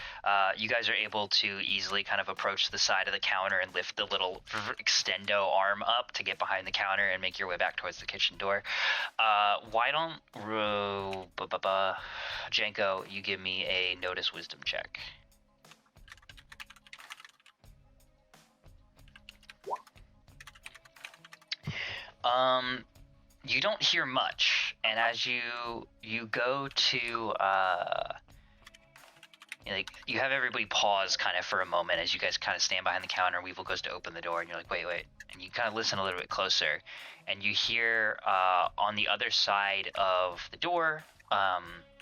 You guys are able to easily kind of approach the side of the counter and lift the little extendo arm up to get behind the counter and make your way back towards the kitchen door. Why don't Janko, you give me a notice wisdom check. You don't hear much, and as you go to you have everybody pause kind of for a moment as you guys kind of stand behind the counter. Weevil goes to open the door, and you're like, wait, and you kind of listen a little bit closer, and you hear on the other side of the door,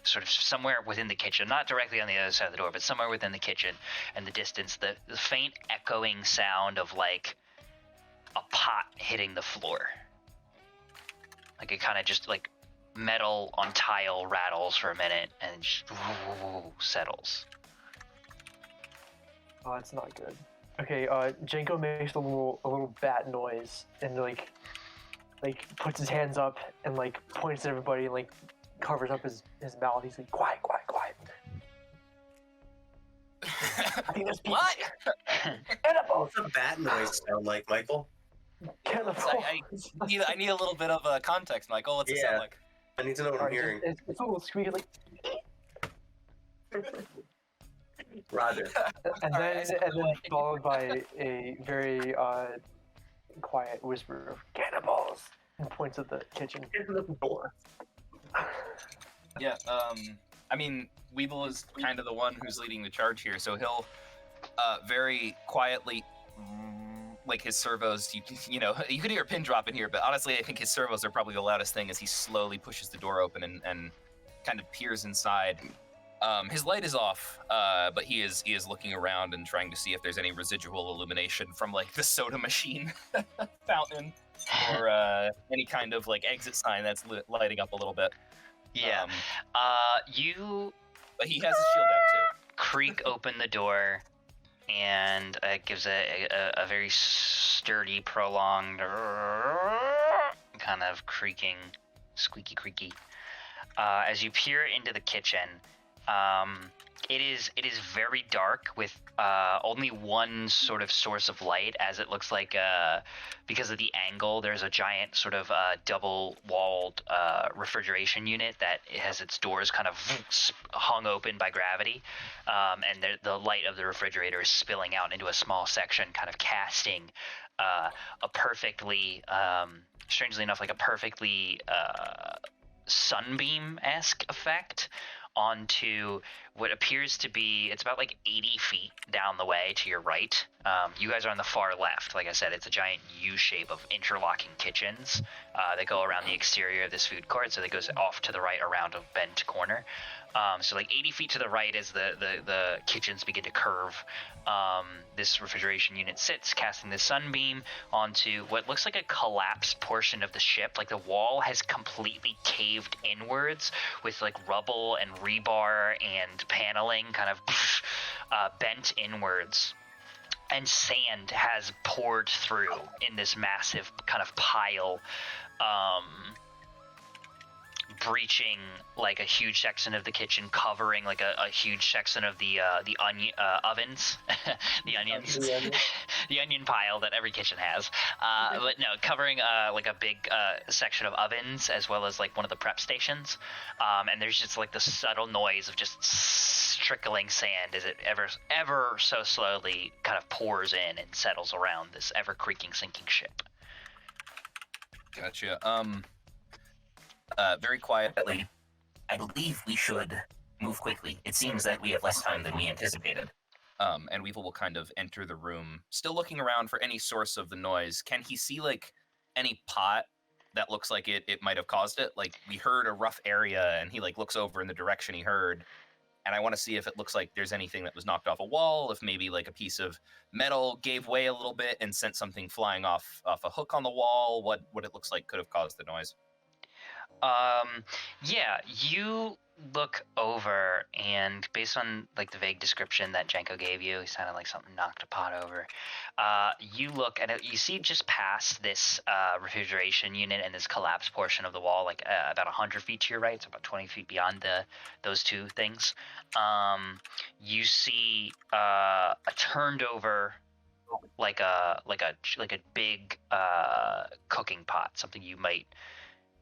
sort of somewhere within the kitchen, not directly on the other side of the door, but somewhere within the kitchen in the distance, the faint echoing sound of like a pot hitting the floor. Like it kind of just like metal on tile rattles for a minute and just settles. Oh, it's not good. Okay, Janko makes a little bat noise and like puts his hands up and like points at everybody and like covers up his mouth. He's like, quiet. I think there's people. What? What's a bat noise sound like, Michael? I need a little bit of context, Michael. What's it sound like? I need to know what I'm hearing. It's a little squeaky, like. Roger. And then followed by a very quiet whisper of cannibals, and points at the kitchen door. Yeah. I mean, Weevil is kind of the one who's leading the charge here, so he'll very quietly. Like his servos, you could hear a pin drop in here, but honestly, I think his servos are probably the loudest thing as he slowly pushes the door open and kind of peers inside. His light is off, but he is looking around and trying to see if there's any residual illumination from like the soda machine fountain or any kind of like exit sign that's lighting up a little bit. Yeah. But he has his shield out too. Creak open the door. And it gives a very sturdy, prolonged kind of creaking, squeaky creaky. As you peer into the kitchen, it is very dark with only one sort of source of light, as it looks like because of the angle, there's a giant sort of double-walled refrigeration unit that has its doors kind of hung open by gravity, and the light of the refrigerator is spilling out into a small section, kind of casting a perfectly, strangely enough, like a perfectly sunbeam-esque effect onto what appears to be, it's about like 80 feet down the way to your right. You guys are on the far left. Like I said, it's a giant U shape of interlocking kitchens that go around the exterior of this food court. So that goes off to the right around a bent corner. So like 80 feet to the right as the kitchens begin to curve, this refrigeration unit sits, casting the sunbeam onto what looks like a collapsed portion of the ship. Like the wall has completely caved inwards with like rubble and rebar and paneling kind of bent inwards. And sand has poured through in this massive kind of pile, breaching like a huge section of the kitchen, covering like a huge section of the onion ovens, the onions, the onion pile that every kitchen has. But no, covering like a big section of ovens as well as like one of the prep stations. And there's just like the subtle noise of just trickling sand as it ever so slowly kind of pours in and settles around this ever creaking, sinking ship. Gotcha. Very quietly. I believe we should move quickly. It seems that we have less time than we anticipated. And Weevil will kind of enter the room, still looking around for any source of the noise. Can he see like any pot that looks like it might have caused it? Like we heard a rough area, and he like looks over in the direction he heard. And I want to see if it looks like there's anything that was knocked off a wall, if maybe like a piece of metal gave way a little bit and sent something flying off a hook on the wall. What it looks like could have caused the noise. Yeah, you look over, and based on like the vague description that Jenko gave you, it sounded like something knocked a pot over. You look and you see just past this refrigeration unit and this collapsed portion of the wall, like about 100 feet to your right, so about 20 feet beyond those two things. You see a turned over like a big cooking pot, something you might.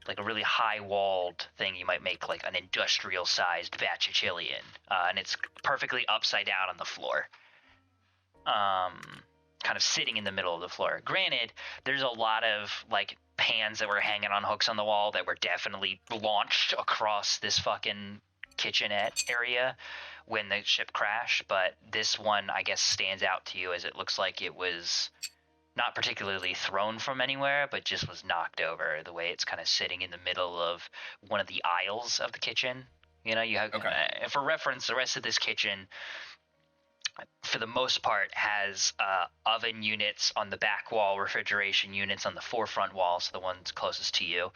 Like a really high-walled thing you might make like an industrial-sized batch of chili in, and it's perfectly upside down on the floor, kind of sitting in the middle of the floor. Granted, there's a lot of like pans that were hanging on hooks on the wall that were definitely launched across this fucking kitchenette area when the ship crashed, but this one I guess stands out to you as it looks like it was not particularly thrown from anywhere, but just was knocked over the way it's kind of sitting in the middle of one of the aisles of the kitchen. You know, you have, for reference, the rest of this kitchen, for the most part, has oven units on the back wall, refrigeration units on the forefront wall, so the ones closest to you,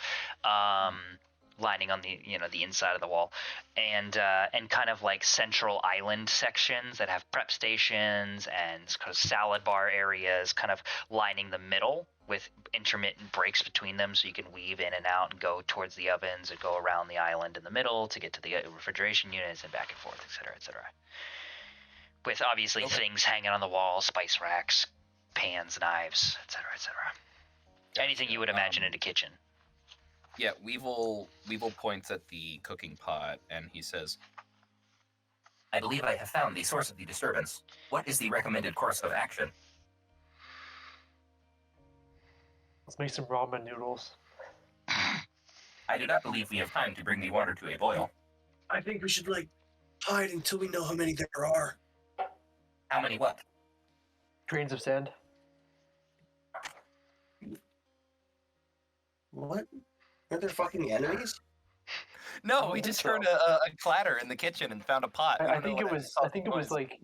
lining on the the inside of the wall, and kind of like central island sections that have prep stations and kind of salad bar areas kind of lining the middle with intermittent breaks between them, so you can weave in and out and go towards the ovens and go around the island in the middle to get to the refrigeration units and back and forth, etc., etc. With obviously things hanging on the wall, spice racks, pans, knives, etc., etc. Anything you would imagine in a kitchen. Yeah, Weevil points at the cooking pot, and he says, I believe I have found the source of the disturbance. What is the recommended course of action? Let's make some ramen noodles. I do not believe we have time to bring the water to a boil. I think we should, hide until we know how many there are. How many what? Grains of sand. What? Are there fucking enemies? No, we just heard a clatter in the kitchen and found a pot. I think it was like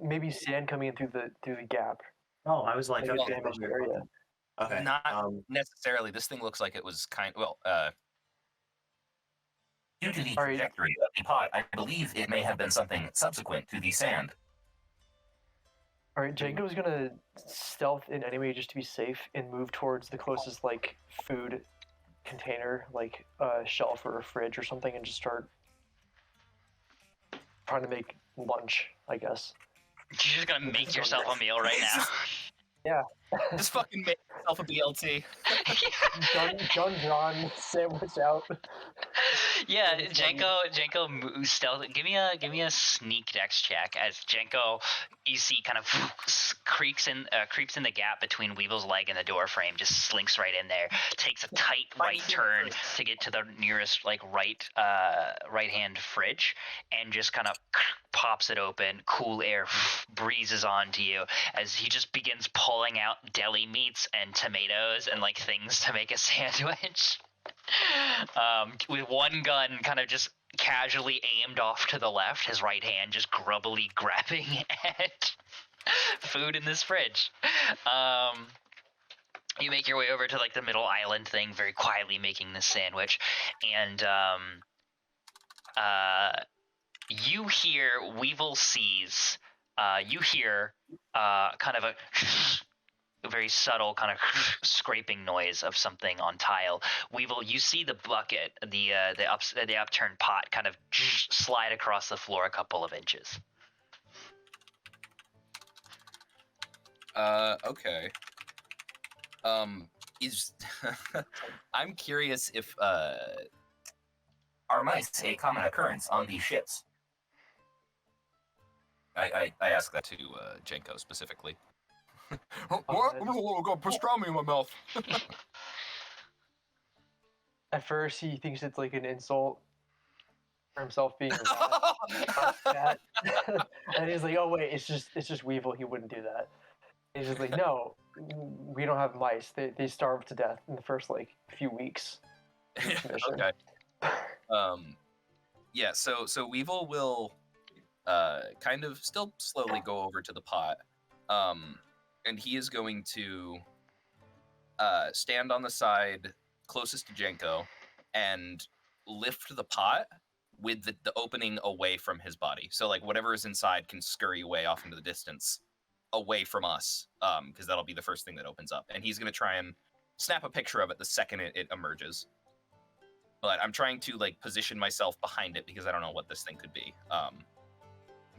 maybe sand coming in through the gap. Oh, I was like, Like a okay, damaged area. okay. Not necessarily. This thing looks like it was Due to the All right. trajectory of the pot, I believe it may have been something subsequent to the sand. All right, Janko's gonna stealth in anyway just to be safe and move towards the closest food container, like a shelf or a fridge or something, and just start trying to make lunch, I guess. You're just gonna make yourself a meal right now. Yeah. Just fucking make yourself a BLT. John sandwich out. Yeah, Janko moves stealth. Give me a sneak dex check as Janko, you see, kind of creeps in the gap between Weevil's leg and the door frame, just slinks right in there, takes a tight right turn to get to the nearest right hand fridge, and just kind of pops it open. Cool air breezes onto you as he just begins pulling out deli meats and tomatoes and like things to make a sandwich. With one gun kind of just casually aimed off to the left, his right hand just grubbily grabbing at food in this fridge. You make your way over to like the middle island thing, very quietly making this sandwich, and you hear Weevil sees. You hear kind of a very subtle kind of scraping noise of something on tile. Weevil, you see the bucket, the upturned pot, kind of slide across the floor a couple of inches. Okay. Is I'm curious if Are mice a common occurrence on these ships? I asked that to Janko specifically. What? I'm gonna pastrami in my mouth. At first, he thinks it's like an insult for himself being a rat. And he's like, "Oh wait, it's just Weevil. He wouldn't do that." And he's just like, "No, we don't have mice. They starve to death in the first like few weeks." Okay. Yeah. So Weevil will kind of still slowly go over to the pot. And he is going to stand on the side closest to Janko and lift the pot with the opening away from his body. So like whatever is inside can scurry away off into the distance away from us, because that'll be the first thing that opens up. And he's going to try and snap a picture of it the second it emerges. But I'm trying to like position myself behind it because I don't know what this thing could be.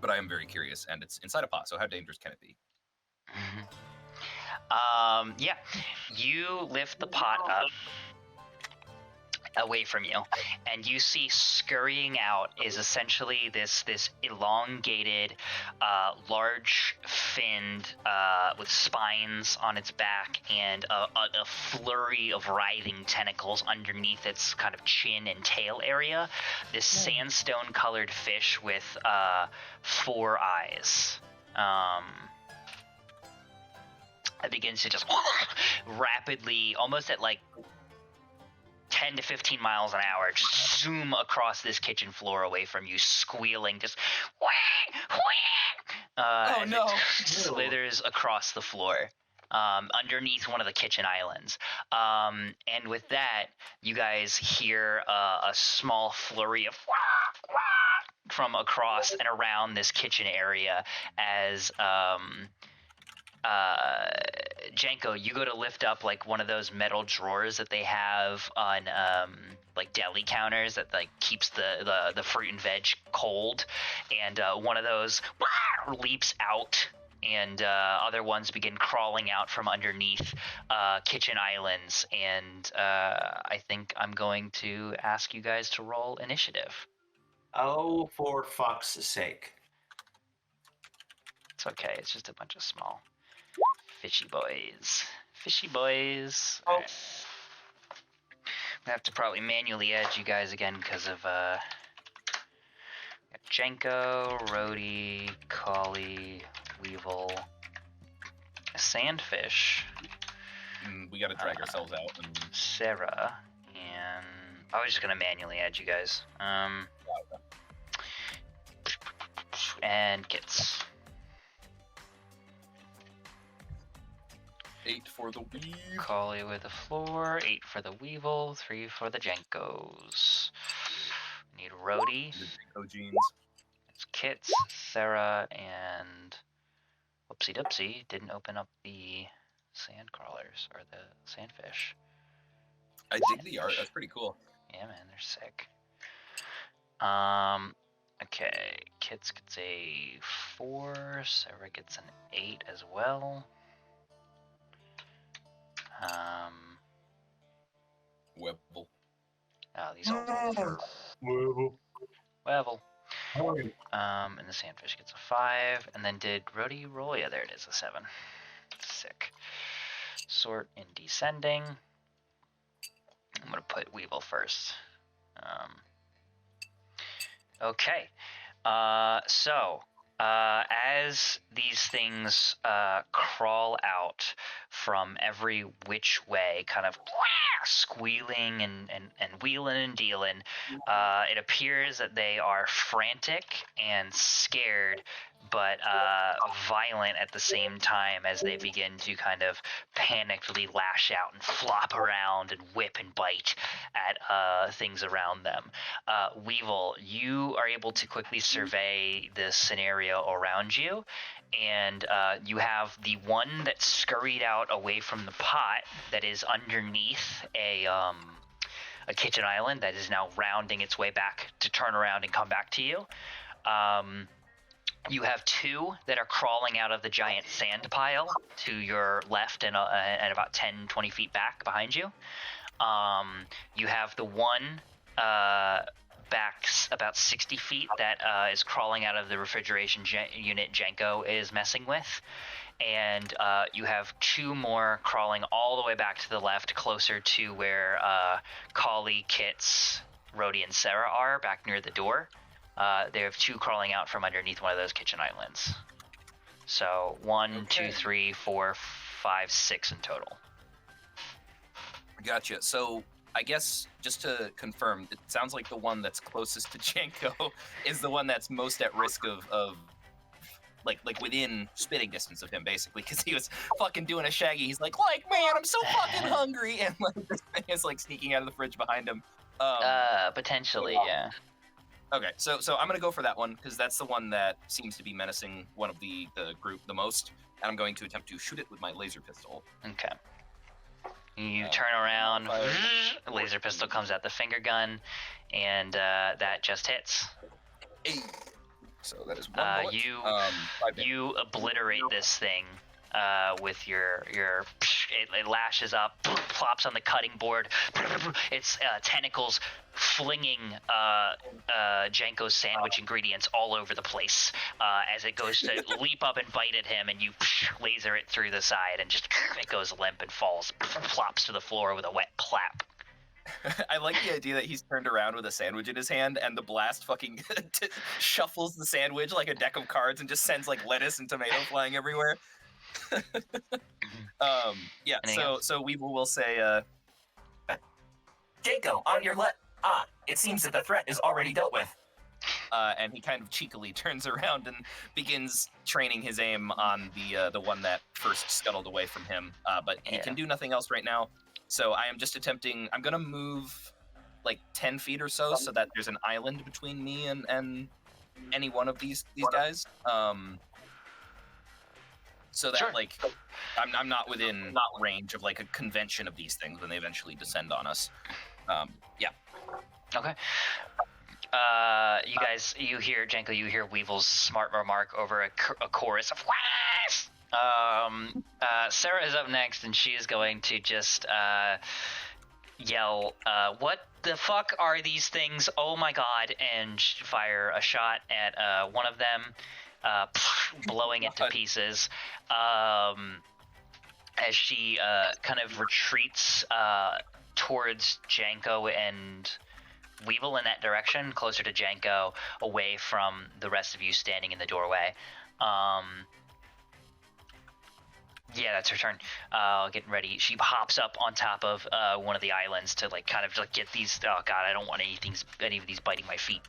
But I am very curious, and it's inside a pot, so how dangerous can it be? Yeah, you lift the pot up away from you, and you see scurrying out is essentially this elongated, large finned with spines on its back and a flurry of writhing tentacles underneath its kind of chin and tail area. This sandstone-colored fish with 4 eyes. It begins to just rapidly, almost at like 10 to 15 miles an hour, just zoom across this kitchen floor away from you, squealing, just Oh no! Slithers across the floor, underneath one of the kitchen islands. And with that, you guys hear a small flurry of from across and around this kitchen area as Janko, you go to lift up like one of those metal drawers that they have on like deli counters that like keeps the fruit and veg cold, and one of those leaps out, and other ones begin crawling out from underneath kitchen islands, and I think I'm going to ask you guys to roll initiative. Oh, for fuck's sake. It's okay, it's just a bunch of small fishy boys. Fishy boys. Oh. Right. I have to probably manually add you guys again because of Janko, Rhodey, Collie, Weevil, Sandfish. We gotta drag ourselves out. Sarah, and I was just gonna manually add you guys. And Kits. 8 for the weave. Collie with the floor, 8 for the Weevil, 3 for the Jankos. Need Rhodey. Janko jeans. It's Kits, Sarah, and whoopsie doopsie didn't open up the sand crawlers or the sandfish. I dig the art. That's pretty cool. Yeah, man, they're sick. Okay, Kits gets a 4, Sarah gets an 8 as well. Webble. Oh, these all Level. Alright. And the sandfish gets a 5. And then did Rhodey roll? Yeah, there it is, a 7. Sick. Sort in descending. I'm gonna put Weevil first. Okay. So as these things crawl out from every which way, kind of squealing and wheeling and dealing, it appears that they are frantic and scared, but violent at the same time as they begin to kind of panickedly lash out and flop around and whip and bite at things around them. Weevil, you are able to quickly survey the scenario around you, and you have the one that scurried out away from the pot that is underneath a kitchen island that is now rounding its way back to turn around and come back to you. You have 2 that are crawling out of the giant sand pile to your left and about 10-20 feet back behind you. You have the one back about 60 feet that is crawling out of the refrigeration unit Jenko is messing with. And you have 2 more crawling all the way back to the left, closer to where Kali, Kits, Rhodey, and Sarah are, back near the door. They have 2 crawling out from underneath one of those kitchen islands. So 1, 2, 3, 4, 5, 6 in total. Gotcha. So I guess just to confirm, it sounds like the one that's closest to Jenko is the one that's most at risk of like within spitting distance of him, basically, because he was fucking doing a Shaggy. He's like, man, I'm so fucking hungry, and like this thing is like sneaking out of the fridge behind him. Potentially, yeah. Okay, so I'm gonna go for that one because that's the one that seems to be menacing one of the group the most, and I'm going to attempt to shoot it with my laser pistol. Okay. You turn around, laser pistol comes out the finger gun, and that just hits. Hey. So that is one bullet. You obliterate this thing with your it lashes up, plops on the cutting board. Its tentacles flinging Jenko's sandwich ingredients all over the place as it goes to leap up and bite at him, and you laser it through the side, and just it goes limp and falls, plops to the floor with a wet clap. I like the idea that he's turned around with a sandwich in his hand, and the blast fucking shuffles the sandwich like a deck of cards and just sends like lettuce and tomato flying everywhere. Yeah. So we will say, Jenko, on your left. It seems that the threat is already dealt with. And he kind of cheekily turns around and begins training his aim on the one that first scuttled away from him. But he can do nothing else right now. So I am just attempting. I'm gonna move like 10 feet or so that there's an island between me and any one of these guys. So that like I'm not within range of like a convention of these things when they eventually descend on us. Yeah. Okay. You guys, you hear Jenko, you hear Weevil's smart remark over a chorus of "Whaas!" Sarah is up next, and she is going to just yell, "What the fuck are these things? Oh my god!" and fire a shot at one of them, blowing it to pieces. As she kind of retreats towards Jenko and Weevil in that direction, closer to Jenko, away from the rest of you standing in the doorway. Yeah, that's her turn. Getting ready. She hops up on top of one of the islands to like kind of like get these. Oh god, I don't want any of these biting my feet.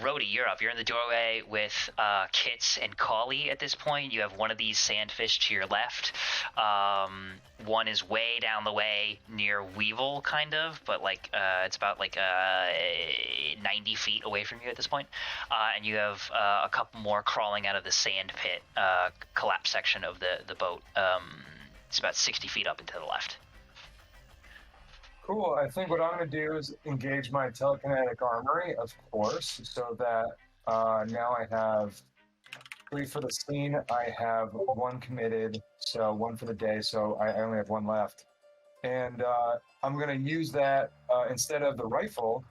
Rhodey, you're up. You're in the doorway with Kits and Kali at this point. You have one of these sandfish to your left. One is way down the way near Weevil, kind of, but like it's about like 90 feet away from you at this point. And you have a couple more crawling out of the sand pit collapse section of the boat. It's about 60 feet up and to the left. Cool. I think what I'm going to do is engage my telekinetic armory, of course, so that now I have 3 for the scene. I have 1 committed, so 1 for the day, so I only have 1 left. And I'm going to use that instead of the rifle.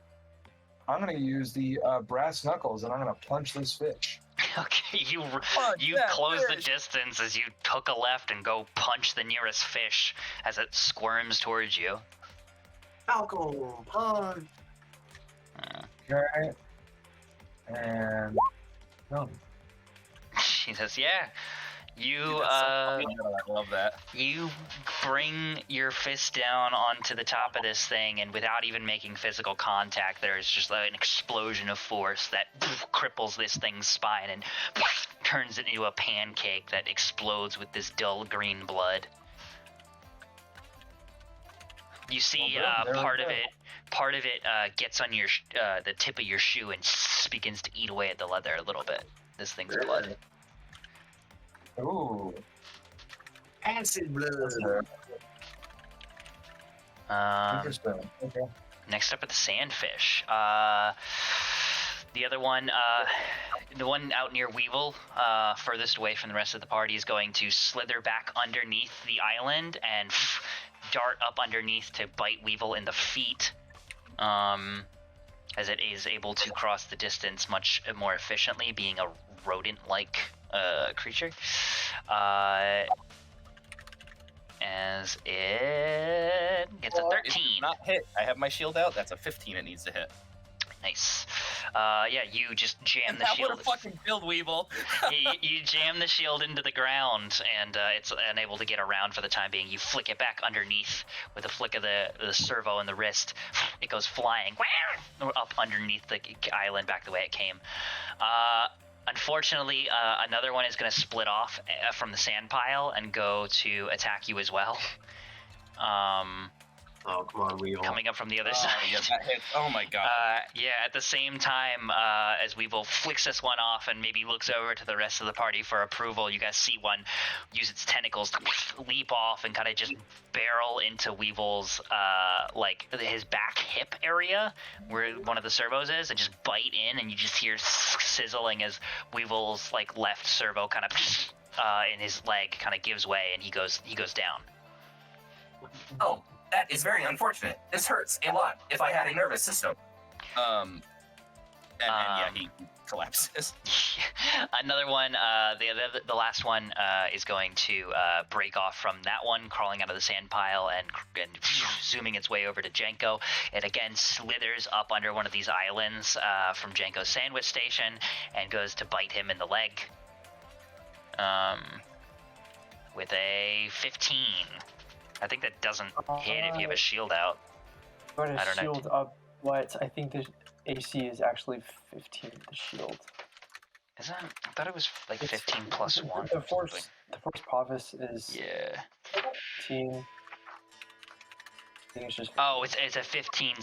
I'm gonna use the brass knuckles and I'm gonna punch this fish. Okay, you that close the fish. distance as you hook a left and go punch the nearest fish as it squirms towards you. Falcon punch. Okay. And no. She says, "Yeah, you Dude, that's so funny. I love that. you bring your fist down onto the top of this thing, and without even making physical contact, there's just like an explosion of force that cripples this thing's spine and turns it into a pancake that explodes with this dull green blood. You see, Well, there we part of go. it gets on your the tip of your shoe and begins to eat away at the leather a little bit. This thing's blood. Ooh. Acid blood. Interesting. Okay. Next up are the sandfish. The other one, the one out near Weevil, furthest away from the rest of the party, is going to slither back underneath the island and dart up underneath to bite Weevil in the feet, as it is able to cross the distance much more efficiently, being a rodent-like creature. As it gets a 13. Not hit. I have my shield out. That's a 15 it needs to hit. Nice. Yeah, you just jam the That would shield. have fucking killed Weevil. you jam the shield into the ground, and it's unable to get around for the time being. You flick it back underneath with a flick of the servo in the wrist. It goes flying up underneath the island back the way it came. Unfortunately, another one is going to split off from the sand pile and go to attack you as well. Oh, come on, Weevil. Coming up from the other side. Yeah, that hit. Oh my god. Yeah, at the same time, as Weevil flicks this one off and maybe looks over to the rest of the party for approval, you guys see one use its tentacles to leap off and kind of just barrel into Weevil's, like, his back hip area, where one of the servos is, and just bite in, and you just hear sizzling as Weevil's, like, left servo kind of, in his leg kind of gives way, and he goes down. Oh, that is very unfortunate. This hurts a lot if I had a nervous system. And yeah, he collapses. Another one, the last one is going to break off from that one, crawling out of the sand pile and zooming its way over to Jenko. It again slithers up under one of these islands from Jenko's sandwich station and goes to bite him in the leg. With a 15. I think that doesn't hit if you have a shield out. Got I a don't know. shield up, but I think the AC is actually 15. The shield. Is that? I thought it was like It's- 15 plus 1. The force province is Yeah. 15. I think it's just. Oh, it's a 15 / a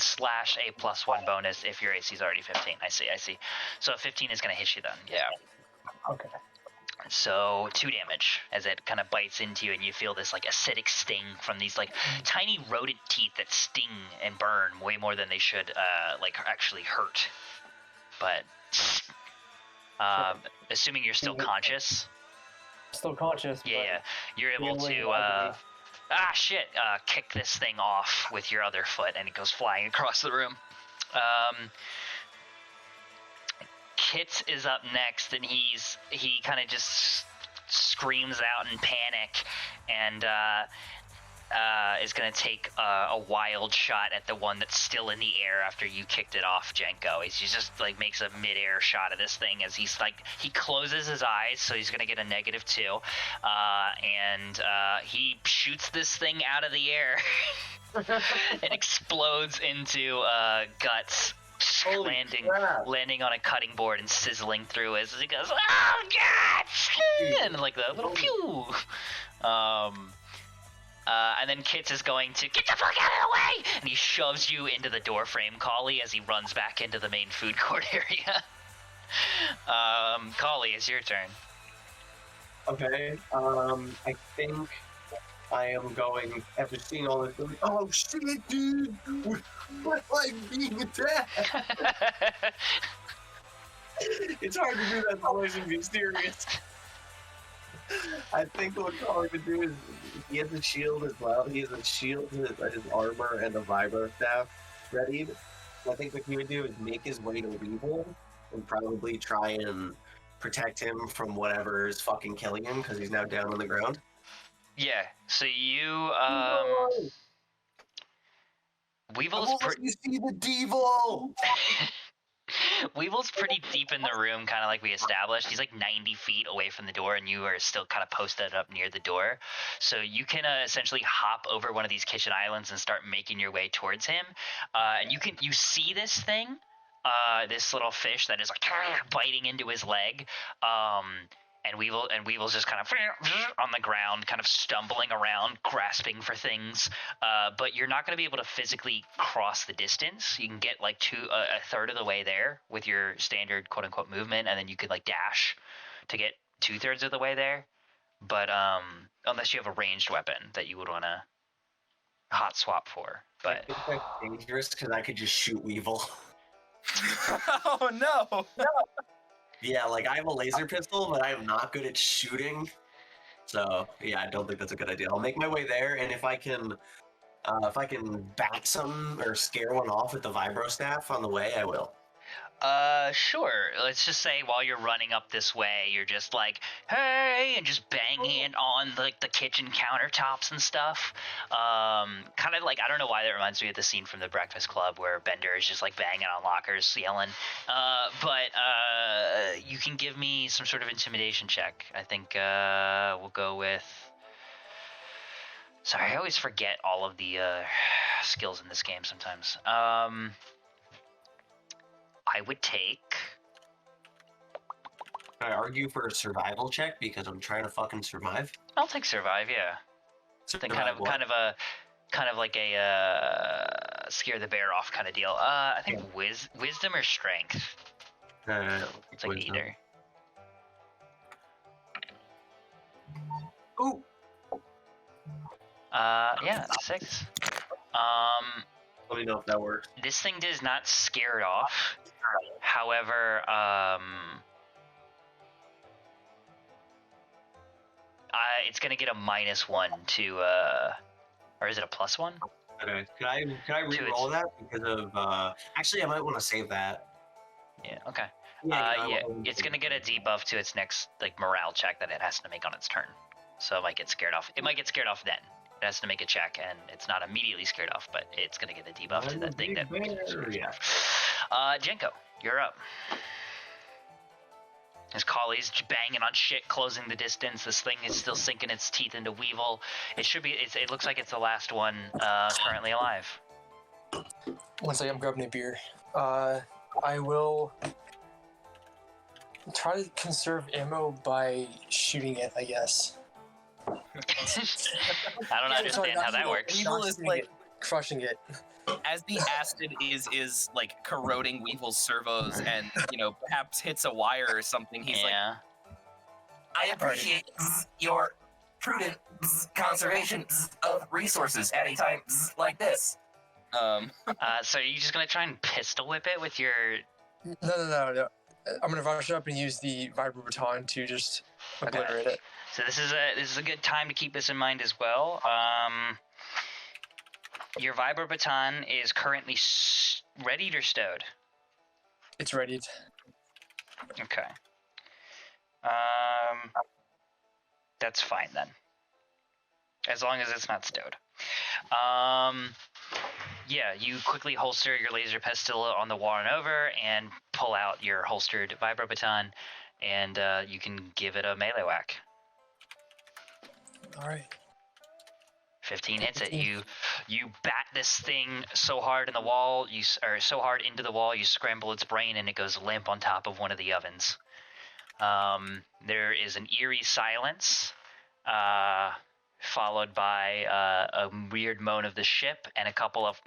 +1 bonus if your AC is already 15. I see. So 15 is going to hit you then. Yeah. Okay. So 2 damage as it kind of bites into you, and you feel this like acidic sting from these like tiny rodent teeth that sting and burn way more than they should like actually hurt. But assuming you're still conscious. Still conscious. Yeah, you're able feeling to ugly. kick this thing off with your other foot, and it goes flying across the room. Kit is up next, and he kind of just screams out in panic, and is going to take a wild shot at the one that's still in the air after you kicked it off, Jenko. He just like makes a mid-air shot of this thing as he closes his eyes, so he's going to get a -2, and he shoots this thing out of the air. It explodes into guts. Landing on a cutting board and sizzling through as he goes, oh god! And like the little pew. And then Kits is going to get the fuck out of the way, and he shoves you into the doorframe, Collie, as he runs back into the main food court area. Collie, it's your turn. Okay. I think I am going after seeing all this. Oh shit, dude! We're like being attacked. It's hard to do that voice and be serious. I think what Colin would do is he has a shield as well. He has a shield, his armor, and a vibro staff readied. I think what he would do is make his way to Weevil and probably try and protect him from whatever is fucking killing him because he's now down on the ground. Yeah. So you Weevil's You see the devil. Weevil's pretty deep in the room, kind of like we established. He's like 90 feet away from the door, and you are still kind of posted up near the door. So you can essentially hop over one of these kitchen islands and start making your way towards him. And you see this thing, this little fish that is like biting into his leg. And Weevil's just kind of on the ground, kind of stumbling around, grasping for things. But you're not going to be able to physically cross the distance. You can get like a third of the way there with your standard quote unquote movement, and then you could like dash to get 2/3 of the way there. But unless you have a ranged weapon that you would want to hot swap for. But I think that's dangerous because I could just shoot Weevil. Oh no! Yeah, like I have a laser pistol, but I am not good at shooting. So yeah, I don't think that's a good idea. I'll make my way there, and if I can bat some or scare one off with the vibro staff on the way, I will. Sure. Let's just say while you're running up this way, you're just like, hey, and just banging on like the kitchen countertops and stuff. Kind of like, I don't know why that reminds me of the scene from The Breakfast Club where Bender is just like banging on lockers, yelling. But you can give me some sort of intimidation check. I think we'll go with. Sorry, I always forget all of the skills in this game sometimes. I would take. Can I argue for a survival check because I'm trying to fucking survive? I'll take survive. Yeah. Something kind of like a scare the bear off kind of deal. I think wisdom or strength. It's like wisdom. either. Ooh. Yeah, 6. Let me know if that works. This thing does not scare it off. However, it's gonna get a -1 to, or is it a +1? Okay. Can I re-roll that because of? Actually, I might want to save that. Yeah. Okay. Yeah, It's gonna get a debuff to its next like morale check that it has to make on its turn. So it might get scared off. It might get scared off then. It has to make a check, and it's not immediately scared off, but it's gonna get a debuff to that thing that. Yeah. Jenko, you're up. His collie's banging on shit, closing the distance. This thing is still sinking its teeth into Weevil. It should be. It looks like it's the last one currently alive. One second, I'm grabbing a beer. I will try to conserve ammo by shooting it, I guess. I don't understand how that works. Weevil is like crushing it. As the acid is like corroding Weevil's servos, and perhaps hits a wire or something. He's like, I appreciate your prudent conservation of resources at a time like this. So are you just gonna try and pistol whip it with your? No. I'm gonna rush up and use the vibro baton to just obliterate it. So this is a good time to keep this in mind as well. Your vibro baton is currently readied or stowed? It's readied. Okay. That's fine then. As long as it's not stowed. Yeah, you quickly holster your laser pistol on the wall and over and pull out your holstered vibro baton, and you can give it a melee whack. All right. 15 hits it. You bat this thing so hard in the wall, so hard into the wall, you scramble its brain, and it goes limp on top of one of the ovens. There is an eerie silence, followed by a weird moan of the ship and a couple of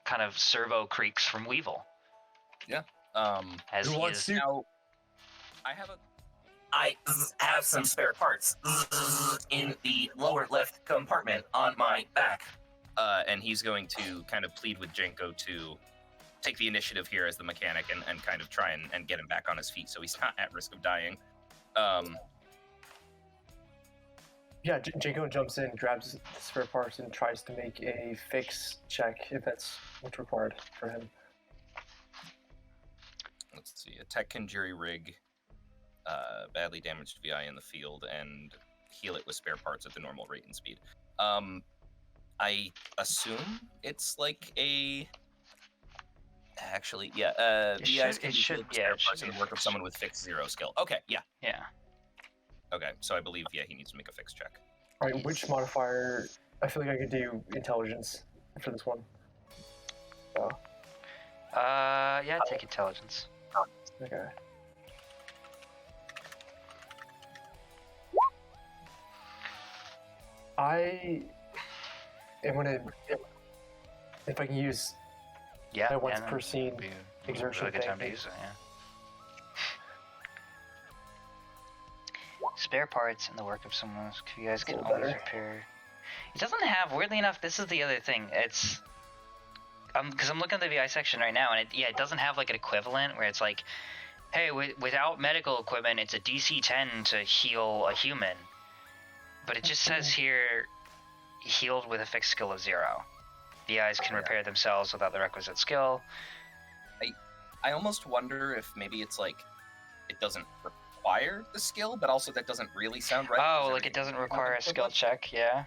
kind of servo creaks from Weevil. Yeah. As Who he wants is to? Now, I have some spare parts in the lower left compartment on my back. And he's going to kind of plead with Jenko to take the initiative here as the mechanic and kind of try and get him back on his feet so he's not at risk of dying. Yeah, Janko jumps in, grabs the spare parts, and tries to make a fix check if that's what's required for him. Let's see. A tech can jury-rig badly damaged VI in the field and heal it with spare parts at the normal rate and speed. I assume it's like a... Actually, yeah. VIs can be healed with spare parts in the work of someone with fix 0 skill. Okay, yeah. Yeah. Okay, so I believe, yeah, he needs to make a fix check. Alright, which modifier... I feel like I could do intelligence for this one. So. Yeah, take intelligence. Okay. I am gonna... If I can use... Yeah, my once per scene exertion really good time to thing. use it, yeah. Spare parts in the work of someone else. You guys can always repair. It doesn't have, weirdly enough, this is the other thing. It's, because I'm looking at the VI section right now, and it doesn't have like an equivalent where it's like, hey, without medical equipment, it's a DC 10 to heal a human. But it just says here, healed with a fixed skill of 0. VIs can repair themselves without the requisite skill. I almost wonder if maybe it's like, it doesn't require the skill, but also that doesn't really sound right. Oh, like it doesn't require a skill check, yeah.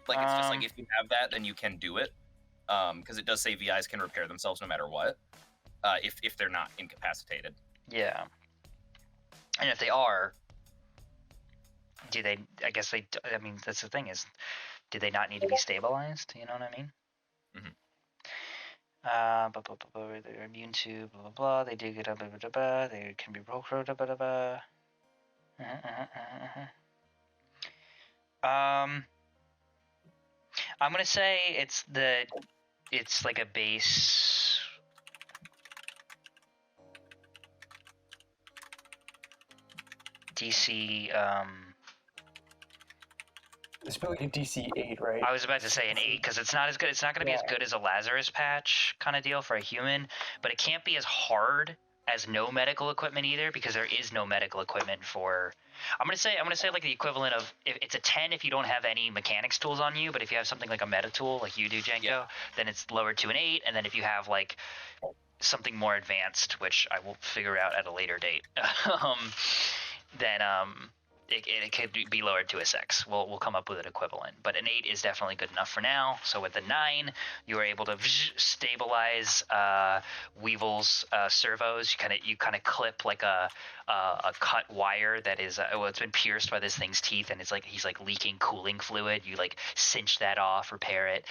Like it's just like if you have that, then you can do it. Because it does say VIs can repair themselves no matter what, if they're not incapacitated. Yeah. And if they are, do they? I guess they. I mean, that's the thing is, do they not need to be stabilized? You know what I mean? They're immune to blah blah blah. They do get a blah blah blah. They can be broke blah blah blah blah. I'm gonna say it's like a base. DC. It's probably like a DC 8, right? I was about to say an 8 because it's not as good. It's not going to be as good as a Lazarus patch kind of deal for a human, but it can't be as hard as no medical equipment either because there is no medical equipment for. I'm gonna say like the equivalent of if it's a 10 if you don't have any mechanics tools on you, but if you have something like a meta tool like you do, Janko, then it's lowered to an 8, and then if you have like something more advanced, which I will figure out at a later date, then it could be lowered to a 6. We'll come up with an equivalent, but an 8 is definitely good enough for now. So with the 9, you are able to stabilize Weevil's servos. You kind of clip like a cut wire that is it's been pierced by this thing's teeth, and it's like he's like leaking cooling fluid. You like cinch that off, repair it,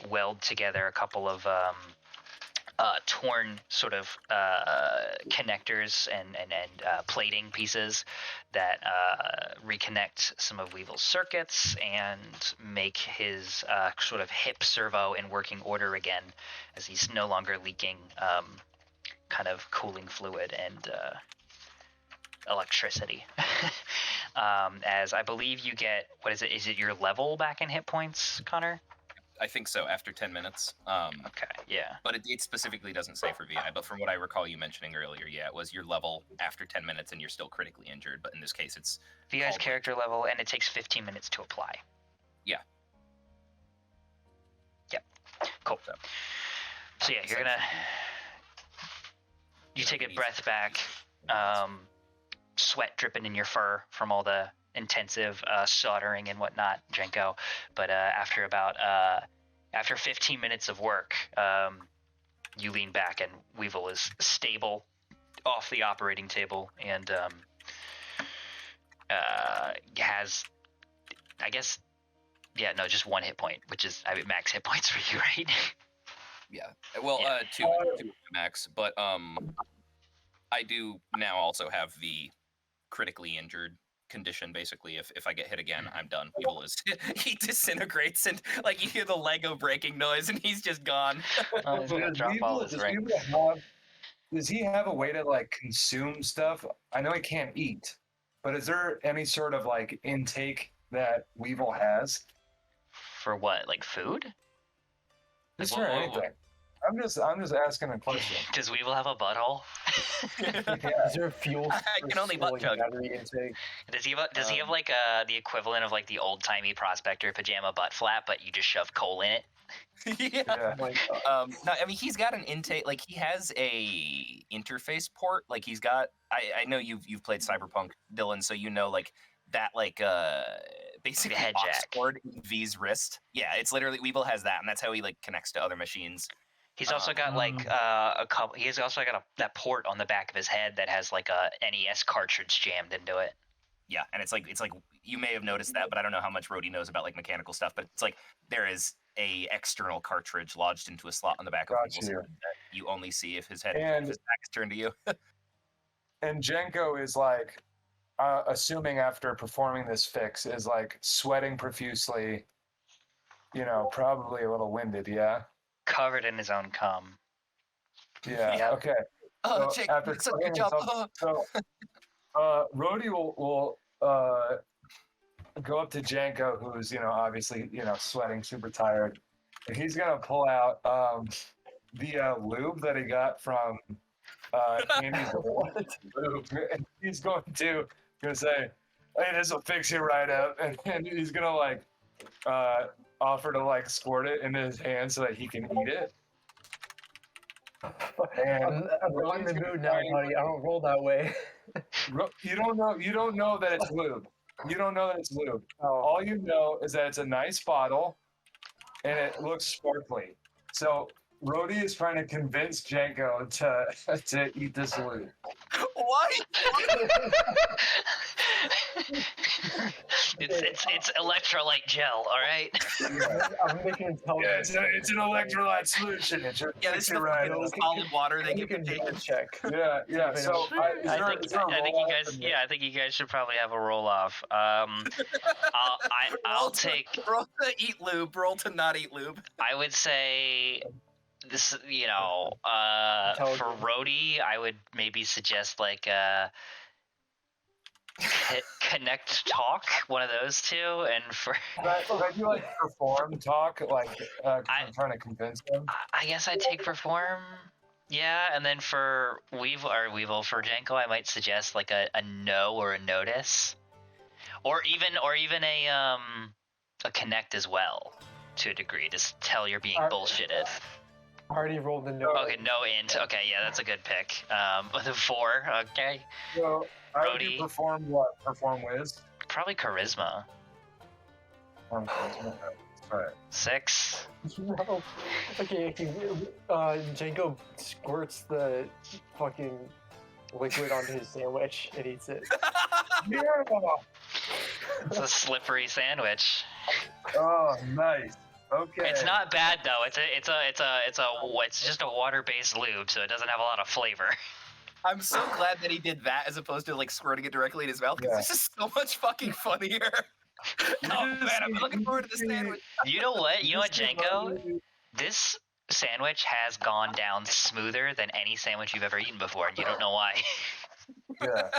weld together a couple of torn sort of connectors and plating pieces that reconnect some of Weevil's circuits and make his sort of hip servo in working order again, as he's no longer leaking kind of cooling fluid and electricity. As I believe you get, what is it? Is it your level back in hit points, Connor? I think so, after 10 minutes. Okay, yeah. But it specifically doesn't say for VI, but from what I recall you mentioning earlier, yeah, it was your level after 10 minutes and you're still critically injured, but in this case it's... VI's character level, and it takes 15 minutes to apply. Yeah. Yep. Cool. So yeah, you're gonna... You take a breath back, sweat dripping in your fur from all the intensive soldering and whatnot, Janko. But after 15 minutes of work, you lean back and Weevil is stable off the operating table and has, I guess, just 1 hit point, which is max hit points for you, right? Yeah. Well, two max, but I do now also have the critically injured condition. Basically, if I get hit again, I'm done. Weevil is he disintegrates and like you hear the Lego breaking noise and he's just gone. He's gonna drop all his rings. Does he have a way to like consume stuff? I know he can't eat, but is there any sort of like intake that Weevil has? For what, like food? Just for anything. I'm just asking a question. Does Weevil have a butthole? Is there a fuel? I for can only butt like, chug. battery intake? Does he have like the equivalent of like the old timey prospector pajama butt flap, but you just shove coal in it? Yeah. Yeah. Oh my god. No, I mean he's got an intake. Like he has a interface port. Like he's got. I know you've played Cyberpunk, Dylan, so you know like that basically head aux jack. cord in V's wrist. Yeah, it's literally Weevil has that, and that's how he like connects to other machines. He's also got like a couple. He's also got that port on the back of his head that has like a NES cartridge jammed into it. Yeah, and it's like you may have noticed that, but I don't know how much Rhodey knows about like mechanical stuff. But it's like there is a external cartridge lodged into a slot on the back of Got Weevil's you. head that you only see if his head And- if his back is turned to you. And Jenko is like, assuming after performing this fix, is like sweating profusely. You know, probably a little winded. Yeah. Covered in his own cum. Yeah. Yeah. Okay. Oh, So Jake, after it's a good clearing job. himself- So, Rhodey will go up to Janko, who's obviously sweating, super tired, and he's gonna pull out the lube that he got from Andy's lube, and he's gonna say, "Hey, this will fix you right up," and he's gonna like offer to like squirt it into his hand so that he can eat it. And I'm not in the mood now, buddy. I don't roll that way. You don't know that it's lube. You don't know that it's lube. Oh. All you know is that it's a nice bottle and it looks sparkly. So Rhodey is trying to convince Janko to eat this lube. What? It's electrolyte gel, all right. I'm making Yeah, it's an electrolyte solution. It should Yeah, fix this is you the right fucking up. solid water they You give to can patients. check. Yeah. So I think you guys should probably have a roll off. I'll take. Roll to eat lube. Roll to not eat lube. I would say this. For Intelligent. Rhodey, I would maybe suggest like connect talk, one of those two, and for But you like perform talk, like 'cause I'm trying to convince him. I guess I'd take perform. Yeah, and then for Weevil for Janko, I might suggest like a no or a notice, or even a connect as well, to a degree. Just tell you're being bullshitted. Already rolled the no. Okay, no int. Okay, yeah, that's a good pick. With a 4. Okay, So I would Rhodey. do perform what? Perform whiz? probably charisma. Perform charisma. Alright. 6. No. Okay. Janko squirts the fucking liquid onto his sandwich and eats it. Yeah. It's a slippery sandwich. Oh, nice. Okay. It's not bad though. It's just a water-based lube, so it doesn't have a lot of flavor. I'm so glad that he did that as opposed to like squirting it directly in his mouth because Yeah. this is so much fucking funnier. Oh man, I'm looking forward to the sandwich. You know what? You know what, Janko? This sandwich has gone down smoother than any sandwich you've ever eaten before, and you don't know why. Yeah.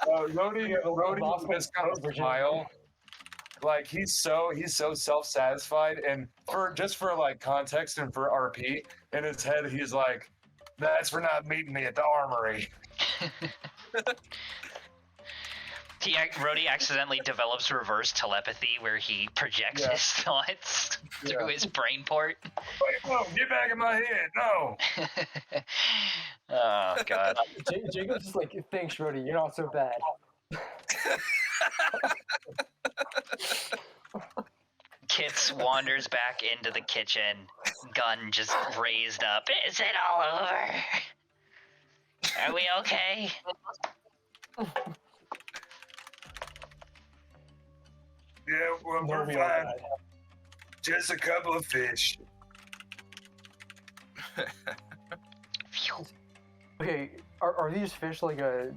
Rhodey just kind of smile. Like he's so self-satisfied, and for like context and for RP, in his head he's like, "That's for not meeting me at the armory." Rhodey accidentally develops reverse telepathy where he projects his thoughts through his brain port. Wait, no, get back in my head. No. Oh god. Jacob's just like, thanks, Rhodey. You're not so bad. Kits wanders back into the kitchen, gun just raised up. Is it all over? Are we okay? Yeah, well, No, we're we are fine. bad. Just a couple of fish. Okay, are these fish like a?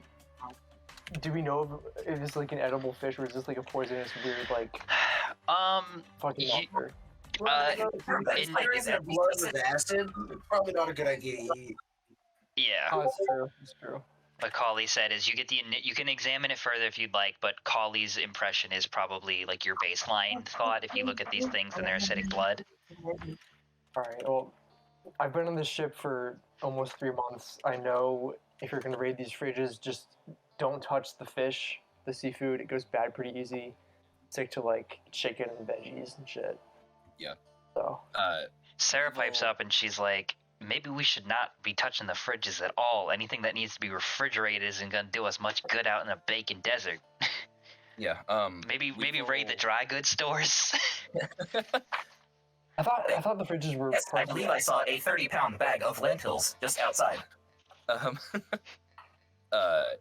Do we know if it's like an edible fish or is this like a poisonous weird like fucking You- monster? in- Is that blood with acid? Probably not a good idea to eat. Yeah. Oh, that's true. That's true. What Kali said is you can examine it further if you'd like, but Kali's impression is probably like your baseline thought if you look at these things in their acidic blood. All right. Well, I've been on this ship for almost 3 months. I know if you're gonna raid these fridges, just don't touch the fish, the seafood. It goes bad pretty easy. Stick to like chicken and veggies and shit. Yeah. So. Sarah pipes up and she's like, maybe we should not be touching the fridges at all. Anything that needs to be refrigerated isn't gonna do us much good out in the bacon desert. Yeah. Maybe raid the dry goods stores. I thought the fridges were. Yes, I believe I saw a 30-pound bag of lentils just outside.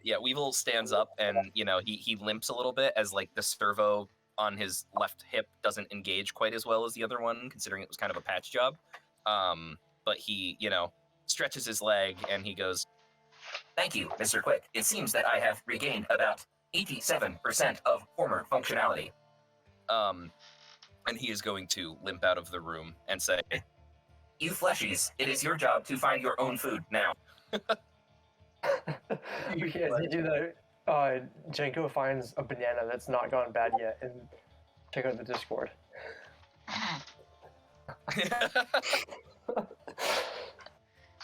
Yeah, Weevil stands up and he limps a little bit as like the servo on his left hip doesn't engage quite as well as the other one, considering it was kind of a patch job. But he stretches his leg and he goes, Thank you, Mr. Quick. It seems that I have regained about 87% of former functionality. And he is going to limp out of the room and say, You fleshies, it is your job to find your own food now. You can't do that. Jenko finds a banana that's not gone bad yet, and check out the Discord.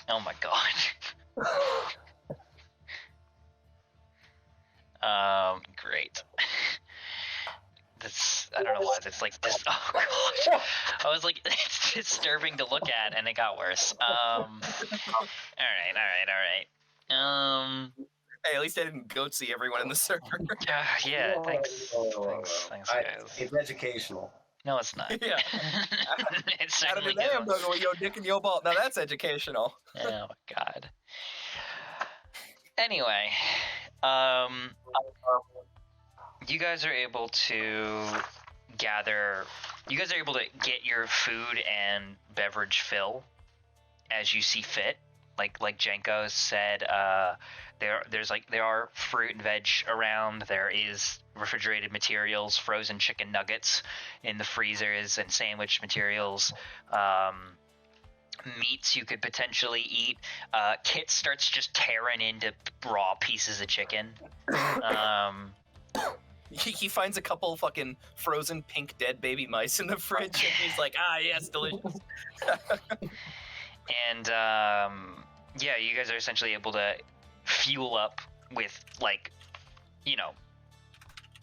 Oh my god. Great. I don't know why that's like this. Oh god. I was like, it's disturbing to look at, and it got worse. All right. Hey, at least I didn't goatsy everyone in the server. Yeah, thanks, guys. It's educational. No, it's not. Yeah. It's Out of certainly the damn with yo dick and yo ball. Now that's educational. Oh my god. Anyway, you guys are able to gather. You guys are able to get your food and beverage fill as you see fit. Like Jenko said, there are fruit and veg around. There is refrigerated materials, frozen chicken nuggets in the freezers, and sandwich materials. Meats you could potentially eat. Kit starts just tearing into raw pieces of chicken. He finds a couple fucking frozen pink dead baby mice in the fridge, and he's like, yes, delicious. And yeah, you guys are essentially able to fuel up with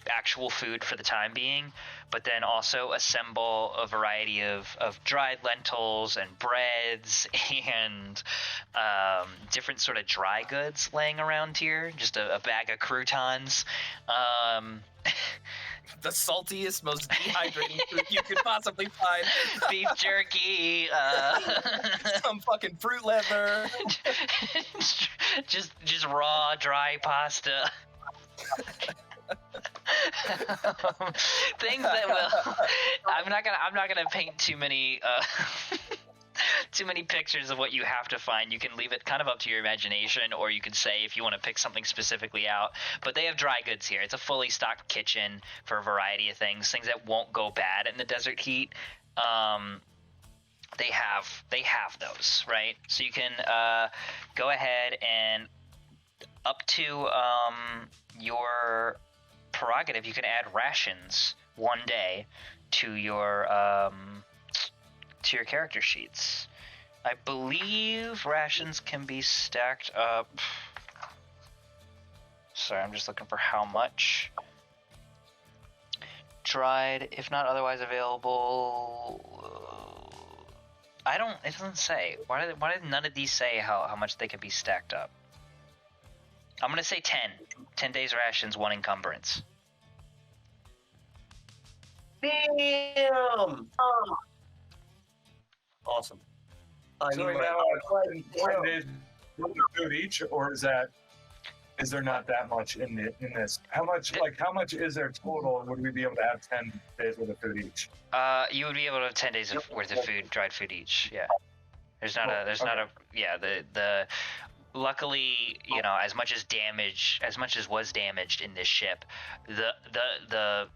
actual food for the time being, but then also assemble a variety of dried lentils and breads and different sort of dry goods laying around here. Just a bag of croutons. The saltiest, most dehydrating food you could possibly find. Beef jerky. Some fucking fruit leather. just raw, dry pasta. Things that will. I'm not gonna paint too many too many pictures of what you have to find. You can leave it kind of up to your imagination, or you can say if you want to pick something specifically out. But they have dry goods here. It's a fully stocked kitchen for a variety of things that won't go bad in the desert heat. They have those, right? So you can go ahead and up to your prerogative, you can add rations one day to your character sheets. I believe rations can be stacked up. Sorry, I'm just looking for how much. Dried, if not otherwise available. It doesn't say. Why did none of these say how much they can be stacked up? I'm gonna say 10. 10 days rations, 1 encumbrance. Damn! Awesome. So right now, 20 days worth of food each, or is there not that much in this? How much is there total, and would we be able to have 10 days worth of food each? You would be able to have 10 days worth of food, dried food each. Yeah. Luckily, as much as was damaged in this ship, the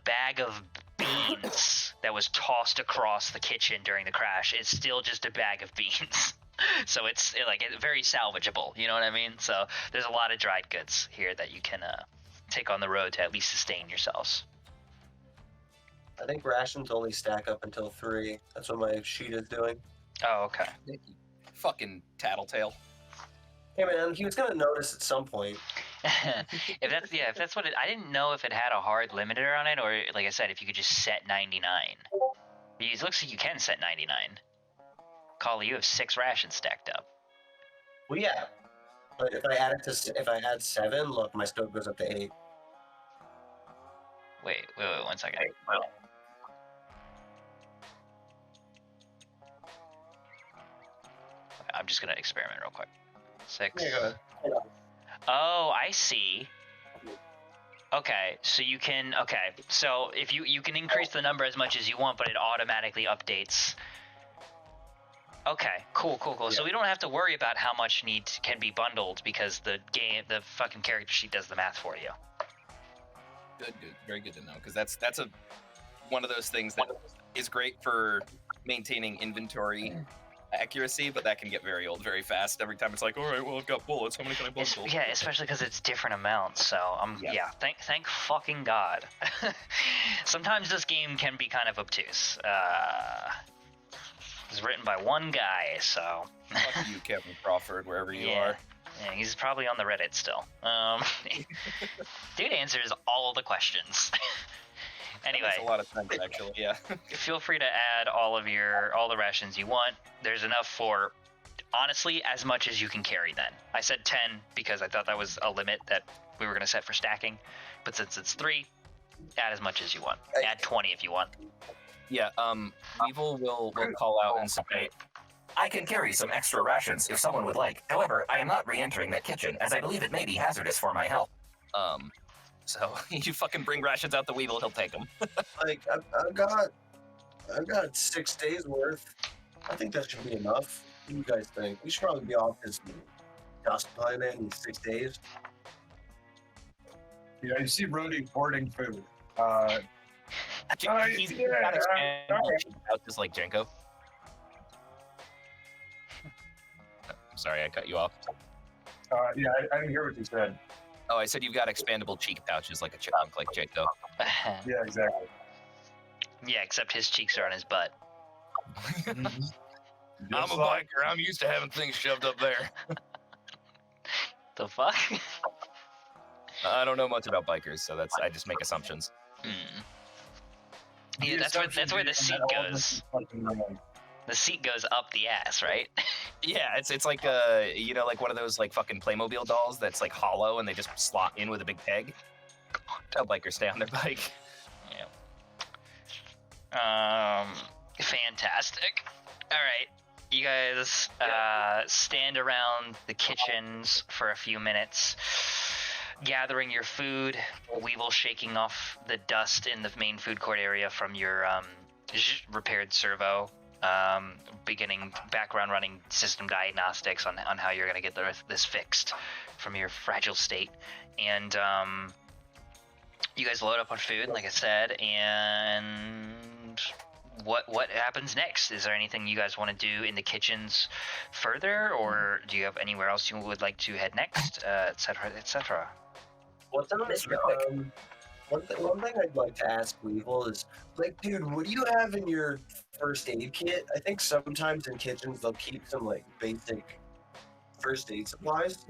bag of beans that was tossed across the kitchen during the crash is still just a bag of beans. So it's very salvageable, you know what I mean? So there's a lot of dried goods here that you can take on the road to at least sustain yourselves. I think rations only stack up until 3. That's what my sheet is doing. Oh, okay. Fucking tattletale. Hey man, he was gonna notice at some point. if that's what it. I didn't know if it had a hard limiter on it, or like I said, if you could just set 99. It looks like you can set 99. Collie, you have 6 rations stacked up. Well, yeah. But if I add 7, look, my stove goes up to 8. Wait, 1 second. I'm just gonna experiment real quick. 6. Yeah, go ahead. Oh, I see. Okay, so you can. Okay, so if you can increase the number as much as you want, but it automatically updates. Okay, cool. Yeah. So we don't have to worry about how much can be bundled because the fucking character sheet does the math for you. Good, very good to know, because that's one of those things that is great for maintaining inventory accuracy, but that can get very old very fast. Every time it's like, all right, well, I've got bullets. How many can I bundle? Yeah, especially because it's different amounts. So thank fucking God. Sometimes this game can be kind of obtuse. It's written by one guy, so. Fuck you, Kevin Crawford, wherever you are. Yeah, he's probably on the Reddit still. Dude answers all the questions. Anyway, that's a lot of times actually. Yeah. Feel free to add all the rations you want. There's enough for, honestly, as much as you can carry. Then I said 10 because I thought that was a limit that we were gonna set for stacking. But since it's 3, add as much as you want. Add 20 if you want. Yeah. Weevil will call out and say, I can carry some extra rations if someone would like. However, I am not re-entering that kitchen as I believe it may be hazardous for my health. So you fucking bring rations out the Weevil, he'll take them. Like I've got 6 days worth. I think that should be enough. What do you guys think? We should probably be off this dust planet in 6 days. Yeah, you see Rhodey hoarding food. He's got out just like Jenko. I'm sorry, I cut you off. Yeah, I didn't hear what you said. Oh, I said you've got expandable cheek pouches like a chipmunk, like Jenko. Yeah, exactly. Yeah, except his cheeks are on his butt. I'm a biker. I'm used to having things shoved up there. The fuck? I don't know much about bikers, so I just make assumptions. Yeah, that's where the seat goes. The seat goes up the ass, right? Yeah, it's like like one of those like fucking Playmobil dolls that's like hollow and they just slot in with a big peg. Tell bikers stay on their bike. Yeah. Fantastic. All right, you guys stand around the kitchens for a few minutes, gathering your food. Weevil shaking off the dust in the main food court area from your repaired servo. Beginning background running system diagnostics on how you're going to get this fixed from your fragile state. And you guys load up on food, like I said, and what happens next? Is there anything you guys want to do in the kitchens further, or do you have anywhere else you would like to head next, et cetera, et cetera? One thing I'd like to ask Weevil is, like, dude, what do you have in your first aid kit? I think sometimes in kitchens they'll keep some like basic first aid supplies.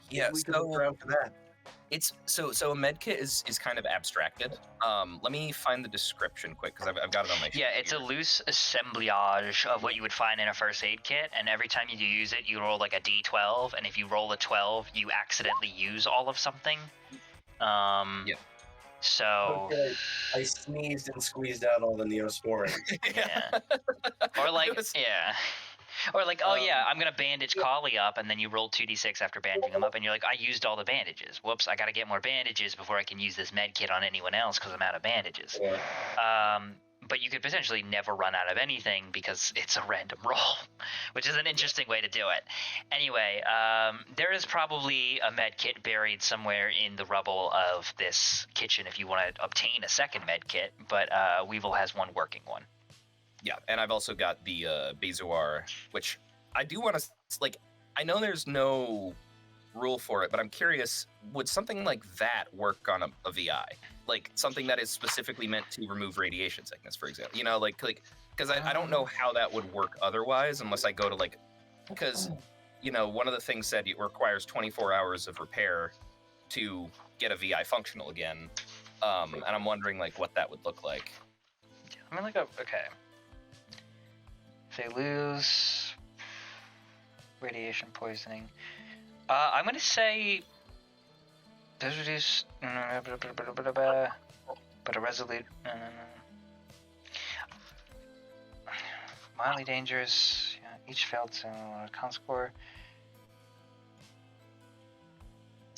Yeah, we can look around for that. It's so a med kit is kind of abstracted. Let me find the description quick because I've got it on my sheet. Yeah, it's a loose assemblage of what you would find in a first aid kit, and every time you use it, you roll like a d12, and if you roll a 12, you accidentally use all of something. Yeah. So okay. I sneezed and squeezed out all the neosporin. Yeah. Or like Or like, oh yeah, I'm gonna bandage Collie up, and then you roll 2d6 after bandaging him up, and you're like, I used all the bandages. Whoops, I gotta get more bandages before I can use this med kit on anyone else because I'm out of bandages. Yeah. But you could potentially never run out of anything because it's a random roll, which is an interesting way to do it. Anyway, there is probably a med kit buried somewhere in the rubble of this kitchen if you want to obtain a second med kit, but Weevil has one working one. Yeah, and I've also got the Bezoar, which I do want to, like, I know there's no rule for it, but I'm curious, would something like that work on a VI? like something that is specifically meant to remove radiation sickness, for example. You know, like because I don't know how that would work otherwise unless I go to like, because you know, one of the things said it requires 24 hours of repair to get a VI functional again, and I'm wondering like what that would look like. I mean, okay. If they lose radiation poisoning, I'm gonna say does reduce, but a resolute. Mildly dangerous. Yeah, each failed con score.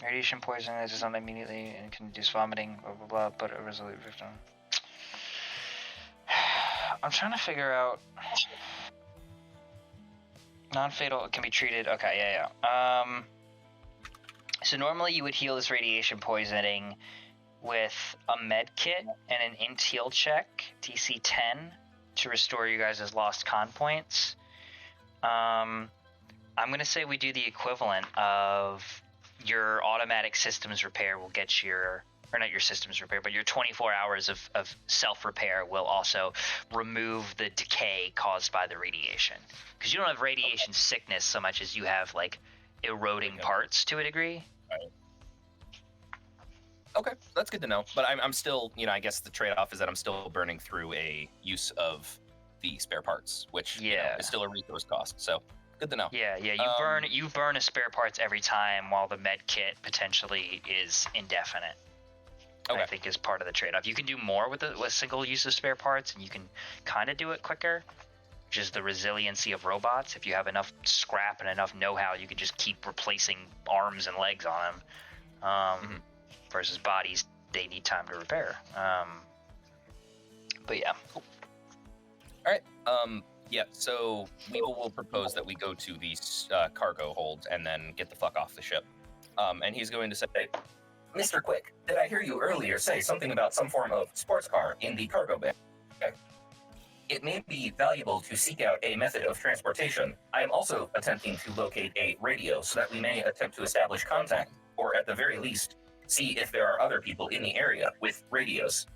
Radiation poison is not immediately and can induce vomiting, blah blah blah, but a resolute victim. I'm trying to figure out. Non-fatal can be treated. Okay, yeah. So normally you would heal this radiation poisoning with a med kit and an int heal check, DC 10, to restore you guys' lost con points. I'm gonna say we do the equivalent of your automatic systems repair will get your, or not your systems repair, but your 24 hours of self-repair will also remove the decay caused by the radiation. Because you don't have radiation sickness so much as you have, like, eroding parts to a degree. Right. Okay, that's good to know. But I'm still, you know, I guess the trade-off is that I'm still burning through a use of the spare parts, which you know, is still a resource cost. So good to know. Yeah. You burn a spare parts every time, while the med kit potentially is indefinite. Okay. I think is part of the trade-off. You can do more with single use of spare parts, and you can kind of do it quicker, which is the resiliency of robots. If you have enough scrap and enough know-how, you can just keep replacing arms and legs on them. Versus bodies, they need time to repair. But yeah. Cool. All right. Yeah. So we will propose that we go to the cargo hold and then get the fuck off the ship. And he's going to say, Mr. Quick, did I hear you earlier say something about some form of sports car in the cargo bay? It may be valuable to seek out a method of transportation. I am also attempting to locate a radio so that we may attempt to establish contact, or at the very least, see if there are other people in the area with radios.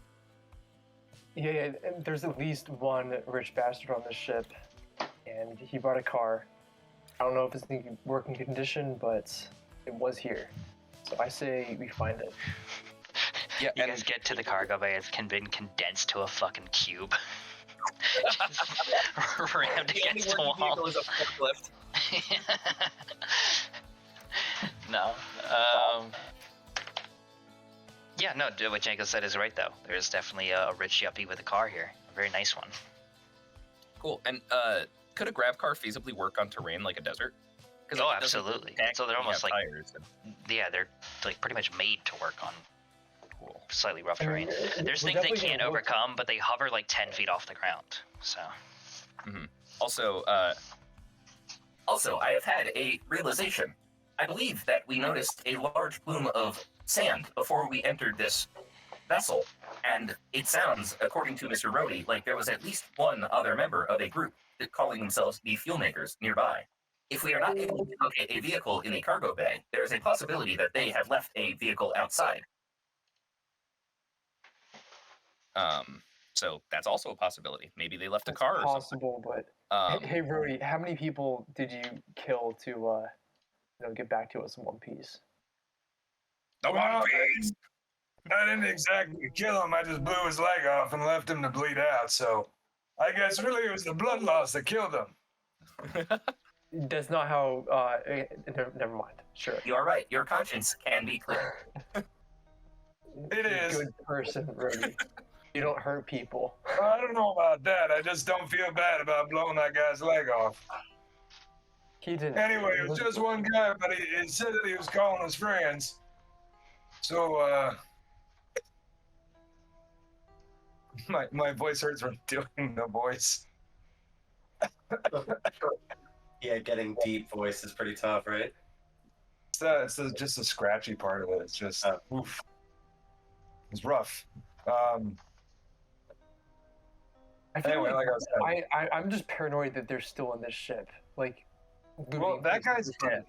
Yeah, and there's at least one rich bastard on this ship, and he bought a car. I don't know if it's in working condition, but it was here. So I say we find it. Yeah, you guys get to the cargo bay, it's been condensed to a fucking cube. Just rammed against the wall. Is a forklift. No. Yeah, no, what Janko said is right, though. There's definitely a rich yuppie with a car here. A very nice one. Cool. And could a grav car feasibly work on terrain like a desert? Oh, absolutely. So they're almost like, tires and... yeah, they're like pretty much made to work on slightly rough terrain. There's we're things they definitely can't gonna look- overcome, but they hover like 10 feet off the ground. So, Also, I have had a realization. I believe that we noticed a large plume of sand before we entered this vessel, and it sounds, according to Mr. Rhodey, like there was at least one other member of a group calling themselves the Fuel Makers nearby. If we are not able to locate a vehicle in the cargo bay, there is a possibility that they have left a vehicle outside. so that's also a possibility. Maybe they left a car or possible, but something. hey, Rudy, how many people did you kill to get back to us in one piece? The One Piece. I didn't exactly kill him. I just blew his leg off and left him to bleed out. So I guess really it was the blood loss that killed him. That's not how. Never mind. Sure. You are right. Your conscience can be clear. It is. Good person, Rudy. You don't hurt people. I don't know about that. I just don't feel bad about blowing that guy's leg off. He didn't. Anyway, it was just one guy, but he said that he was calling his friends. So, my voice hurts from doing the voice. Yeah, getting deep voice is pretty tough, right? It's just a scratchy part of it. It's just, oof. It's rough. I feel Anyway, like I said. I'm just paranoid that they're still in this ship. Like, Well, that guy's dead.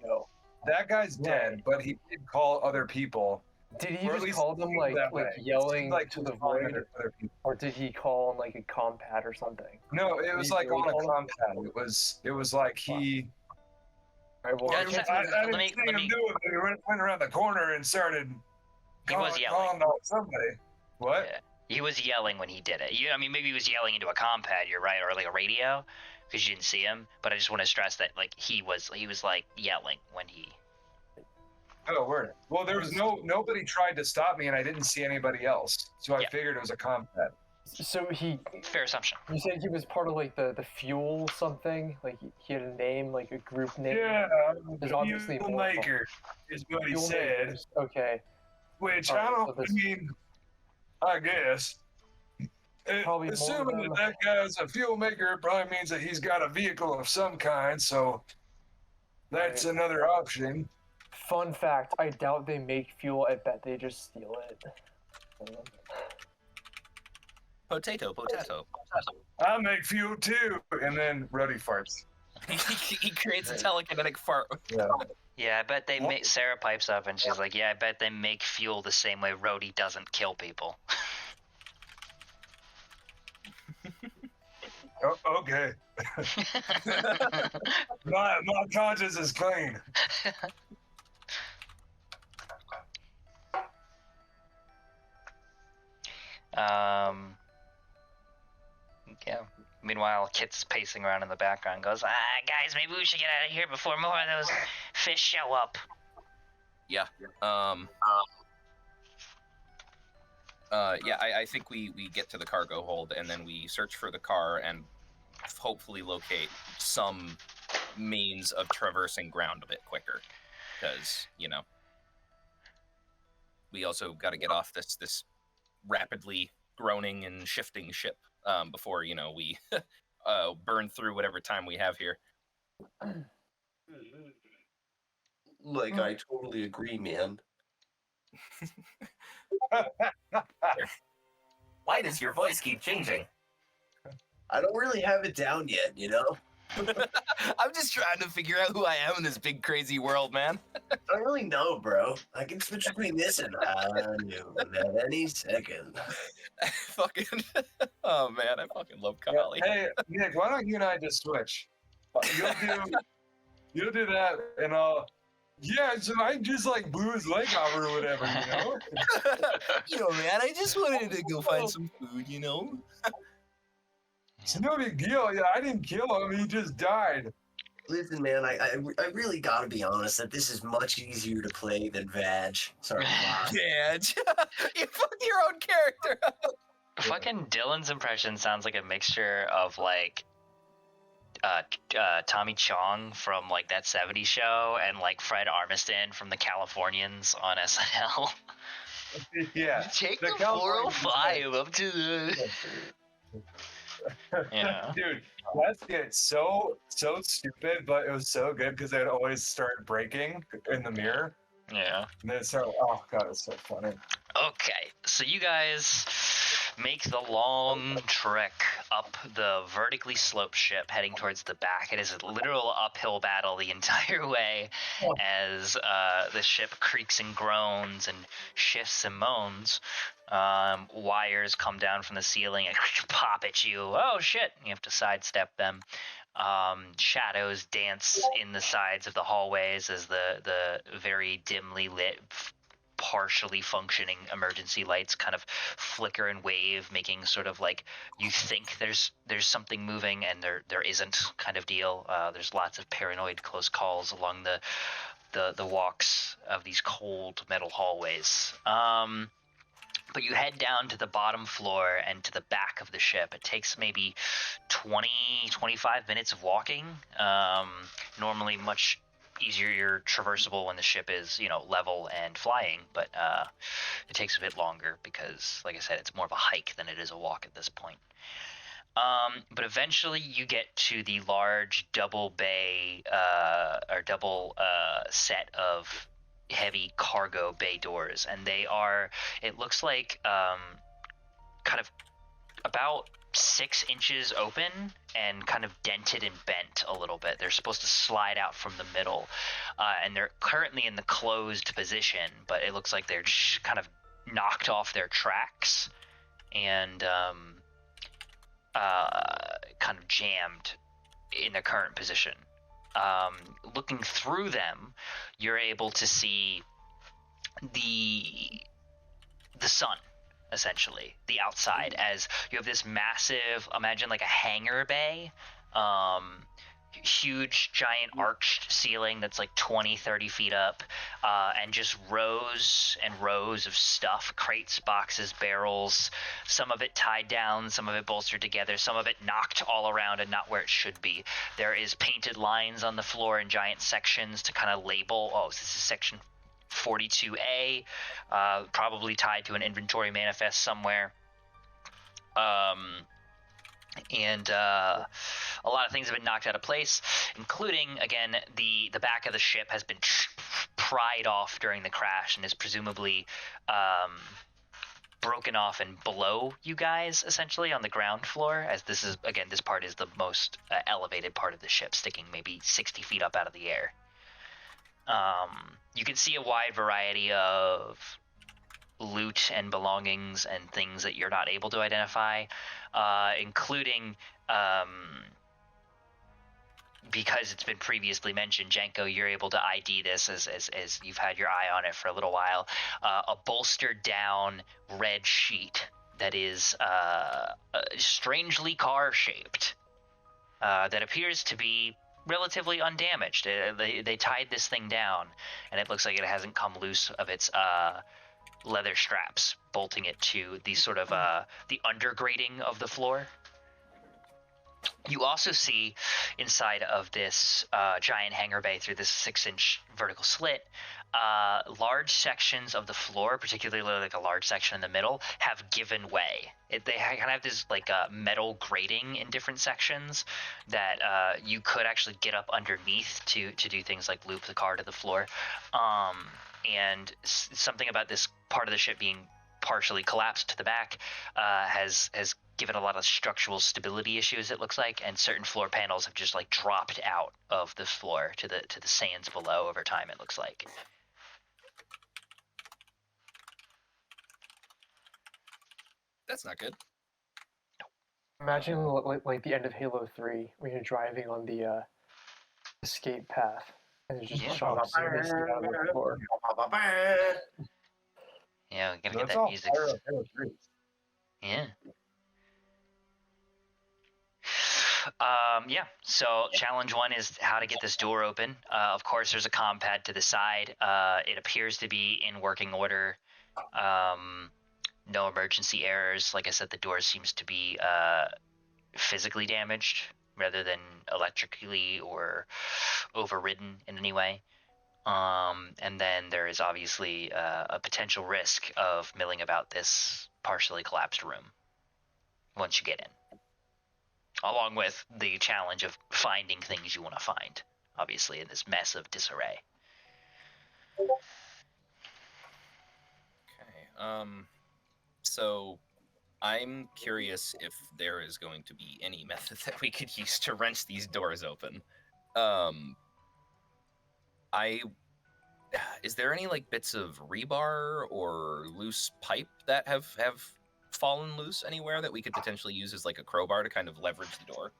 That guy's dead, but he did call other people Did he Or at just least call them seemed that way. like It yelling seemed like to he the was calling void, other people. or did he call on like a compad or something? No, it Did was he like really on a call them? compad. It was like he. All right, well, Yeah, I can't I see- didn't see him do it, but he went around the corner and started He was calling out somebody. What? Yeah. He was yelling when he did it. I mean, maybe he was yelling into a compad. You're right, or like a radio, because you didn't see him. But I just want to stress that like he was like yelling when he. Oh, word. Well, there was nobody tried to stop me, and I didn't see anybody else, so I Yeah. figured it was a compad. So Fair assumption. you said he was part of like the fuel something, like he had a name, like a group name. Yeah, There's obviously Fuel more Maker is what he Fuel said. makers. Okay. Which Alright, I don't. so this- I mean, I guess. Probably more Assuming than- that guy's a fuel maker, it probably means that he's got a vehicle of some kind. So that's Right. another option. Fun fact: I doubt they make fuel. I bet they just steal it. Potato. I make fuel too, and then Ruddy farts. He creates a telekinetic fart. Yeah, I bet they make. Sarah pipes up and she's like, "Yeah, I bet they make fuel the same way Rhodey doesn't kill people." Oh, okay. my conscience is clean. Yeah. Meanwhile, Kit's pacing around in the background, goes, guys, maybe we should get out of here before more of those fish show up. Yeah. I think we get to the cargo hold and then we search for the car and hopefully locate some means of traversing ground a bit quicker, because we also got to get off this rapidly groaning and shifting ship before we burn through whatever time we have here. Like, I totally agree, man. Why does your voice keep changing? I don't really have it down yet, you know? I'm just trying to figure out who I am in this big crazy world, man. I don't really know, bro. I can switch between this and I knew at any second. Fucking oh man, I fucking love Kali. Hey, Nick, why don't you and I just switch? You'll do that, and yeah, so I just like blew his leg off or whatever, Man, I just wanted to go find some food, It's no big deal. Yeah, I didn't kill him. He just died. Listen, man, I really gotta be honest that this is much easier to play than Vag. Sorry. Yeah, you fuck your own character. Fucking Dylan's impression sounds like a mixture of like Tommy Chong from like that 70s show and like Fred Armiston from the Californians on SNL. Yeah. Take the Californians 405 up to the. Yeah. Dude, that's it. So stupid, but it was so good because they'd always start breaking in the mirror. Yeah. And then start. Oh god, it's so funny. Okay, so you guys make the long trek up the vertically sloped ship heading towards the back. It is a literal uphill battle the entire way as the ship creaks and groans and shifts and moans. Wires come down from the ceiling and pop at you. Oh shit, you have to sidestep them. Shadows dance in the sides of the hallways as the very dimly lit, partially functioning emergency lights kind of flicker and wave, making sort of like you think there's something moving and there isn't kind of deal. There's lots of paranoid close calls along the walks of these cold metal hallways. But you head down to the bottom floor and to the back of the ship. It takes maybe 20-25 minutes of walking. Normally much easier traversable when the ship is, level and flying, but it takes a bit longer because, like I said, it's more of a hike than it is a walk at this point. But eventually you get to the large double bay or double set of heavy cargo bay doors, and they are, it looks like kind of about 6 inches open and kind of dented and bent a little bit. They're supposed to slide out from the middle, and they're currently in the closed position, but it looks like they're just kind of knocked off their tracks and kind of jammed in their current position. Looking through them, you're able to see the sun, essentially, the outside, as you have this massive, imagine like a hangar bay, huge giant arched ceiling that's like 20-30 feet up, and just rows and rows of stuff, crates, boxes, barrels, some of it tied down, some of it bolstered together, some of it knocked all around and not where it should be. There is painted lines on the floor in giant sections to kind of label, oh, this is section 42A, probably tied to an inventory manifest somewhere. And a lot of things have been knocked out of place, including, again, the back of the ship has been pried off during the crash and is presumably broken off and below you guys, essentially, on the ground floor, as this is, again, this part is the most elevated part of the ship, sticking maybe 60 feet up out of the air. You can see a wide variety of loot and belongings and things that you're not able to identify, including, because it's been previously mentioned, Jenko, you're able to ID this as you've had your eye on it for a little while, a bolstered down red sheet that is strangely car-shaped, that appears to be relatively undamaged. They tied this thing down, and it looks like it hasn't come loose of its leather straps, bolting it to the sort of the undergrading of the floor. You also see inside of this giant hangar bay, through this 6-inch vertical slit, large sections of the floor, particularly like a large section in the middle, have given way. They kind of have this like metal grating in different sections that you could actually get up underneath to do things like loop the car to the floor. And something about this part of the ship being partially collapsed to the back has given a lot of structural stability issues, it looks like, and certain floor panels have just like dropped out of the floor to the sands below over time, it looks like. That's not good. Imagine like the end of Halo 3 when you're driving on the escape path and there's just chunks missing out of the floor. Yeah, we gotta That's get that all music. part of Halo 3. Yeah. Yeah, so challenge 1 is how to get this door open. Of course, there's a comm pad to the side. It appears to be in working order. No emergency errors. Like I said, the door seems to be physically damaged rather than electrically or overridden in any way. And then there is obviously a potential risk of milling about this partially collapsed room once you get in, along with the challenge of finding things you want to find, obviously, in this mess of disarray. Okay. So I'm curious if there is going to be any method that we could use to wrench these doors open. Is there any like bits of rebar or loose pipe that have fallen loose anywhere that we could potentially use as like a crowbar to kind of leverage the door?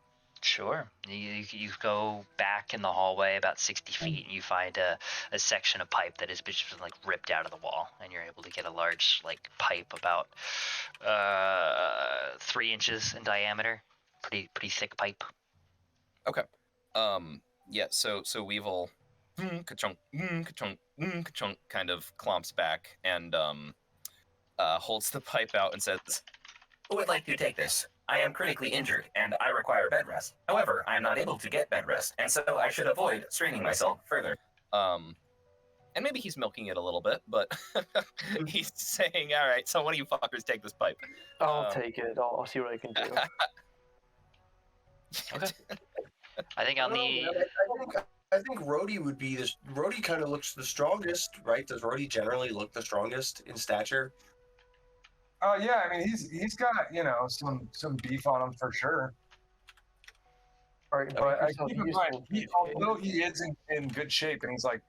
Sure. You go back in the hallway about 60 feet and you find a section of pipe that has been just like ripped out of the wall, and you're able to get a large like pipe about 3 inches in diameter. Pretty thick pipe. Okay. Yeah, so Weevil ka-chunk, ka-chunk, ka-chunk, kind of clomps back and holds the pipe out and says, Who would like to take this? I am critically injured, and I require bed rest. However, I am not able to get bed rest, and so I should avoid straining myself further. and maybe he's milking it a little bit, but he's saying, all right, so one of you fuckers take this pipe. I'll take it. I'll see what I can do. Okay. I think on the... I think Rhodey would be this. Rhodey kind of looks the strongest, right? Does Rhodey generally look the strongest in stature? Yeah, I mean he's got some beef on him for sure. All right, But make yourself keep in mind, useful. although he is in good shape and he's like,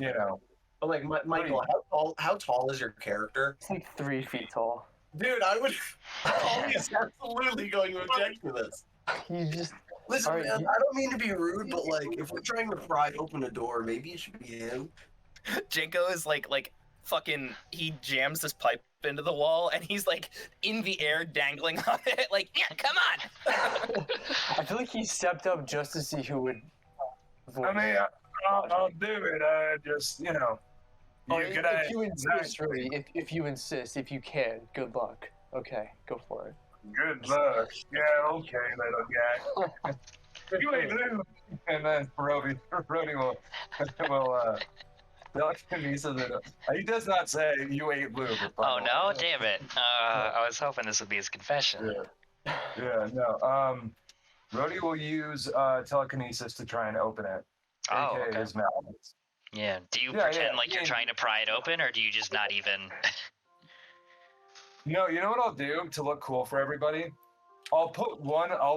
But like Michael, how tall is your character? It's like 3 feet tall. Dude, Colby is absolutely going to object to this. You just Listen, All right, man, I don't mean to be rude, but like, if we're trying to pry open a door, maybe it should be him. Janko is like fucking. He jams this pipe into the wall, and he's like in the air, dangling on it. Like, yeah, come on. I feel like he stepped up just to see who would vote. I mean, I'll do it. I just, If you insist, Rudy, if you insist, if you can, good luck. Okay, go for it. Good luck. Yeah, okay, little guy. You ain't lose. and then Brody will telekinesis it. He does not say you ate lube. Oh no, damn it! I was hoping this would be his confession. Yeah, no. Brody will use telekinesis to try and open it. Oh, AKA okay. his mouth. Yeah. Do you Yeah, pretend yeah, like you're yeah. trying to pry it open, or do you just not even? No, you know what I'll do to look cool for everybody? I'll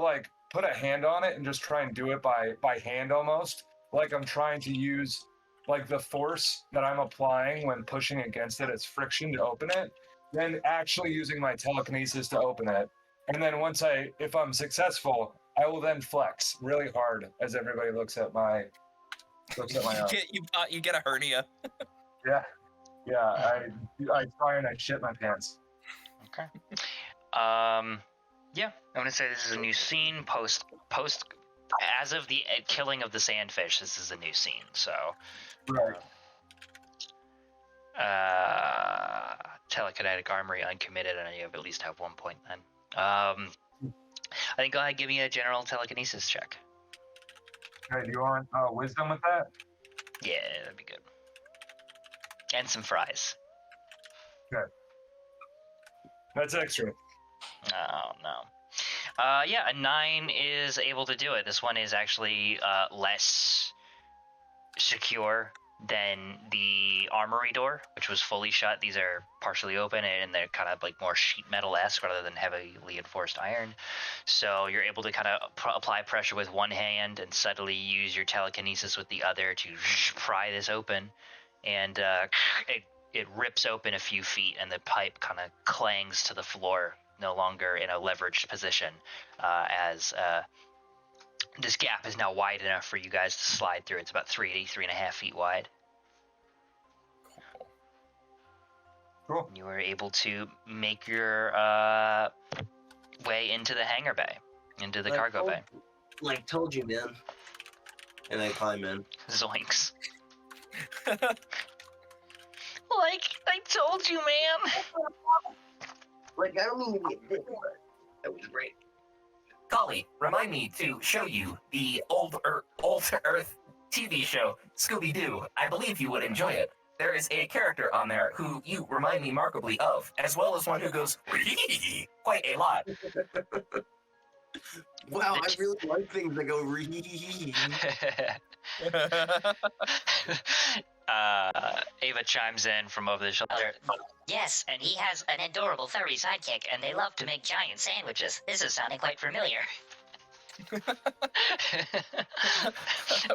like put a hand on it and just try and do it by hand almost. Like I'm trying to use like the force that I'm applying when pushing against it as friction to open it, then actually using my telekinesis to open it. And then if I'm successful, I will then flex really hard as everybody looks at my arm. You get a hernia. Yeah. I try and I shit my pants. Okay. Yeah, I'm gonna say this is a new scene post. As of the killing of the sandfish, this is a new scene. So. Right. Telekinetic armory uncommitted, and you have at least have 1 point then. I think go ahead, give me a general telekinesis check. Okay, do you want wisdom with that? Yeah, that'd be good. And some fries. Okay. That's extra. Oh no. Yeah, a 9 is able to do it. This one is actually less secure than the armory door, which was fully shut. These are partially open, and they're kind of like more sheet metal-esque rather than heavily enforced iron. So you're able to kind of apply pressure with one hand and subtly use your telekinesis with the other to pry this open, and it rips open a few feet, and the pipe kind of clangs to the floor, no longer in a leveraged position, as this gap is now wide enough for you guys to slide through. It's about 3.5 feet wide. Cool. You were able to make your way into the hangar bay, into the cargo bay. Told you, man. And I climb in. Zoinks. Like I told you, man. Like, I don't mean to be a dick, but that was great. Golly, remind me to show you the old Earth TV show, Scooby-Doo. I believe you would enjoy it. There is a character on there who you remind me markedly of, as well as one who goes quite a lot. Wow, I really like things that go Ava chimes in from over the shoulder. Yes, and he has an adorable furry sidekick, and they love to make giant sandwiches. This is sounding quite familiar.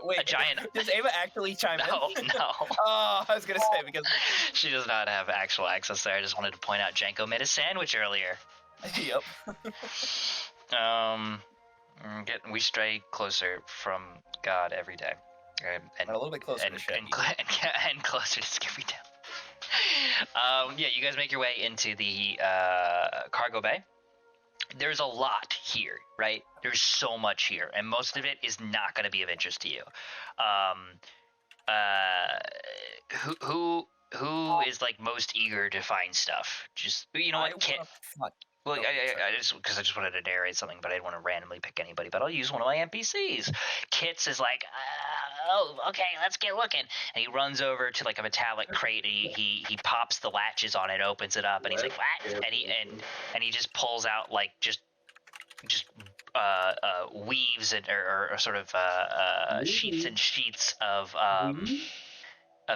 Wait, a giant. Does Ava actually chime in? No. Oh, I was gonna say because she does not have actual access there. I just wanted to point out Janko made a sandwich earlier. Yep. We stray closer from God every day, and a little bit closer to Shaggy. and closer to Scooby-Doo. Yeah, you guys make your way into the cargo bay. There's a lot here, right? There's so much here, and most of it is not going to be of interest to you. Who is like most eager to find stuff? Just Well, I just wanted to narrate something, but I didn't want to randomly pick anybody. But I'll use one of my NPCs. Kits is like, oh, okay, let's get looking. And he runs over to like a metallic crate. And he pops the latches on it, opens it up, and he's like, what? And he just pulls out like just weaves or sort of sheets and sheets of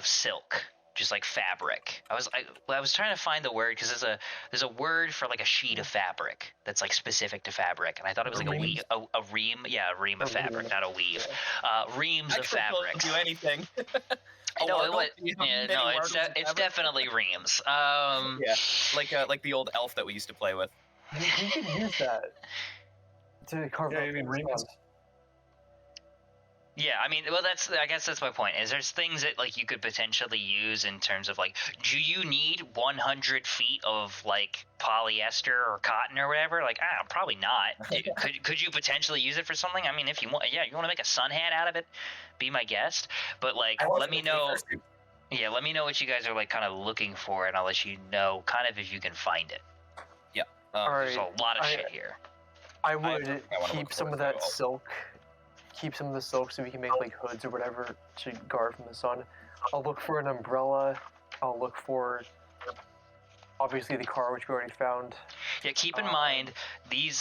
silk. just like fabric. I was trying to find the word because there's a word for like a sheet of fabric that's like specific to fabric, and I thought it was like a ream, yeah, a ream of fabric, not a weave. Reams of fabric. Do anything. No, it was. You have Yeah, many no, wardles of it's fabric? definitely reams. Yeah, like the old elf that we used to play with. We could use that to carve Yeah, out you mean the Remus? sun. Yeah, I mean, well, I guess that's my point. Is there's things that like you could potentially use in terms of like, do you need 100 feet of like polyester or cotton or whatever? Like, probably not. Could you potentially use it for something? I mean, if you want, yeah, you want to make a sun hat out of it, be my guest. But like, let me know. Yeah, let me know what you guys are like kind of looking for, and I'll let you know kind of if you can find it. Yeah. All There's right. a lot of shit here. I would I wanna keep look some for of it, that though. silk. Keep some of the silk so we can make like hoods or whatever to guard from the sun. I'll look for an umbrella. I'll look for obviously the car, which we already found. Yeah, keep in mind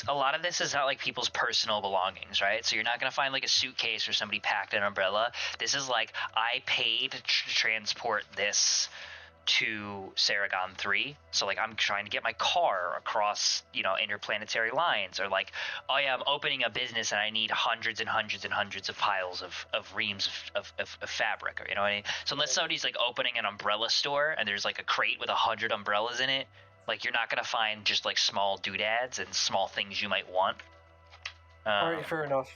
a lot of this is not like people's personal belongings, right? So you're not gonna find like a suitcase or somebody packed an umbrella. This is like I paid to transport this to Saragon 3. So like I'm trying to get my car across, interplanetary lines, or like, oh yeah, I'm opening a business and I need hundreds and hundreds and hundreds of piles of reams of fabric, or you know what I mean? So unless somebody's like opening an umbrella store and there's like a crate with 100 umbrellas in it, like you're not gonna find just like small doodads and small things you might want. All right, fair enough.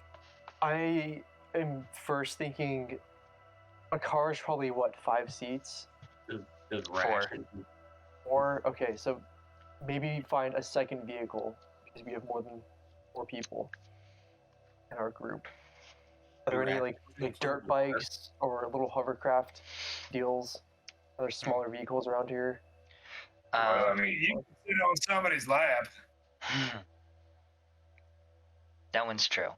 I am first thinking a car is probably what, 5 seats? Four. Okay, so maybe find a second vehicle because we have more than 4 people in our group. Are there any like dirt bikes or little hovercraft deals? Are there smaller vehicles around here? Well, I mean, you can sit on somebody's lap. That one's true.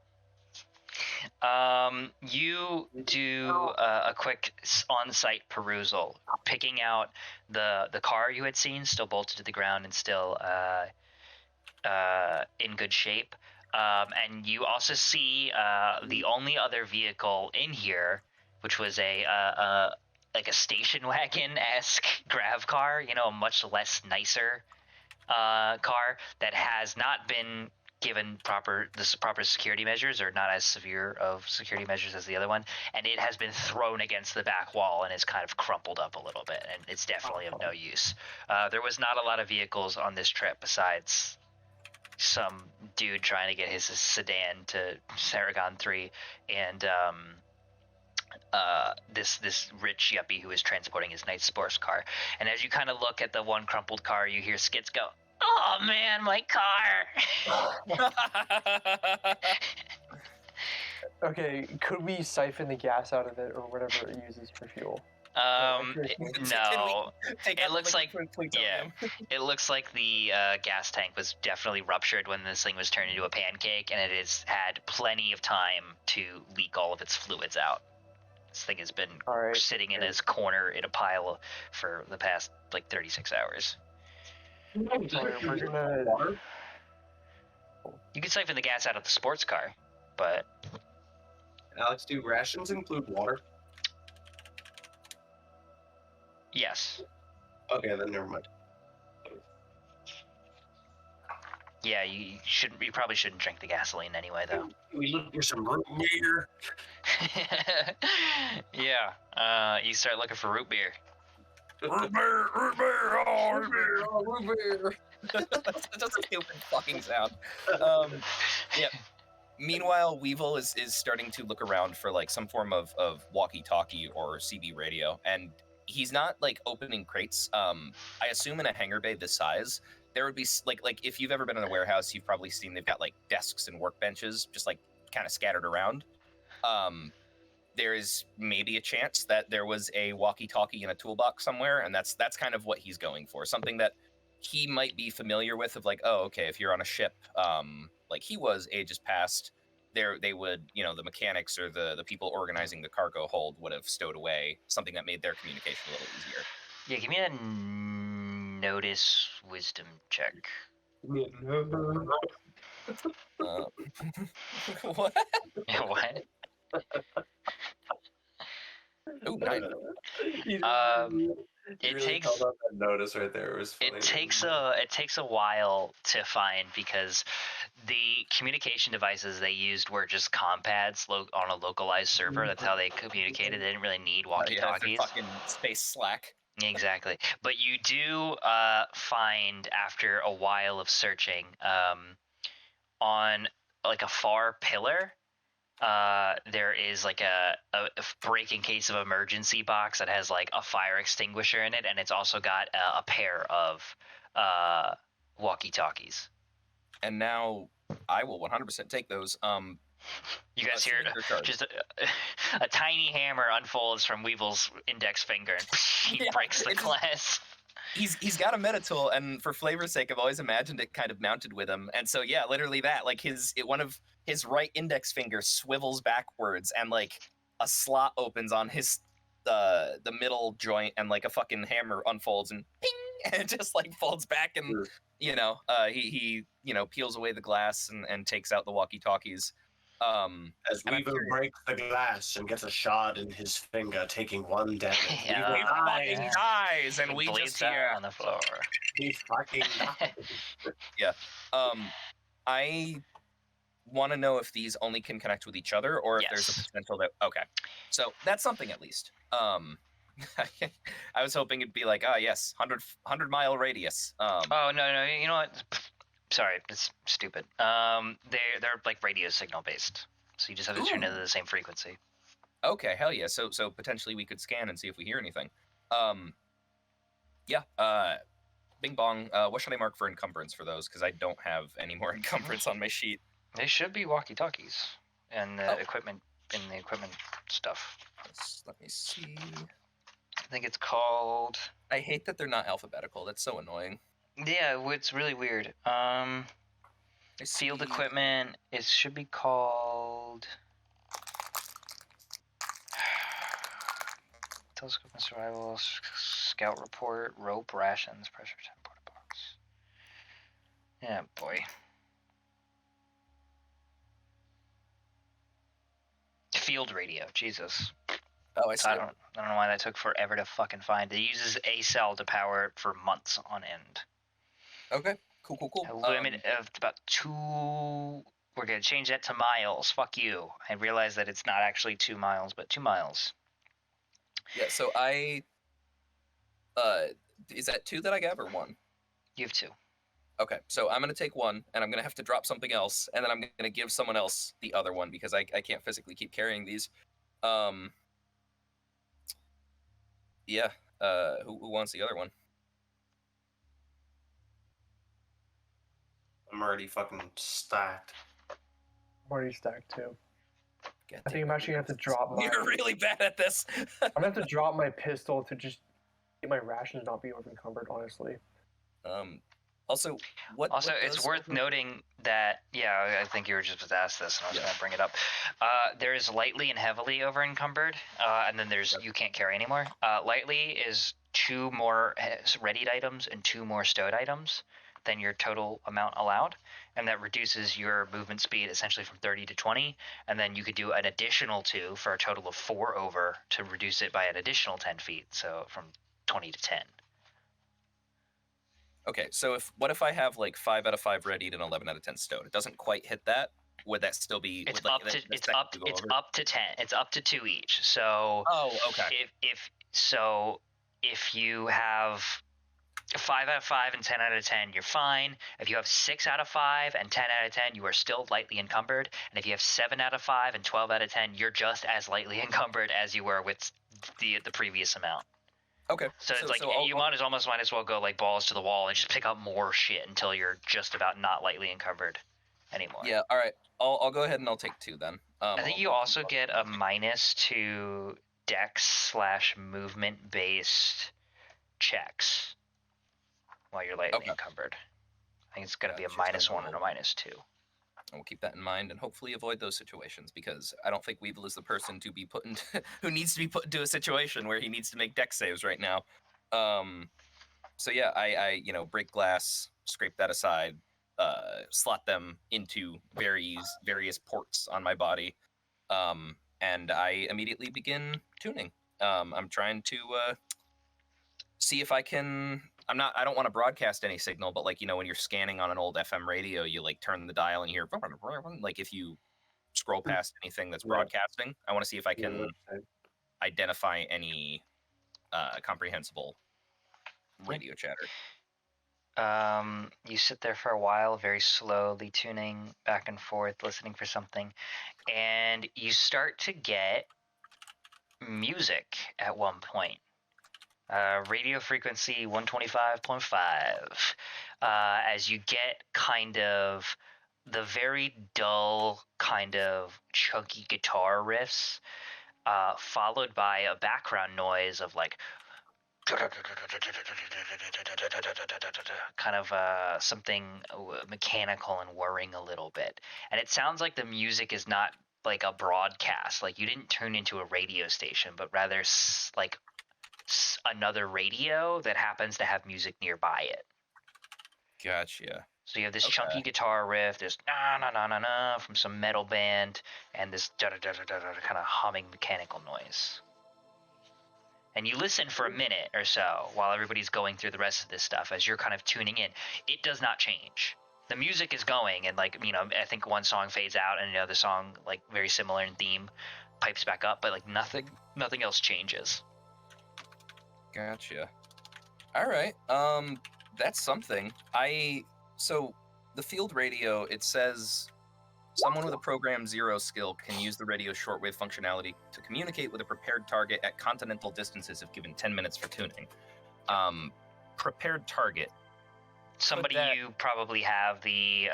You do a quick on-site perusal, picking out the car you had seen, still bolted to the ground and still in good shape. And you also see the only other vehicle in here, which was like a station wagon-esque grav car, a much less nicer car that has not been given proper security measures, or not as severe of security measures as the other one, and it has been thrown against the back wall and is kind of crumpled up a little bit, and it's definitely of no use. There was not a lot of vehicles on this trip besides some dude trying to get his sedan to Saragon 3 and this rich yuppie who is transporting his nice sports car. And as you kind of look at the one crumpled car, you hear Skits go, "Oh man, my car!" Okay, could we siphon the gas out of it or whatever it uses for fuel? No. Take It out looks the like plutonium. it looks like the gas tank was definitely ruptured when this thing was turned into a pancake, and it has had plenty of time to leak all of its fluids out. This thing has been sitting in its corner in a pile for the past like 36 hours. We're gonna. You can siphon the gas out of the sports car, but Alex, do rations include water? yes. Okay, then never mind. Yeah, you probably shouldn't drink the gasoline anyway, though. We look for some root beer. Yeah, you start looking for root beer. Root beer, oh, root beer. Oh, root beer. That's a stupid fucking sound. Yeah. Meanwhile, Weevil is starting to look around for like some form of walkie-talkie or CB radio, and he's not like opening crates. I assume in a hangar bay this size, there would be like if you've ever been in a warehouse, you've probably seen they've got like desks and workbenches just like kind of scattered around. There is maybe a chance that there was a walkie-talkie in a toolbox somewhere, and that's kind of what he's going for. Something that he might be familiar with, of like, oh, okay, if you're on a ship, like he was ages past, they would, the mechanics or the people organizing the cargo hold would have stowed away something that made their communication a little easier. Yeah, give me a notice wisdom check. What? What? Ooh, 9. It really takes held up that notice right there. It was funny. it takes a while to find because the communication devices they used were just compads on a localized server. That's how they communicated. They didn't really need Yeah, for walkie-talkies. fucking space slack. Exactly. But you do find after a while of searching on like a far pillar. There is like a break in case of emergency box that has like a fire extinguisher in it, and it's also got a pair of walkie-talkies. And now I will 100% take those. You guys hear assuming they're charged. just a tiny hammer unfolds from Weevil's index finger, and he Yeah, breaks the it just- glass. He's got a Metatool, and for flavor's sake, I've always imagined it kind of mounted with him. And so yeah, literally that. Like one of his right index finger swivels backwards, and like a slot opens on his the middle joint, and like a fucking hammer unfolds and ping, and it just like folds back, and he peels away the glass and takes out the walkie-talkies. As and I'm Weaver curious- breaks the glass and gets a shot in his finger, taking 1 damage. Yeah. Weaver He fucking dies. dies, and He we bleeds just out hear on the floor. He fucking dies. I want to know if these only can connect with each other, or if there's a Yes. potential that. Okay, so that's something at least. I was hoping it'd be like, yes, 100-mile radius. Oh no, you know what? Sorry, it's stupid. They're like radio signal based, so you just have to tune into the same frequency. Okay, hell yeah. So potentially we could scan and see if we hear anything. Bing bong. What should I mark for encumbrance for those? Because I don't have any more encumbrance on my sheet. They should be walkie-talkies and the equipment stuff. Let me see. I think it's called. I hate that they're not alphabetical. That's so annoying. Yeah, it's really weird. Field equipment. It should be called. Telescope and survival, scout report, rope, rations, pressure temp, box. Yeah, boy. Field radio, Jesus. Oh, I see. I don't know why that took forever to fucking find. It uses a cell to power it for months on end. Okay, cool. A limit of about 2. We're gonna change that to miles. Fuck you. I realize that it's not actually 2 miles, but 2 miles. Yeah, so is that 2 that I have or 1? You have 2. Okay, so I'm gonna take 1, and I'm gonna have to drop something else, and then I'm gonna give someone else the other one because I can't physically keep carrying these. Yeah. Who wants the other one? I'm already fucking stacked. I'm already stacked too. God I think I'm actually gonna have to drop my. You're really bad at this. I'm gonna have to drop my pistol to just get my rations not be over encumbered. Honestly. Also, what? Also, what it's does worth over- noting that, I think you were just asked this, and I was going to bring it up. There is lightly and heavily over encumbered, and then there's you can't carry anymore. Lightly is 2 more readied items and 2 more stowed items than your total amount allowed, and that reduces your movement speed essentially from 30 to 20, and then you could do an additional 2 for a total of 4 over to reduce it by an additional 10 feet, so from 20 to 10. Okay, so what if I have like 5 out of 5 readied and 11 out of 10 stowed? It doesn't quite hit that. Would that still be? It's would, up like, to the it's second up to go it's over? up to 10. It's up to 2 each. So Oh, okay. if you have 5 out of 5 and 10 out of 10, you're fine. If you have 6 out of 5 and 10 out of 10, you are still lightly encumbered. And if you have 7 out of 5 and 12 out of 10, you're just as lightly encumbered as you were with the previous amount. Okay. So it's like I'll- you might as well go like balls to the wall and just pick up more shit until you're just about not lightly encumbered anymore. Yeah. All right. I'll go ahead and I'll take 2 then. I think you also get a minus to dex/movement based checks while you're lightly encumbered. I think it's going to be a -1 and a -2. And we'll keep that in mind and hopefully avoid those situations because I don't think Weevil is the person to be put into who needs to be put into a situation where he needs to make dex saves right now. So yeah, I break glass, scrape that aside, slot them into various ports on my body, and I immediately begin tuning. I'm trying to see if I can. I don't want to broadcast any signal, but like when you're scanning on an old FM radio, you like turn the dial and you hear like if you scroll past anything that's broadcasting, I want to see if I can identify any comprehensible radio chatter. You sit there for a while, very slowly tuning back and forth, listening for something, and you start to get music at one point. Radio frequency 125.5. As you get kind of the very dull, kind of chunky guitar riffs, followed by a background noise of like kind of something mechanical and whirring a little bit. And it sounds like the music is not like a broadcast. Like you didn't tune into a radio station, but rather like another radio that happens to have music nearby it. Gotcha. So you have this chunky guitar riff, this na na na na na from some metal band, and this da da da da da kind of humming mechanical noise. And you listen for a minute or so while everybody's going through the rest of this stuff as you're kind of tuning in. It does not change. The music is going, and like I think one song fades out and another song like very similar in theme pipes back up, but like nothing else changes. Gotcha. All right. That's something. So the field radio, it says someone with a program 0 skill can use the radio's shortwave functionality to communicate with a prepared target at continental distances if given 10 minutes for tuning. Prepared target. Somebody you probably have the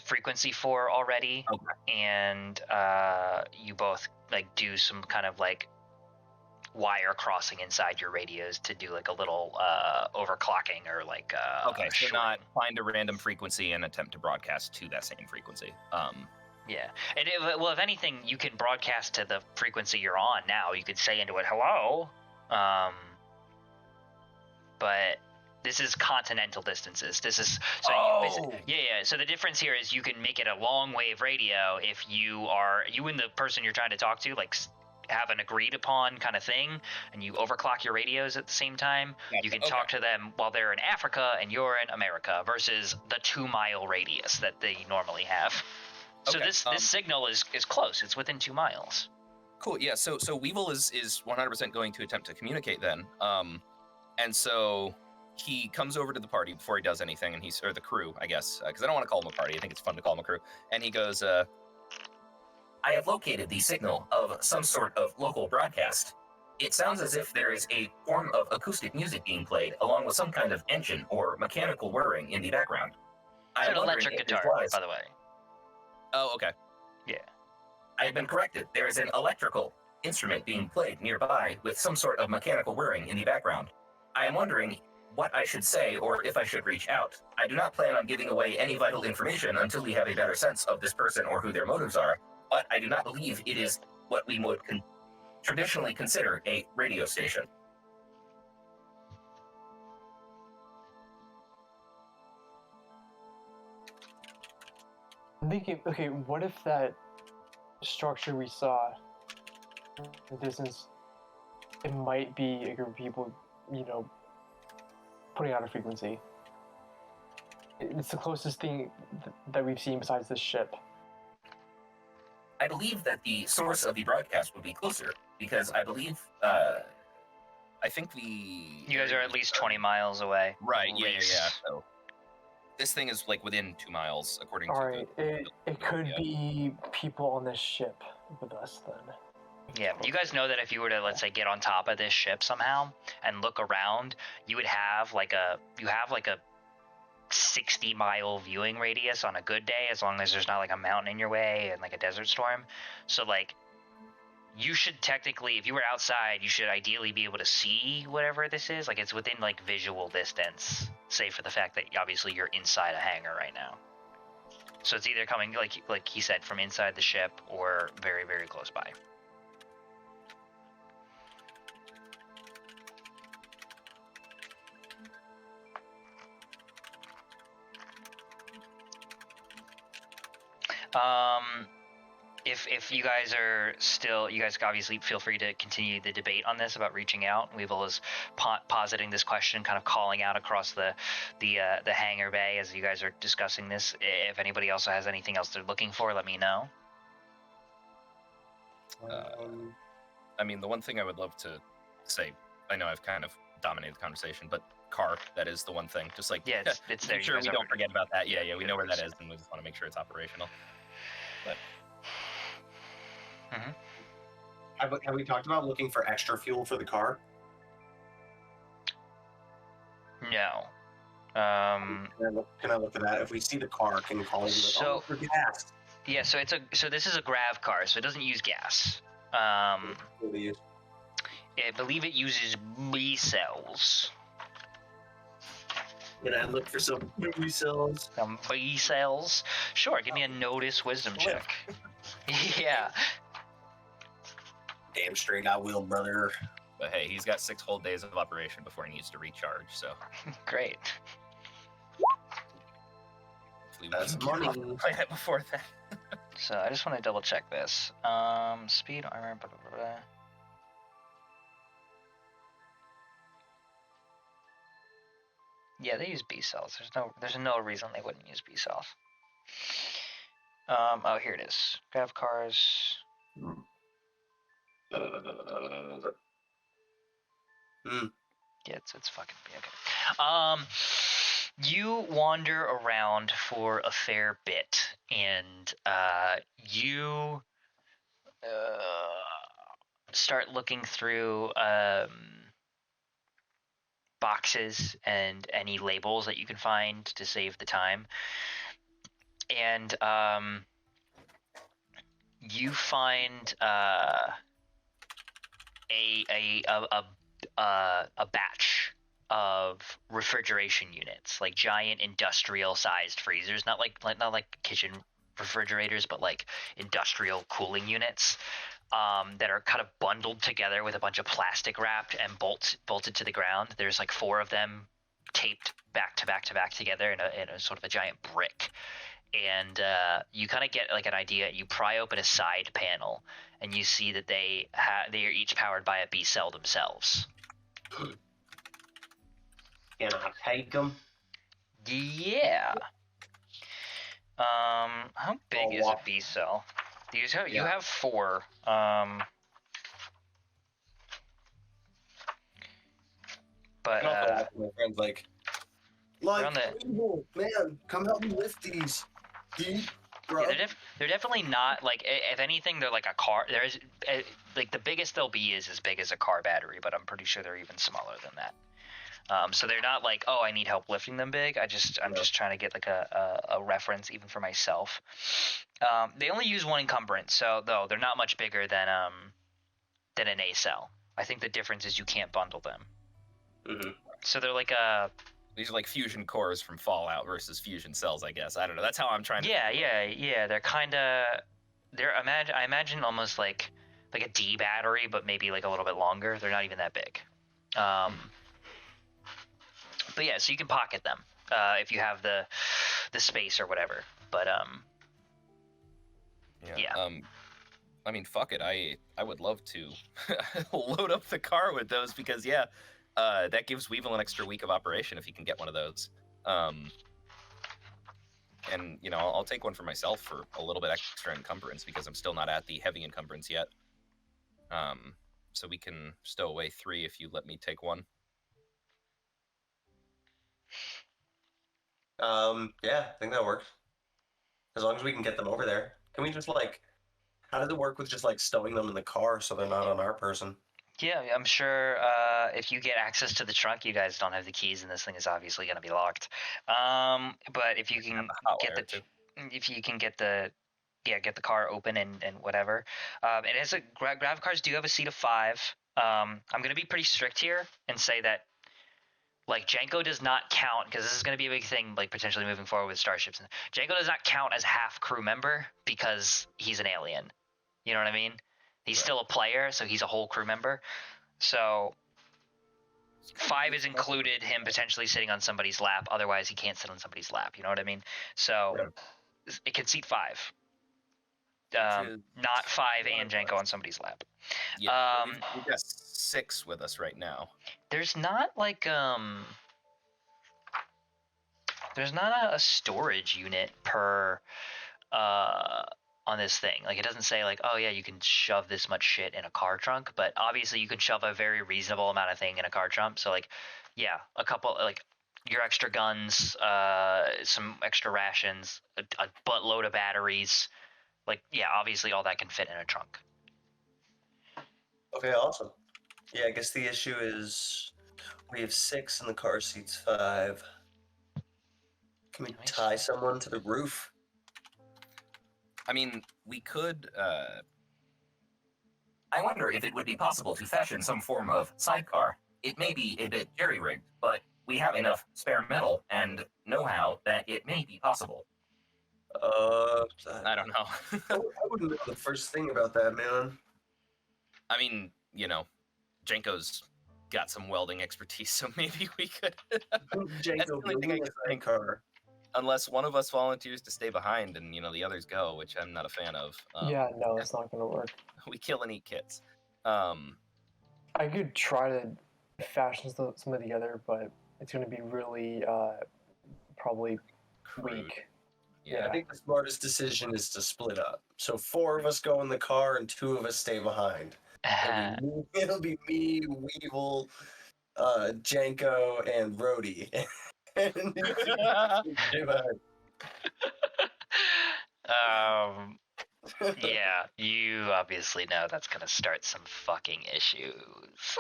frequency for already, and you both like do some kind of like wire crossing inside your radios to do like a little overclocking or like so not find a random frequency and attempt to broadcast to that same frequency. Yeah, and if anything, you can broadcast to the frequency you're on now. You could say into it, hello, but this is continental distances. This is so the difference here is you can make it a long wave radio if you and the person you're trying to talk to like have an agreed upon kind of thing, and you overclock your radios at the same time. You can talk to them while they're in Africa and you're in America versus the 2-mile radius that they normally have. So this signal is close. It's within 2 miles. Cool. Yeah. So Weevil is 100% going to attempt to communicate then. And so he comes over to the party before he does anything, and or the crew, I guess, because I don't want to call him a party. I think it's fun to call him a crew. And he goes, I have located the signal of some sort of local broadcast. It sounds as if there is a form of acoustic music being played, along with some kind of engine or mechanical whirring in the background. It's an electric guitar, by the way. Oh, okay. Yeah. I have been corrected. There is an electrical instrument being played nearby with some sort of mechanical whirring in the background. I am wondering what I should say or if I should reach out. I do not plan on giving away any vital information until we have a better sense of this person or who their motives are. But I do not believe it is what we would traditionally consider a radio station. I'm thinking, okay, what if that structure we saw in the distance, it might be a group of people, putting out a frequency. It's the closest thing that we've seen besides this ship. I believe that the source of the broadcast would be closer, because I believe, I think you guys are at least 20 miles away. Right, yeah. So this thing is like within 2 miles, according to it could be people on this ship with us then. Yeah, you guys know that if you were to, let's say, get on top of this ship somehow and look around, you would have like a 60-mile viewing radius on a good day, as long as there's not like a mountain in your way and like a desert storm. So like you should technically, if you were outside, you should ideally be able to see whatever this is. Like it's within like visual distance, save for the fact that obviously you're inside a hangar right now. So it's either coming like he said from inside the ship or very, very close by. if you guys are still, you guys obviously feel free to continue the debate on this about reaching out. Weevil is positing this question, kind of calling out across the hangar bay as you guys are discussing this. If anybody also has anything else they're looking for, let me know. I mean, the one thing I would love to say, I know I've kind of dominated the conversation, but car, that is the one thing. Just like, yeah, it's there. Make sure we don't forget about that. Yeah, we know where that is, and we just want to make sure it's operational. But Have we talked about looking for extra fuel for the car? No. Can I look at that? If we see the car, can we call it? So- for gas. Yeah, so this is a grav car, so it doesn't use gas. What do you use? I believe it uses B cells. Can I look for some B cells? Some B cells. Sure, give me a notice wisdom check. Yeah. Damn straight I will, brother. But hey, he's got 6 whole days of operation before he needs to recharge, so Great. hopefully we That's can get money. off planet before that. So I just want to double check this. Speed, armor, blah, blah, blah, blah. Yeah, they use B cells. There's no reason they wouldn't use B cells. Oh, here it is. Grav cars. Yeah, it's fucking okay. You wander around for a fair bit, and you start looking through boxes and any labels that you can find to save the time, and you find a batch of refrigeration units, like giant industrial sized freezers, not like kitchen refrigerators, but like industrial cooling units, that are kind of bundled together with a bunch of plastic wrapped and bolted to the ground. There's like 4 of them taped back to back to back together in a sort of a giant brick. And you kind of get like an idea. You pry open a side panel, and you see that they are each powered by a B cell themselves. Can I take them? Yeah. How big is a B cell? You have 4. But my friends like around man, come help me lift these. Bro. yeah, they're definitely not like. If anything, they're like a car. There is like the biggest they'll be is as big as a car battery, but I'm pretty sure they're even smaller than that. So they're not like, oh, I need help lifting them big. I'm just trying to get like a reference even for myself. They only use 1 encumbrance, so though they're not much bigger than an A cell. I think the difference is you can't bundle them. Mm-hmm. So they're like These are like fusion cores from Fallout versus fusion cells, I guess. I don't know. That's how I'm trying to. Yeah. They're kind of I imagine almost like a D battery, but maybe like a little bit longer. They're not even that big. But yeah, so you can pocket them if you have the space or whatever. But yeah. I mean, fuck it. I would love to load up the car with those because that gives Weevil an extra week of operation if he can get one of those. And I'll take one for myself for a little bit extra encumbrance because I'm still not at the heavy encumbrance yet. So we can stow away 3 if you let me take 1. Yeah, I think that works. As long as we can get them over there. Can we just how does it work with just stowing them in the car so they're not on our person? Yeah, I'm sure if you get access to the trunk, you guys don't have the keys, and this thing is obviously going to be locked. But if you can get the car open and whatever. It has grav cars do have a seat of 5. I'm going to be pretty strict here and say that Janko does not count, because this is going to be a big thing potentially moving forward with starships. Janko does not count as half crew member because he's an alien. You know what I mean? He's still a player, so he's a whole crew member. So 5 is included him potentially sitting on somebody's lap. Otherwise, he can't sit on somebody's lap. You know what I mean? So it can seat 5. is not 5 one and of Janko us. on somebody's lap. Yeah, but Um, we've got 6 with us right now. There's not like there's not a storage unit per on this thing. Like it doesn't say like, oh yeah, you can shove this much shit in a car trunk, but obviously you can shove a very reasonable amount of thing in a car trunk. So like, yeah, a couple like your extra guns, some extra rations, a buttload of batteries. Like yeah, obviously all that can fit in a trunk. Okay, awesome. Yeah, I guess the issue is we have 6 and the car seat's 5. Can we tie someone to the roof? I mean, we could. I wonder if it would be possible to fashion some form of sidecar. It may be a bit jerry-rigged, but we have enough spare metal and know-how that it may be possible. I don't know. I wouldn't know the first thing about that, man. I mean, you know, Janko's got some welding expertise, so maybe we could. Janko building a sidecar. Unless one of us volunteers to stay behind and the others go, which I'm not a fan of. Yeah, no, it's not gonna work. We kill and eat kits. I could try to fashion some together, but it's gonna be really probably weak. Yeah, I think the smartest decision is to split up. So 4 of us go in the car and 2 of us stay behind. It'll be me, Weevil, Janko, and Rhodey. Yeah, you obviously know that's gonna start some fucking issues.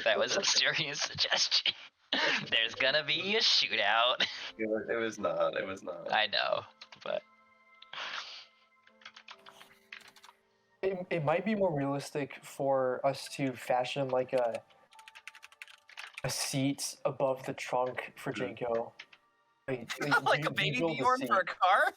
That was a serious suggestion. There's gonna be a shootout. It was not. It was not. I know, but it might be more realistic for us to fashion like a seat above the trunk for Janko. Like a baby Bjorn for a car?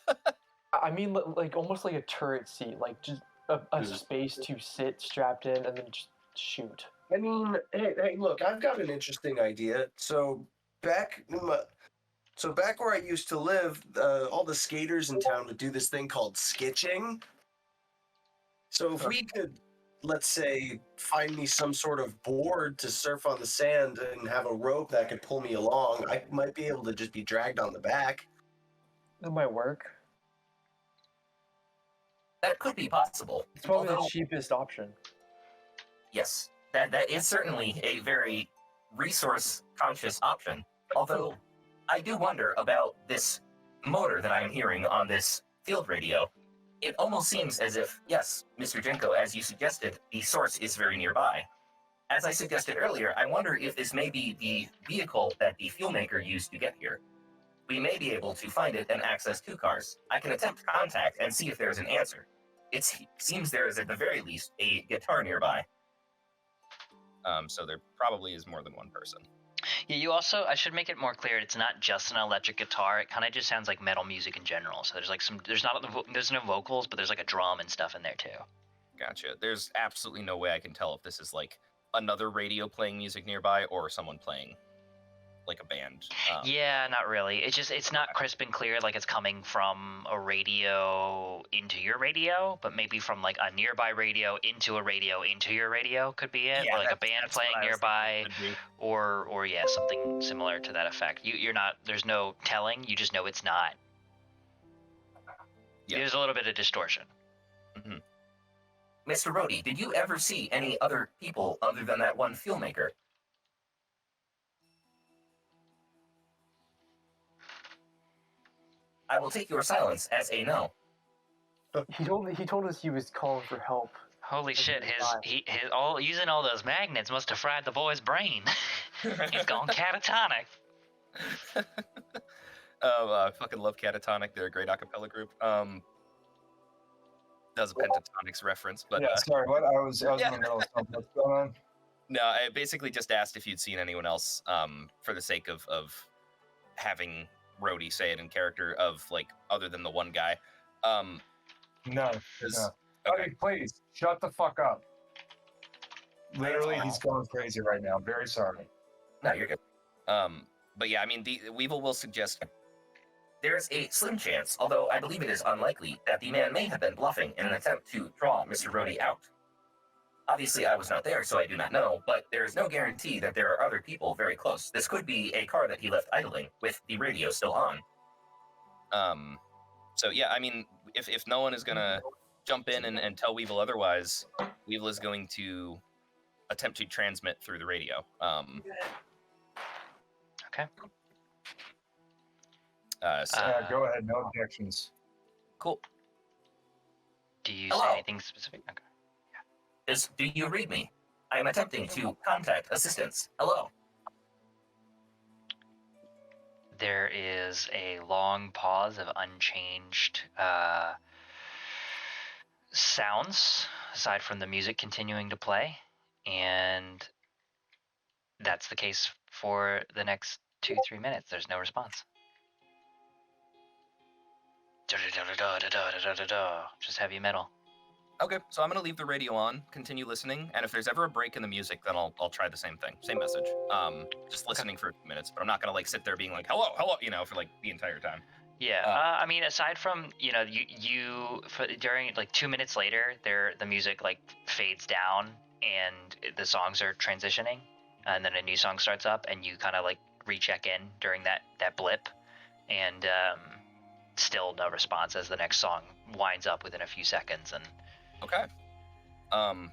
I mean, like almost like a turret seat, like just a space to sit strapped in and then just shoot. I mean, hey, look, I've got an interesting idea. So back where I used to live, all the skaters in town would do this thing called skitching. So if we could, let's say, find me some sort of board to surf on the sand and have a rope that could pull me along, I might be able to just be dragged on the back. That might work. That could be possible. It's probably the cheapest option. Yes, that is certainly a very resource-conscious option. Although, I do wonder about this motor that I am hearing on this field radio. It almost seems as if, yes, Mr. Jenko, as you suggested, the source is very nearby. As I suggested earlier, I wonder if this may be the vehicle that the fuelmaker used to get here. We may be able to find it and access 2 cars. I can attempt contact and see if there's an answer. It seems there is, at the very least, a guitar nearby. So there probably is more than one person. yeah, you also I should make it more clear. It's not just an electric guitar. It kind of just sounds like metal music in general. So there's like there's no vocals, but there's like a drum and stuff in there too. Gotcha. There's absolutely no way I can tell if this is like another radio playing music nearby or someone playing like a band. Yeah, not really. It's not crisp and clear like it's coming from a radio into your radio, but maybe from like a nearby radio into a radio into your radio could be it. Yeah, or like a band that's playing what I was nearby, thinking it or yeah, something similar to that effect. You're not. There's no telling. You just know it's not. Yeah. There's a little bit of distortion. Mm-hmm. Mr. Rhodey, did you ever see any other people other than that one fuelmaker? I will take your silence as a no. He told us he was calling for help. Holy shit! Using all those magnets must have fried the boy's brain. He's gone catatonic. I fucking love Catatonic. They're a great acapella group. That was a Pentatonics reference, but yeah. Sorry, what? I was in the middle of something. What's going on? No, I basically just asked if you'd seen anyone else, for the sake of having Rhodey say it in character of like other than the one guy. No. Okay, please shut the fuck up. Literally, he's going crazy right now. Very sorry. No, you're good. But yeah, I mean, the Weevil will suggest There's a slim chance, although I believe it is unlikely, that the man may have been bluffing in an attempt to draw Mr. Brody out. Obviously, I was not there, so I do not know, but there is no guarantee that there are other people very close. This could be a car that he left idling, with the radio still on. So yeah, I mean, if no one is gonna jump in and tell Weevil otherwise, Weevil is going to attempt to transmit through the radio. Okay. Go ahead, no objections. Cool. Do you Hello? say anything specific? Okay. Do you read me? I am attempting to contact assistance. Hello? There is a long pause of unchanged sounds, aside from the music continuing to play, and that's the case for the next 2-3 minutes. There's no response. Just heavy metal. Okay, so I'm gonna leave the radio on, continue listening, and if there's ever a break in the music, then I'll try the same thing, same message. Just listening for a few minutes, but I'm not gonna like sit there being like hello, for like the entire time. Yeah, I mean, aside from you during like 2 minutes later, the music like fades down and the songs are transitioning, and then a new song starts up, and you kind of like recheck in during that blip, and still no response as the next song winds up within a few seconds. And Okay. I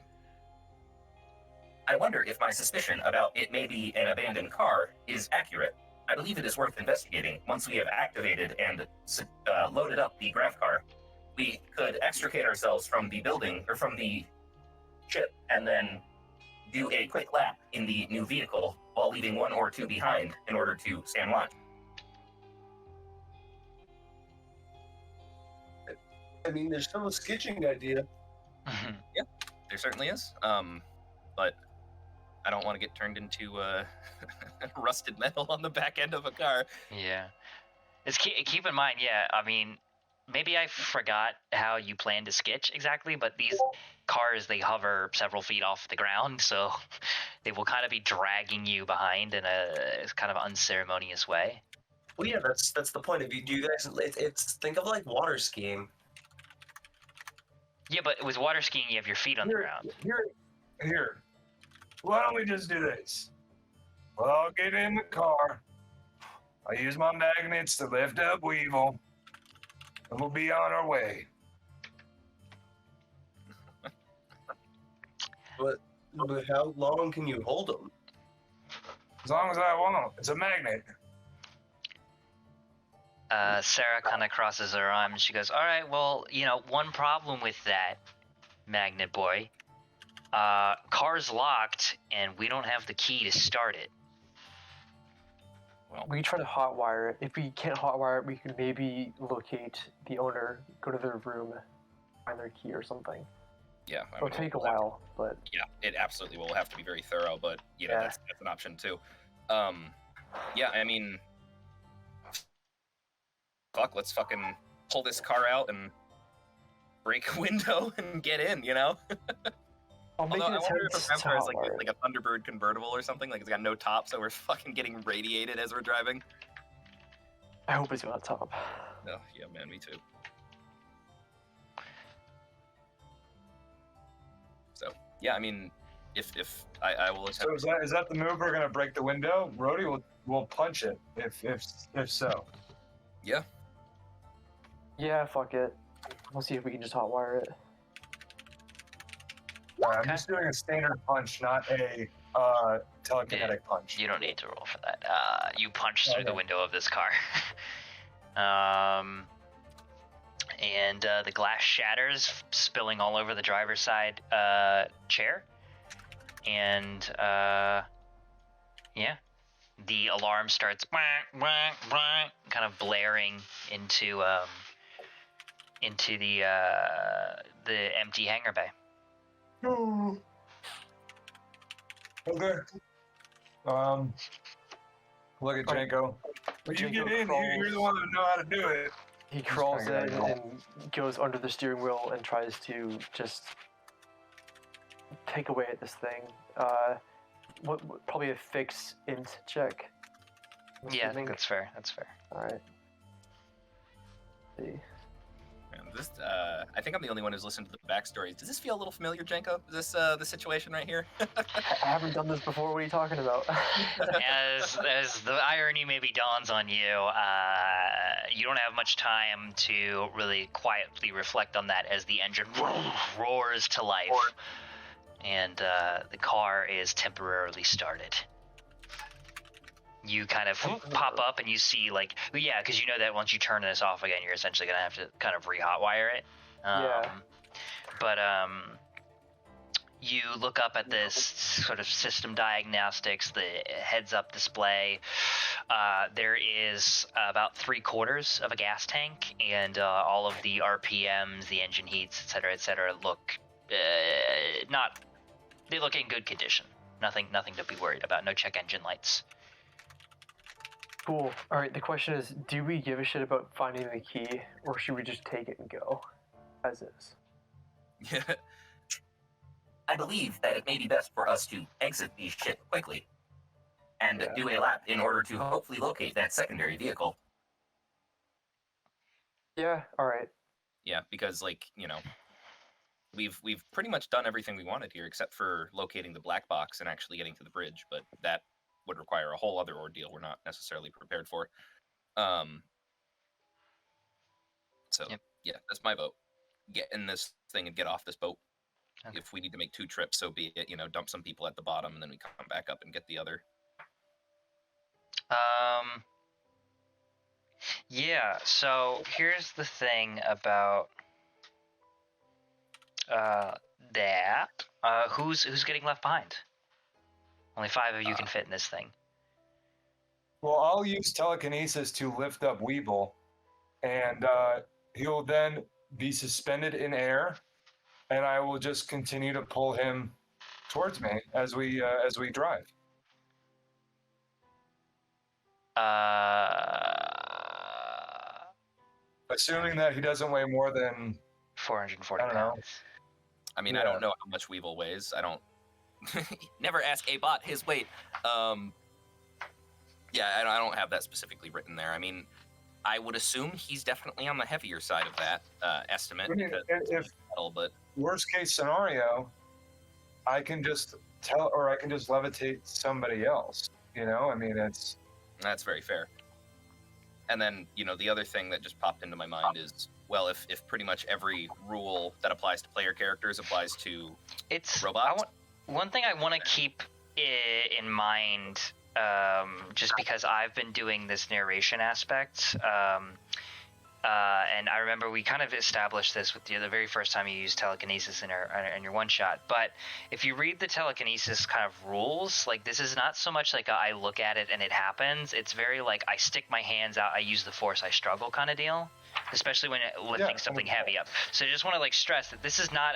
wonder if my suspicion about it may be an abandoned car is accurate. I believe it is worth investigating. Once we have activated and loaded up the grav car, we could extricate ourselves from the building, or from the ship, and then do a quick lap in the new vehicle while leaving one or two behind in order to stand watch. I mean, there's still a sketching idea. Yeah, there certainly is. But I don't want to get turned into rusted metal on the back end of a car. yeah, keep in mind. Yeah, I mean, maybe I forgot how you plan to sketch exactly, but these cars, they hover several feet off the ground, so they will kind of be dragging you behind in a kind of unceremonious way. Well, yeah, that's the point. If you do guys, it's think of like water skiing. Yeah, but with water skiing, you have your feet on the ground. Here. Why don't we just do this? Well, I'll get in the car. I'll use my magnets to lift up Weevil, and we'll be on our way. But how long can you hold them? As long as I want. It's a magnet. Sarah kind of crosses her arms. She goes, all right, well, one problem with that, Magnet Boy. Car's locked, and we don't have the key to start it. Well, We try to hotwire it. If we can't hotwire it, we could maybe locate the owner, go to their room, find their key or something. yeah. It'll take a while, but Yeah, it absolutely will have to be very thorough, but Yeah. that's an option too. Yeah, I mean, fuck, let's fucking pull this car out and break a window and get in, I'll make Although an I wonder attempt if to a car is like hotwire it. a Thunderbird convertible or something, like it's got no top, so we're fucking getting radiated as we're driving. I hope it's got a top. Oh, yeah, man, me too. So, yeah, I mean, if I will So attempt. is that the move? We're gonna break the window. Brody will punch it if so. Yeah. Yeah, fuck it. We'll see if we can just hotwire it. I'm just doing a standard punch, not a telekinetic punch. You don't need to roll for that. You punch through the Okay. window of this car. And the glass shatters, spilling all over the driver's side chair. And yeah, the alarm starts kind of blaring into the empty hangar bay. Okay. Look at Janko. But you Janko get in, crawls. you're the one that know how to do it. He crawls in trying to get and goes under the steering wheel and tries to just take away at this thing. Probably a fix int check. I'm Yeah, I assuming. think that's fair. That's fair. All right. See. I think I'm the only one who's listened to the backstories. Does this feel a little familiar, Jenko? Is this the situation right here? I haven't done this before. What are you talking about? As the irony maybe dawns on you, you don't have much time to really quietly reflect on that as the engine roars to life, and the car is temporarily started. You kind of pop up and you see because you know that once you turn this off again, you're essentially gonna have to kind of re-hotwire it. But you look up at this sort of system diagnostics, the heads-up display. There is about 3/4 of a gas tank, and all of the RPMs, the engine heats, et cetera, look they look in good condition. Nothing to be worried about. No check engine lights. Cool. All right. The question is, do we give a shit about finding the key, or should we just take it and go, as is? Yeah. I believe that it may be best for us to exit the ship quickly and do a lap in order to hopefully locate that secondary vehicle. Yeah. All right. Yeah, because we've pretty much done everything we wanted here, except for locating the black box and actually getting to the bridge. But that would require a whole other ordeal we're not necessarily prepared for. Yeah, that's my vote. Get in this thing and get off this boat. Okay. If we need to make 2 trips, so be it. Dump some people at the bottom, and then we come back up and get the other. Yeah. So here's the thing about that. Who's getting left behind? Only 5 of you can fit in this thing. Well, I'll use telekinesis to lift up Weevil, and he'll then be suspended in air, and I will just continue to pull him towards me as we drive. Assuming that he doesn't weigh more than 440 pounds. Know. I mean, I don't know how much Weevil weighs. I don't. Never ask a bot his weight. Yeah, I don't have that specifically written there. I mean, I would assume he's definitely on the heavier side of that estimate. I mean, if metal, but worst case scenario, I can just levitate somebody else. I mean, that's very fair. And then, the other thing that just popped into my mind is, well, if pretty much every rule that applies to player characters applies to robots. One thing I want to keep in mind, just because I've been doing this narration aspect, and I remember we kind of established this with the very first time you used telekinesis in your one shot. But if you read the telekinesis kind of rules, this is not so much I look at it and it happens. It's very I stick my hands out, I use the force, I struggle kind of deal. Especially when lifting something heavy up. So I just want to stress that this is not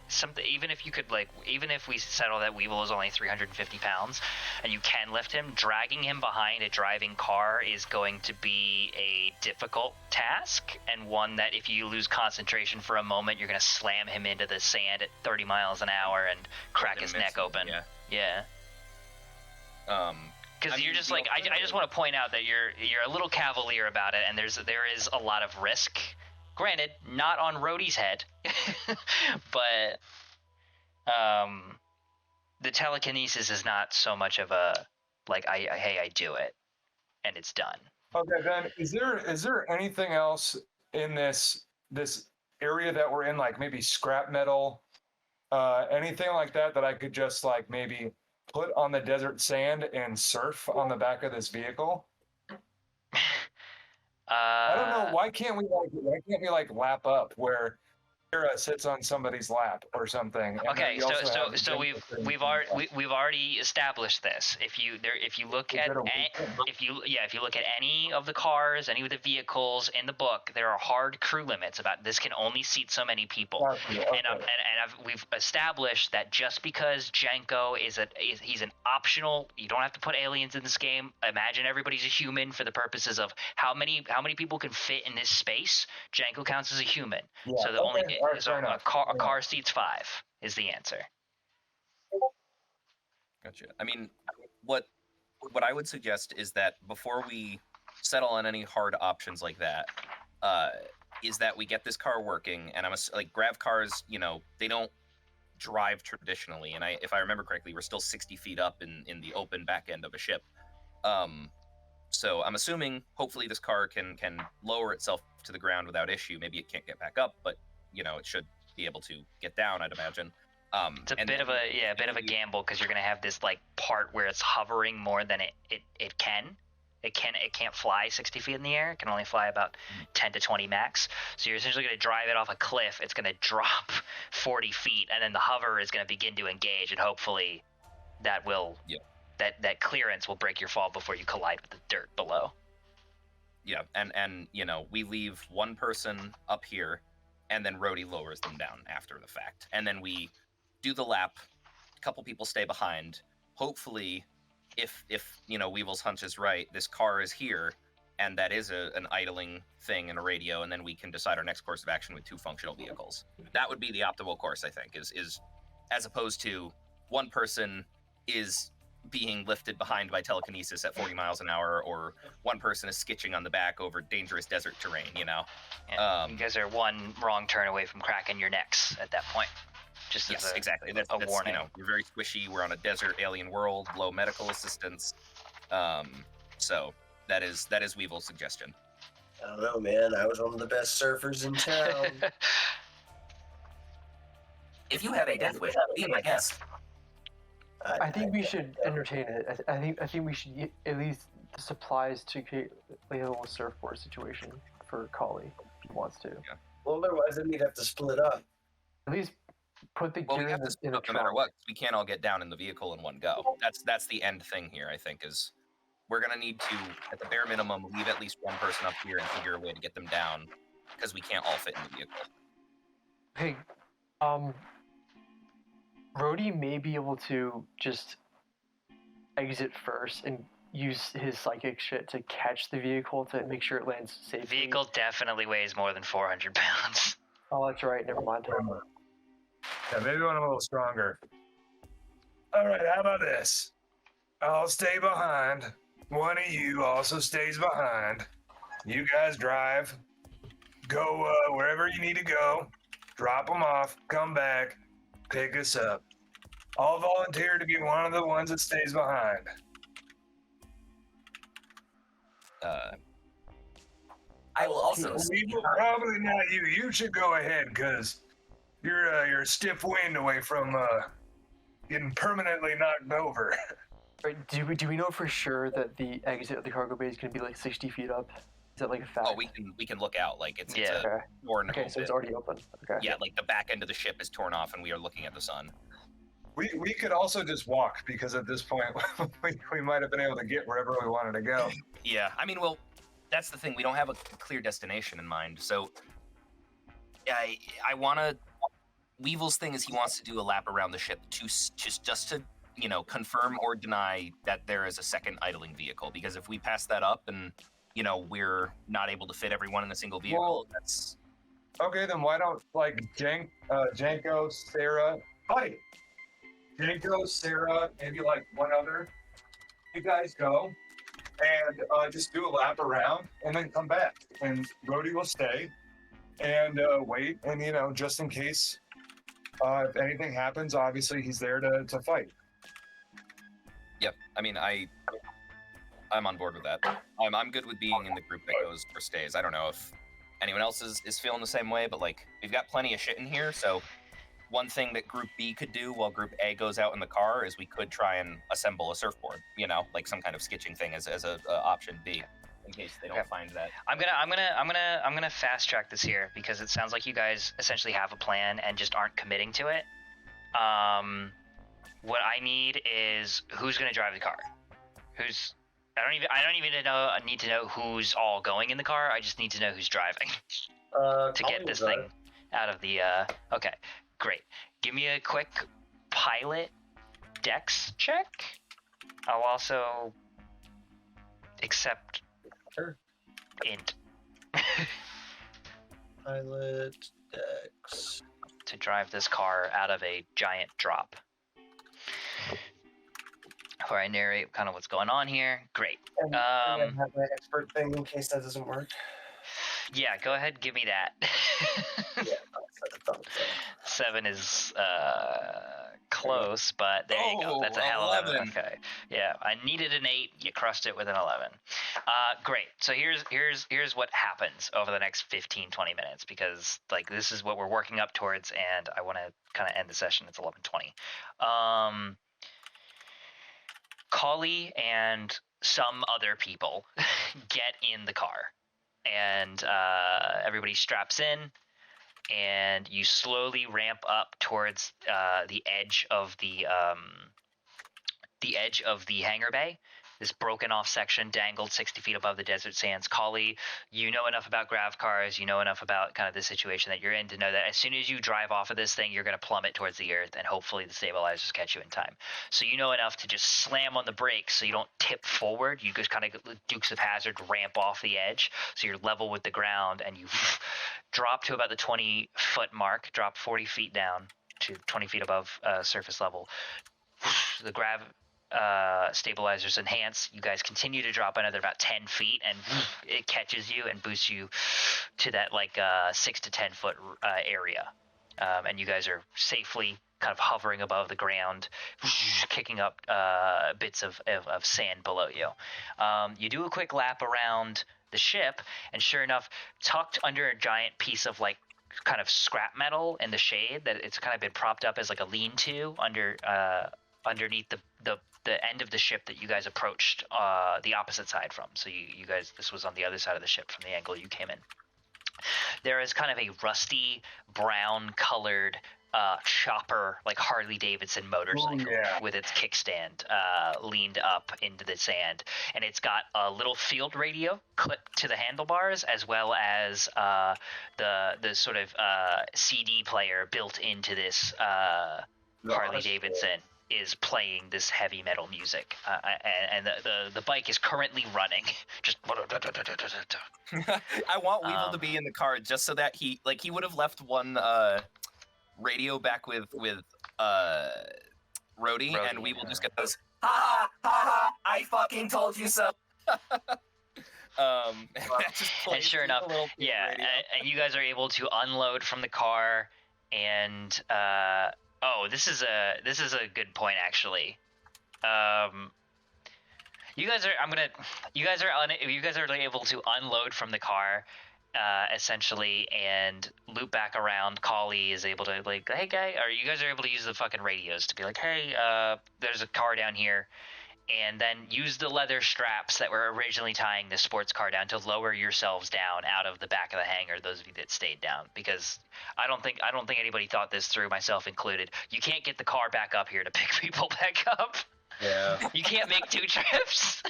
something. Even if you could even if we settle that Weevil is only 350 pounds, and you can lift him, dragging him behind a driving car is going to be a difficult task, and one that if you lose concentration for a moment, you're going to slam him into the sand at 30 miles an hour and crack his neck open. Yeah. Because you're just I just want to point out that you're a little cavalier about it, and there is a lot of risk. Granted, not on Rhodey's head, but the telekinesis is not so much of a I do it, and it's done. Okay, then is there anything else in this area that we're in, maybe scrap metal, anything like that I could just maybe put on the desert sand and surf on the back of this vehicle? I don't know. Why can't we lap up where Kira sits on somebody's lap or something? Okay, so we've already established this. If you look at any of the cars, any of the vehicles in the book, there are hard crew limits about this can only seat so many people. Okay. We've established that just because Jenko he's an optional, you don't have to put aliens in this game. Imagine everybody's a human for the purposes of how many people can fit in this space. Jenko counts as a human. Yeah, so the only a car seats 5 is the answer. Gotcha. I mean, what I would suggest is that before we settle on any hard options like that, is that we get this car working, and like grav cars, they don't drive traditionally, and if I remember correctly, we're still 60 feet up in the open back end of a ship. So I'm assuming, hopefully, this car can lower itself to the ground without issue. Maybe it can't get back up, but it should be able to get down, I'd imagine. It's a bit of a gamble because you're gonna have this like part where it's hovering more than it can. It can't fly 60 feet in the air. It can only fly about 10 to 20 max. So you're essentially going to drive it off a cliff. It's going to drop 40 feet, and then the hover is going to begin to engage, and hopefully that will that clearance will break your fall before you collide with the dirt below. Yeah, and we leave one person up here, and then Rhodey lowers them down after the fact, and then we do the lap. A couple people stay behind. Hopefully, if Weevil's hunch is right, this car is here, and that is an idling thing and a radio, and then we can decide our next course of action with 2 functional vehicles. That would be the optimal course, I think, is as opposed to one person is being lifted behind by telekinesis at 40 miles an hour, or one person is skitching on the back over dangerous desert terrain. Yeah, you guys are one wrong turn away from cracking your necks at that point. Yes, exactly. That's warning. We're very squishy. We're on a desert alien world, low medical assistance. So that is Weevil's suggestion. I don't know, man. I was one of the best surfers in town. If you have a death wish, be my guest. I think we should entertain it. I think we should get at least the supplies to create like a little surfboard situation for Kali if he wants to. Yeah. Well, otherwise then we'd have to split up. At least put the gear we have to in split a up no matter trunk. what. We can't all get down in the vehicle in one go. That's the end thing here, I think, is we're gonna need to, at the bare minimum, leave at least one person up here and figure a way to get them down, because we can't all fit in the vehicle. Hey, Rhodey may be able to just exit first and use his psychic shit to catch the vehicle to make sure it lands The safely. vehicle definitely weighs more than 400 pounds. Oh, that's right. Never mind. Yeah, maybe when I'm a little stronger. All right, how about this? I'll stay behind. One of you also stays behind. You guys drive. Go wherever you need to go. Drop them off. Come back. Pick us up. I'll volunteer to be one of the ones that stays behind. I will also. Probably not you. You should go ahead, because you're a stiff wind away from getting permanently knocked over. Right, do we know for sure that the exit of the cargo bay is going to be like 60 feet up? Is that like a fact? Oh, we can look out, like it's Yeah. a torn Okay, so open. it's already open. Okay. Yeah, like the back end of the ship is torn off, and we are looking at the sun. We could also just walk, because at this point we might have been able to get wherever we wanted to go. Yeah, I mean, well, that's the thing. We don't have a clear destination in mind, so I want to. Weevil's thing is he wants to do a lap around the ship to just to confirm or deny that there is a second idling vehicle. Because if we pass that up and we're not able to fit everyone in a single vehicle, Well, that's Okay, then why don't Janko, Sarah, buddy, Janko, Sarah, maybe like one other. You guys go and just do a lap around and then come back. And Rhodey will stay and wait. And just in case if anything happens, obviously he's there to fight. Yep. I mean, I'm on board with that. I'm good with being in the group that goes or stays. I don't know if anyone else is feeling the same way, but like we've got plenty of shit in here. So one thing that Group B could do while Group A goes out in the car is we could try and assemble a surfboard. Like some kind of skitching thing as a option B, in case they don't find that. I'm gonna fast track this here because it sounds like you guys essentially have a plan and just aren't committing to it. What I need is who's gonna drive the car. I don't even need to know who's all going in the car. I just need to know who's driving to get this thing out of the. Okay, great. Give me a quick pilot dex check. I'll also accept int Pilot dex to drive this car out of a giant drop. Where I narrate kind of what's going on here. Great. And I have an expert thing in case that doesn't work. Yeah, go ahead. Give me that. Yeah, thumbs up. 7 is close, but there you go. That's a hell of 11. Okay. Yeah, I needed an 8. You crushed it with an 11. Great. So here's what happens over the next 15, 20 minutes, because like this is what we're working up towards, and I want to kind of end the session. It's 11:20. Kali and some other people get in the car, and everybody straps in, and you slowly ramp up towards the edge of the hangar bay. This broken off section dangled 60 feet above the desert sands. Kali, you know enough about grav cars, you know enough about kind of the situation that you're in to know that as soon as you drive off of this thing, you're going to plummet towards the earth, and hopefully the stabilizers catch you in time. So you know enough to just slam on the brakes so you don't tip forward. You just kind of Dukes of Hazzard ramp off the edge so you're level with the ground, and you drop to about the 20-foot mark, drop 40 feet down to 20 feet above surface level. The grav stabilizers enhance. You guys continue to drop another about 10 feet, and it catches you and boosts you to that like 6 to 10 foot area. And you guys are safely kind of hovering above the ground, kicking up bits of sand below you. You do a quick lap around the ship, and sure enough, tucked under a giant piece of like kind of scrap metal in the shade, that it's kind of been propped up as like a lean-to underneath the end of the ship that you guys approached the opposite side from. So you guys, this was on the other side of the ship from the angle you came in. There is kind of a rusty brown colored chopper, like Harley Davidson motorcycle with its kickstand leaned up into the sand, and it's got a little field radio clipped to the handlebars, as well as the sort of CD player built into this Harley Davidson is playing this heavy metal music, and the bike is currently running. Just I want Weevil to be in the car just so that he would have left one radio back with Rhodey, and Weevil just get those Ha ha! I fucking told you so. And sure enough, and you guys are able to unload from the car, and this is a good point actually. You guys are able to unload from the car, essentially, and loop back around. Kali is able to like, hey guy, or you guys are able to use the fucking radios to be like, hey, there's a car down here, and then use the leather straps that were originally tying the sports car down to lower yourselves down out of the back of the hangar, those of you that stayed down, because I don't think anybody thought this through, myself included. You can't get the car back up here to pick people back up. Yeah. You can't make 2 trips.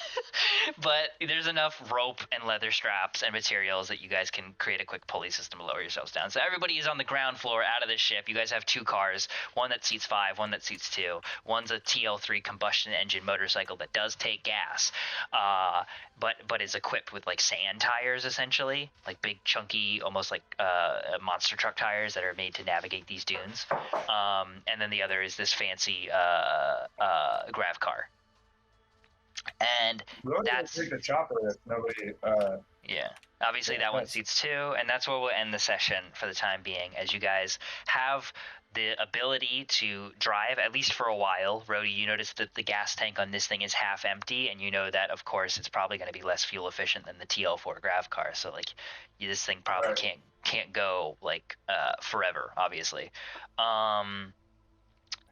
But there's enough rope and leather straps and materials that you guys can create a quick pulley system to lower yourselves down. So everybody is on the ground floor out of the ship. You guys have 2 cars, one that seats 5, one that seats 2. One's a TL3 combustion engine motorcycle that does take gas, but is equipped with like sand tires, essentially, like big chunky, almost like monster truck tires that are made to navigate these dunes. And then the other is this fancy grav car. And that's take the chopper if nobody. Obviously that one seats 2, and that's where we'll end the session for the time being, as you guys have the ability to drive, at least for a while. Rhodey, you notice that the gas tank on this thing is half empty, and you know that, of course, it's probably going to be less fuel efficient than the TL4 grav car. So, like, this thing probably can't go like forever, obviously. Hey,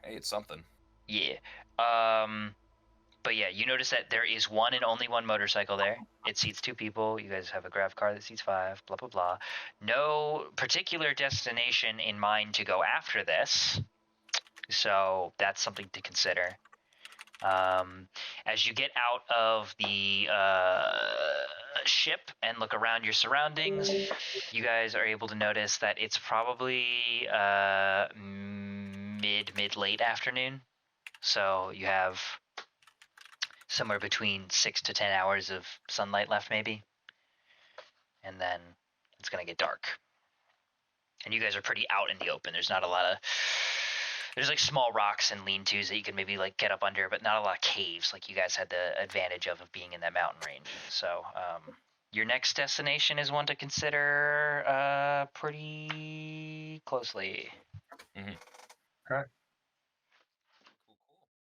it's something. Yeah. But yeah, you notice that there is one and only one motorcycle there. It seats 2 people. You guys have a grav car that seats 5, blah, blah, blah. No particular destination in mind to go after this. So that's something to consider. As you get out of the ship and look around your surroundings, you guys are able to notice that it's probably mid-late afternoon. So you have somewhere between 6 to 10 hours of sunlight left, maybe. And then it's going to get dark. And you guys are pretty out in the open. There's not a lot of... There's like small rocks and lean-tos that you can maybe like get up under, but not a lot of caves like you guys had the advantage of being in that mountain range. So Your next destination is one to consider pretty closely. Okay.